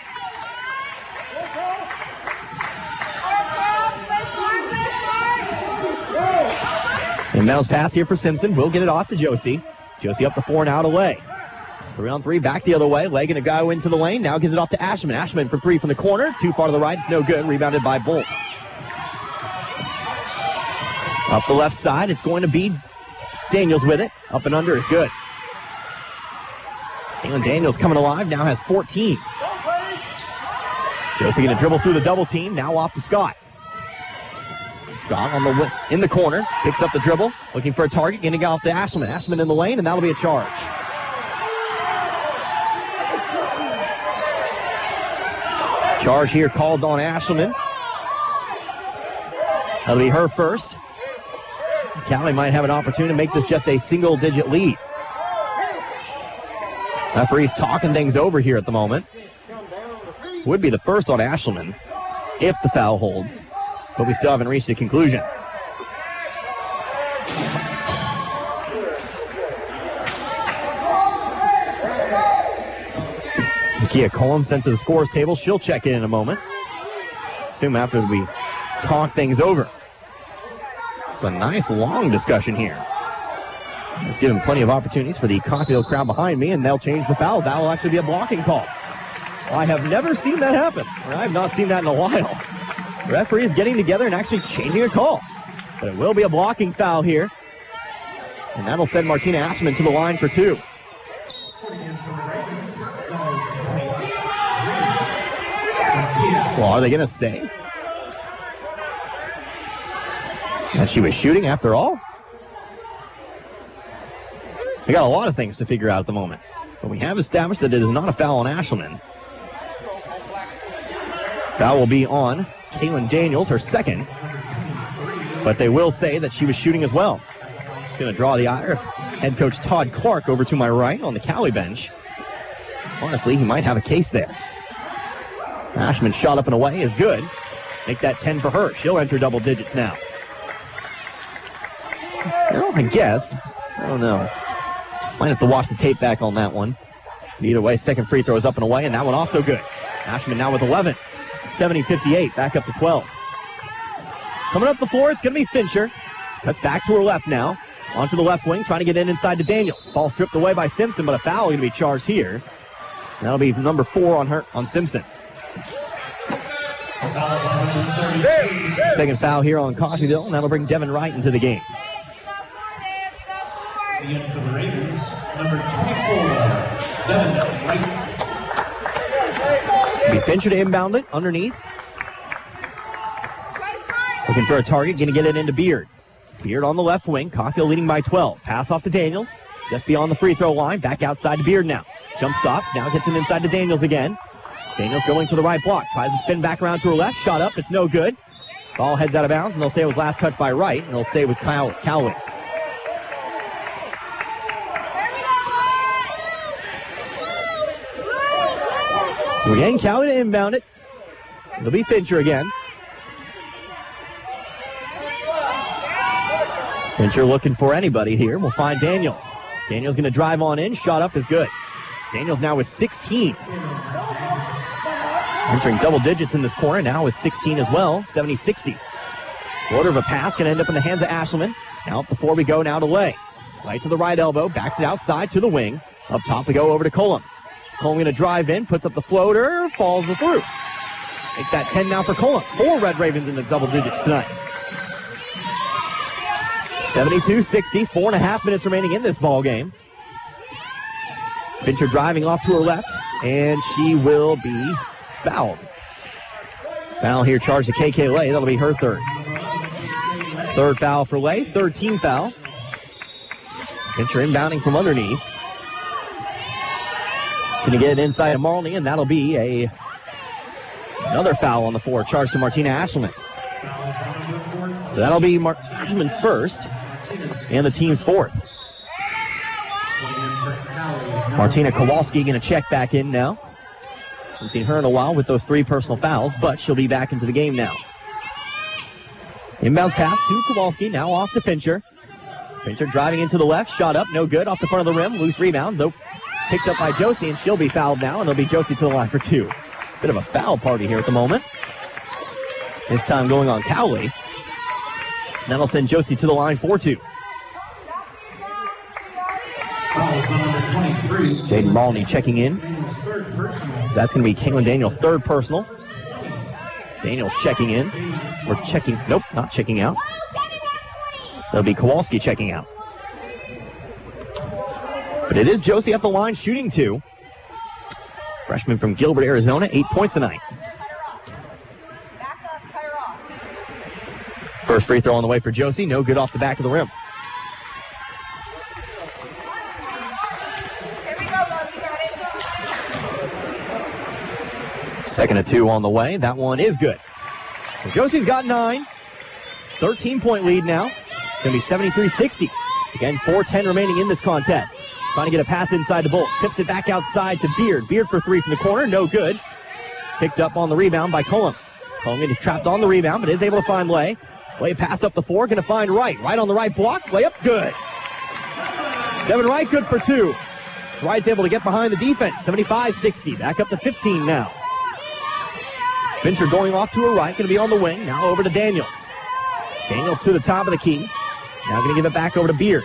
Inbounds pass here for Simpson. Will get it off to Josie. Josie up the floor now to Lay. 3-on-3 back the other way. Lay going to go into the lane. Now gives it off to Ashman. Ashman for 3 from the corner. Too far to the right. It's no good. Rebounded by Bolt. Up the left side. It's going to be Daniels with it. Up and under is good. Jalen Daniels coming alive. Now has 14. Josie going to dribble through the double team. Now off to Scott. Scott in the corner, picks up the dribble, looking for a target, getting off to Ashman. Ashman in the lane, and that'll be a charge. Charge here called on Ashman. That'll be her first. Cowley might have an opportunity to make this just a single-digit lead. Referee's talking things over here at the moment. Would be the first on Ashelman if the foul holds, but we still haven't reached a conclusion. Nakia Cullum sent to the scores table. She'll check in a moment. Assume after we talk things over. It's a nice long discussion here. It's given plenty of opportunities for the Coffeeville crowd behind me, and they'll change the foul. That will actually be a blocking call. Well, I have never seen that happen. I have not seen that in a while. Referees getting together and actually changing a call. But it will be a blocking foul here. And that'll send Martina Ashman to the line for 2. Well, are they going to say that she was shooting after all? We got a lot of things to figure out at the moment. But we have established that it is not a foul on Ashelman. Foul will be on Kaylin Daniels, her second. But they will say that she was shooting as well. It's going to draw the ire of head coach Todd Clark over to my right on the Cowley bench. Honestly, he might have a case there. Ashman shot up and away is good. Make that 10 for her. She'll enter double digits now. Well, I guess. I don't know. Might have to watch the tape back on that one. But either way, second free throw is up and away, and that one also good. Ashman now with 11. 70-58, back up to 12. Coming up the floor, it's going to be Fincher. Cuts back to her left now. Onto the left wing, trying to get in inside to Daniels. Ball stripped away by Simpson, but a foul going to be charged here. That'll be number 4 on Simpson. Second foul here on Coffeeville, and that'll bring Devin Wright into the game. Again for the Ravens, number 24, Devin Wright. Be Fincher to inbound it underneath. Looking for a target, going to get it into Beard. Beard on the left wing, Coffeeville leading by 12. Pass off to Daniels, just beyond the free throw line, back outside to Beard now. Jump stops, now gets him inside to Daniels again. Daniels going to the right block, tries to spin back around to her left, shot up, it's no good. Ball heads out of bounds, and they'll say it was last touched by Wright, and they'll stay with Cowley. So again, Cowley to inbound it. It'll be Fincher again. Fincher looking for anybody here. We'll find Daniels. Daniels going to drive on in. Shot up is good. Daniels now with 16. Entering double digits in this corner. Now with 16 as well. 70-60. Quarter of a pass going to end up in the hands of Ashelman. Out before we go now to Lay. Right to the right elbow. Backs it outside to the wing. Up top we go over to Cullum. Cullum going to drive in. Puts up the floater. Falls through. Make that 10 now for Cullum. 4 Red Ravens in the double digits tonight. 72-60, 4.5 minutes remaining in this ball game. Fincher driving off to her left, and she will be fouled. Foul here charged to KK Lay. That'll be her third. Third foul for Lay, third team foul. Fincher inbounding from underneath. Going to get it inside of Marley, and that'll be another foul on the floor, charged to Martina Ashelman. So that'll be Ashman's first and the team's fourth. Martina Kowalski going to check back in now. Haven't seen her in a while with those 3 personal fouls, but she'll be back into the game now. Inbounds pass to Kowalski, now off to Fincher. Fincher driving into the left, shot up, no good, off the front of the rim, loose rebound, though picked up by Josie, and she'll be fouled now, and it'll be Josie to the line for 2. Bit of a foul party here at the moment. This time going on Cowley. That'll send Josie to the line for 2. Jaden Malney checking in. That's going to be Kaylin Daniels' third personal. Daniels checking in. Nope, not checking out. That'll be Kowalski checking out. But it is Josie at the line shooting 2. Freshman from Gilbert, Arizona, 8 points tonight. First free throw on the way for Josie. No good off the back of the rim. Second of 2 on the way. That one is good. So Josie's got 9. 13-point lead now. It's going to be 73-60. Again, 4:10 remaining in this contest. Trying to get a pass inside the Bolt. Tips it back outside to Beard. Beard for three from the corner. No good. Picked up on the rebound by Cullum. Cullum is trapped on the rebound, but is able to find Lay. Lay pass up the four. Going to find Wright. Wright on the right block. Lay up good. Devin Wright good for two. Wright's able to get behind the defense. 75-60. Back up to 15 now. Fincher going off to her right. Going to be on the wing. Now over to Daniels. Daniels to the top of the key. Now going to give it back over to Beard.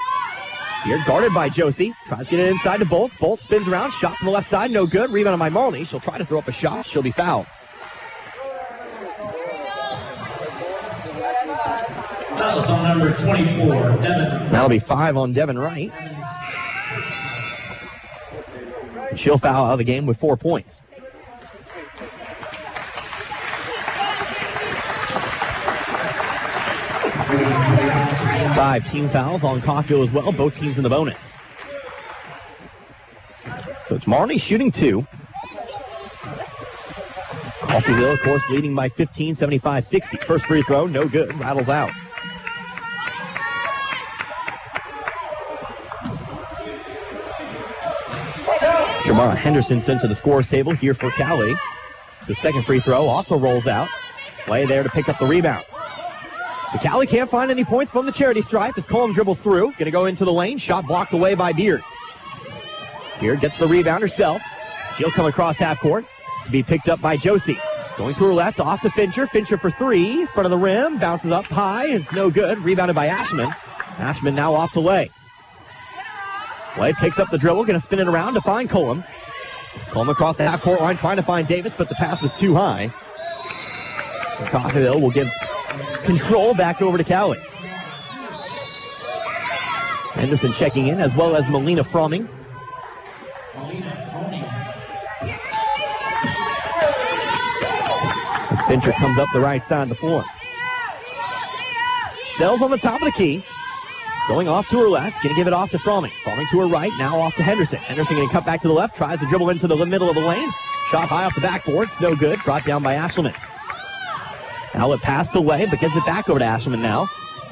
Beard guarded by Josie. Tries to get it inside to Bolt. Bolt spins around. Shot from the left side. No good. Rebound by Malney. She'll try to throw up a shot. She'll be fouled. Fouls on number 24, Devin. That'll be 5 on Devin Wright. She'll foul out of the game with 4 points. Five team fouls on Coffeeville as well. Both teams in the bonus. So it's Marnie shooting 2. Coffeeville, of course, leading by 15, 75-60. First free throw, no good. Rattles out. Jamara Henderson sent to the scores table here for Cowley. It's the second free throw, also rolls out. Play there to pick up the rebound. So Cowley can't find any points from the charity stripe as Cullum dribbles through. Going to go into the lane. Shot blocked away by Beard. Beard gets the rebound herself. She'll come across half court. To be picked up by Josie. Going to her left, off to Fincher. Fincher for three. Front of the rim. Bounces up high. It's no good. Rebounded by Ashman. Ashman now off to Lay. Lay picks up the dribble. Going to spin it around to find Cullum. Cullum across the half court line trying to find Davis, but the pass was too high. And Coffeeville will give control back over to Cowley. Henderson checking in, as well as Melina Fromming. As Fincher comes up the right side of the floor. Sells on the top of the key. Going off to her left, going to give it off to Fromming. Fromming to her right, now off to Henderson. Henderson going to cut back to the left, tries to dribble into the middle of the lane. Shot high off the backboard, it's no good. Brought down by Ashelman. Outlet pass away, but gets it back over to Ashelman now.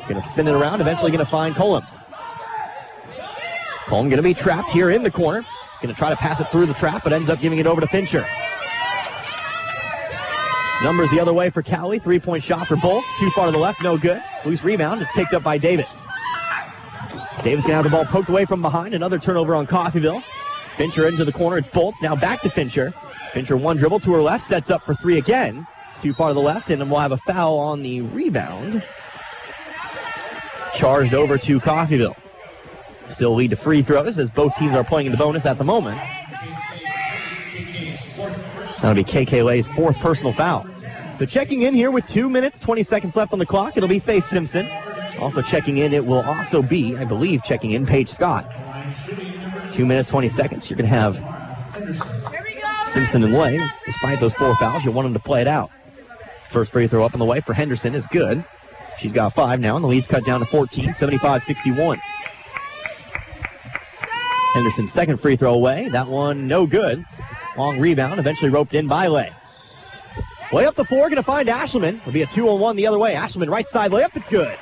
Going to spin it around, eventually going to find Cullum. Cullum going to be trapped here in the corner. Going to try to pass it through the trap, but ends up giving it over to Fincher. Numbers the other way for Cowley. 3-point shot for Bolts. Too far to the left, no good. Loose rebound, it's picked up by Davis. Davis going to have the ball poked away from behind. Another turnover on Coffeeville. Fincher into the corner. It's Bolts. Now back to Fincher. Fincher one dribble to her left. Sets up for three again. Too far to the left, and we'll have a foul on the rebound. Charged over to Coffeeville. Still lead to free throws as both teams are playing in the bonus at the moment. That'll be KK Lay's fourth personal foul. So checking in here with 2 minutes, 20 seconds left on the clock, it'll be Faye Simpson. Also checking in, it will also be, I believe, checking in Paige Scott. 2 minutes, 20 seconds. You're going to have Simpson and Lay. Despite those 4 fouls, you want them to play it out. First free throw up on the way for Henderson is good. She's got 5 now, and the lead's cut down to 14, 75-61. Henderson's second free throw away. That one no good. Long rebound, eventually roped in by Lay. Lay up the floor, going to find Ashelman. It'll be a 2-on-1 the other way. Ashelman right side layup, it's good.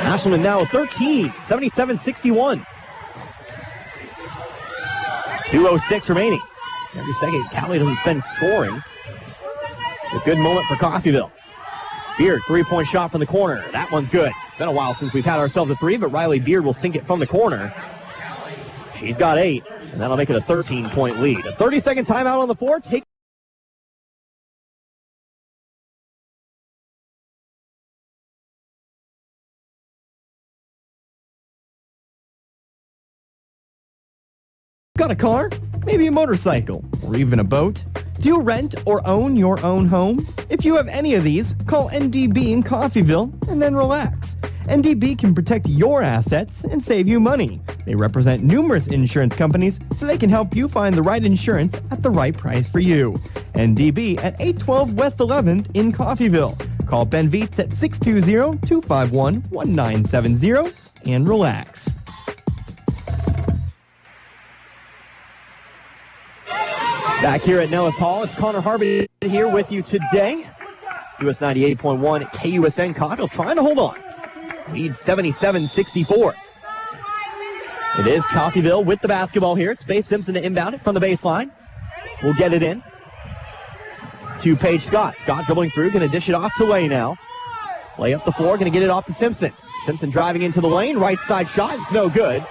Ashelman now at 13, 77-61. 2:06 remaining. Every second, Cowley doesn't spend scoring. It's a good moment for Coffeeville. Beard, 3-point shot from the corner. That one's good. It's been a while since we've had ourselves a 3, but Riley Beard will sink it from the corner. She's got 8, and that'll make it a 13-point lead. A 30-second timeout on the floor. Got a car? Maybe a motorcycle? Or even a boat? Do you rent or own your own home? If you have any of these, call NDB in Coffeeville and then relax. NDB can protect your assets and save you money. They represent numerous insurance companies, so they can help you find the right insurance at the right price for you. NDB at 812 West 11th in Coffeeville. Call Ben Vietz at 620-251-1970 and relax. Back here at Nellis Hall, it's Connor Harvey here with you today. US 98.1 KUSN Coffeeville trying to hold on. Lead 77-64. It is Coffeeville with the basketball here. It's Faith Simpson to inbound it from the baseline. We'll get it in to Paige Scott. Scott dribbling through, going to dish it off to Lay now. Lay up the floor, going to get it off to Simpson. Simpson driving into the lane, right side shot, it's no good.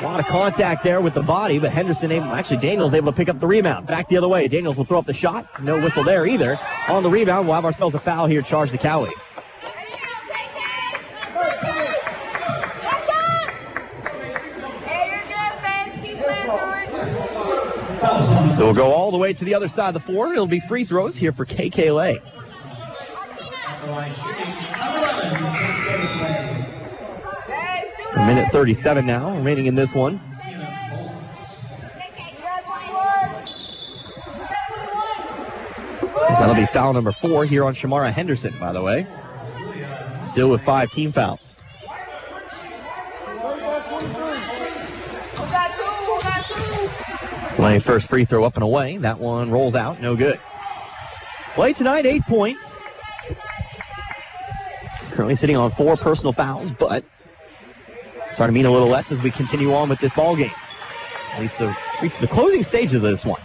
A lot of contact there with the body, but Daniels able to pick up the rebound. Back the other way, Daniels will throw up the shot. No whistle there either. On the rebound, we'll have ourselves a foul here charged to Cowley. So we'll go all the way to the other side of the floor. It'll be free throws here for KK Lay. A minute 37 now remaining in this one. That'll be foul number 4 here on Shamara Henderson, by the way. Still with 5 team fouls. Lay first free throw up and away. That one rolls out, no good. Lay tonight, 8 points. Currently sitting on 4 personal fouls, but starting to mean a little less as we continue on with this ball game. At least reach the closing stage of this one.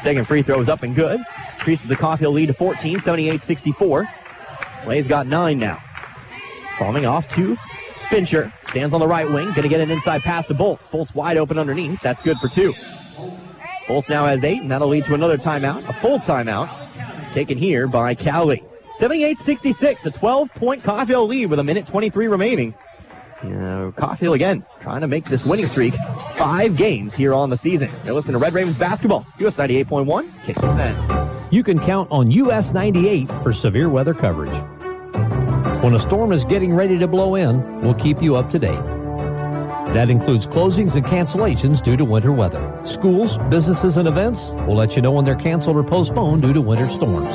Second free throw is up and good. Increases the Coffeeville lead to 14, 78-64. Lay's got 9 now. Falling off to Fincher. Stands on the right wing. Going to get an inside pass to Bolts. Bolts wide open underneath. That's good for 2. Bolts now has 8, and that'll lead to another timeout. A full timeout taken here by Cowley. 78-66, a 12-point Coffeeville lead with a minute 23 remaining. Coffeeville again trying to make this winning streak 5 games here on the season. You're listening to Red Ravens basketball. US 98.1, KUSN. You can count on US 98 for severe weather coverage. When a storm is getting ready to blow in, we'll keep you up to date. That includes closings and cancellations due to winter weather. Schools, businesses, and events will let you know when they're canceled or postponed due to winter storms.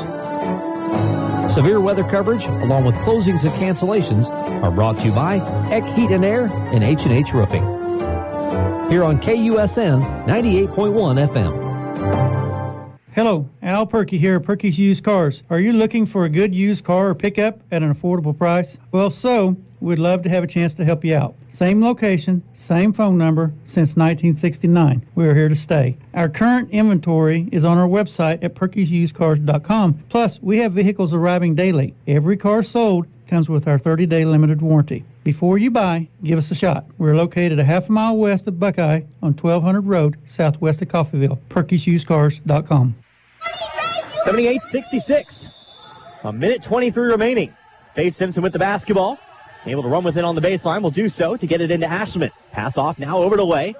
Severe weather coverage, along with closings and cancellations, are brought to you by Eck Heat and Air and H&H Roofing. Here on KUSN 98.1 FM. Hello, Al Perky here at Perky's Used Cars. Are you looking for a good used car or pickup at an affordable price? Well, we'd love to have a chance to help you out. Same location, same phone number since 1969. We are here to stay. Our current inventory is on our website at perkysusedcars.com. Plus, we have vehicles arriving daily. Every car sold comes with our 30-day limited warranty. Before you buy, give us a shot. We're located a half a mile west of Buckeye on 1200 Road, southwest of Coffeeville. perkysusedcars.com. 78-66. A minute 23 remaining. Faith Simpson with the basketball. Able to run with it on the baseline. Will do so to get it into Ashman. Pass off now over to Lay.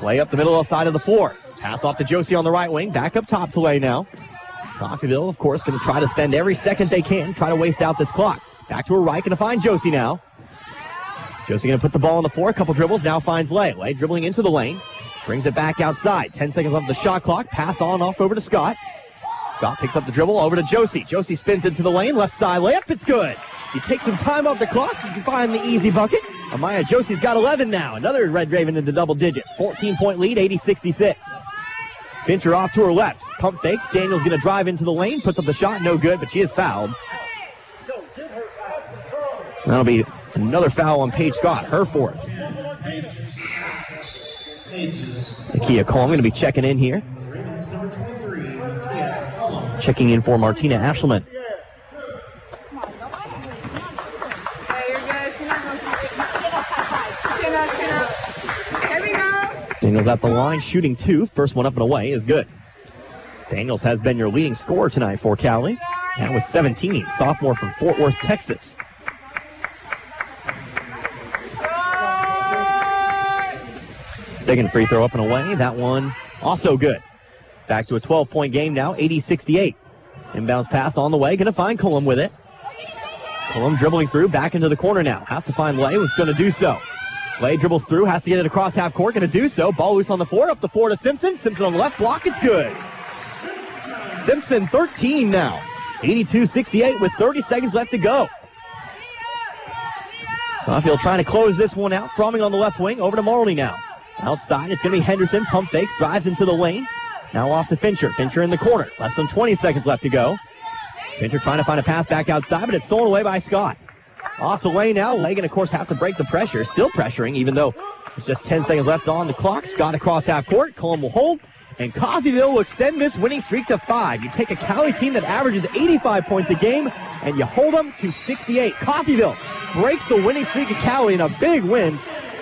Lay up the middle side of the floor. Pass off to Josie on the right wing. Back up top to Lay now. Coffeeville, of course, going to try to spend every second they can. Try to waste out this clock. Back to her right. Going to find Josie now. Josie going to put the ball on the floor. A couple dribbles. Now finds Lay. Lay dribbling into the lane. Brings it back outside. 10 seconds left of the shot clock. Pass on off over to Scott. Scott picks up the dribble over to Josie. Josie spins into the lane. Left side layup. It's good. You take some time off the clock. You can find the easy bucket. Amaya Josie's got 11 now. Another Red Raven into double digits. 14-point lead, 80-66. Fincher off to her left. Pump fakes. Daniels going to drive into the lane. Puts up the shot. No good, but she is fouled. That'll be another foul on Paige Scott. Her 4th. Nakia Cole going to be checking in here. Checking in for Martina Ashelman. Daniels at the line, shooting 2. First one up and away is good. Daniels has been your leading scorer tonight for Cowley. That was 17, sophomore from Fort Worth, Texas. Second free throw up and away. That one also good. Back to a 12-point game now, 80-68. Inbounds pass on the way. Going to find Cullum with it. Cullum dribbling through, back into the corner now. Has to find Lay, was going to do so. Lay dribbles through, has to get it across half court, going to do so. Ball loose on the floor, up the floor to Simpson. Simpson on the left block, it's good. Simpson 13 now. 82-68 with 30 seconds left to go. Coffeeville trying to close this one out. Fromming on the left wing, over to Marley now. Outside, it's going to be Henderson. Pump fakes, drives into the lane. Now off to Fincher. Fincher in the corner. Less than 20 seconds left to go. Fincher trying to find a pass back outside, but it's stolen away by Scott. Off to Lay now. Lay going to, of course, have to break the pressure. Still pressuring, even though there's just 10 seconds left on the clock. Scott across half court. Cullen will hold. And Coffeeville will extend this winning streak to 5. You take a Cowley team that averages 85 points a game, and you hold them to 68. Coffeeville breaks the winning streak of Cowley in a big win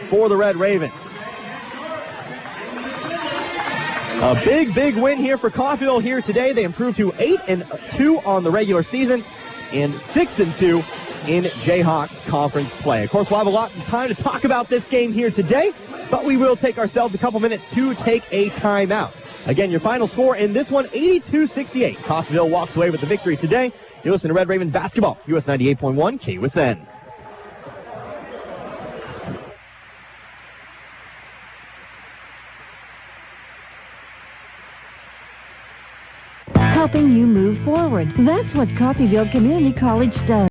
for the Red Ravens. A big, big win here for Coffeeville here today. They improved to 8-2 on the regular season and 6-2 in Jayhawk Conference play. Of course, we'll have a lot of time to talk about this game here today, but we will take ourselves a couple minutes to take a timeout. Again, your final score in this one, 82-68. Coffeeville walks away with the victory today. You listen to Red Ravens basketball, US 98.1 KUSN. Helping you move forward. That's what Coffeeville Community College does.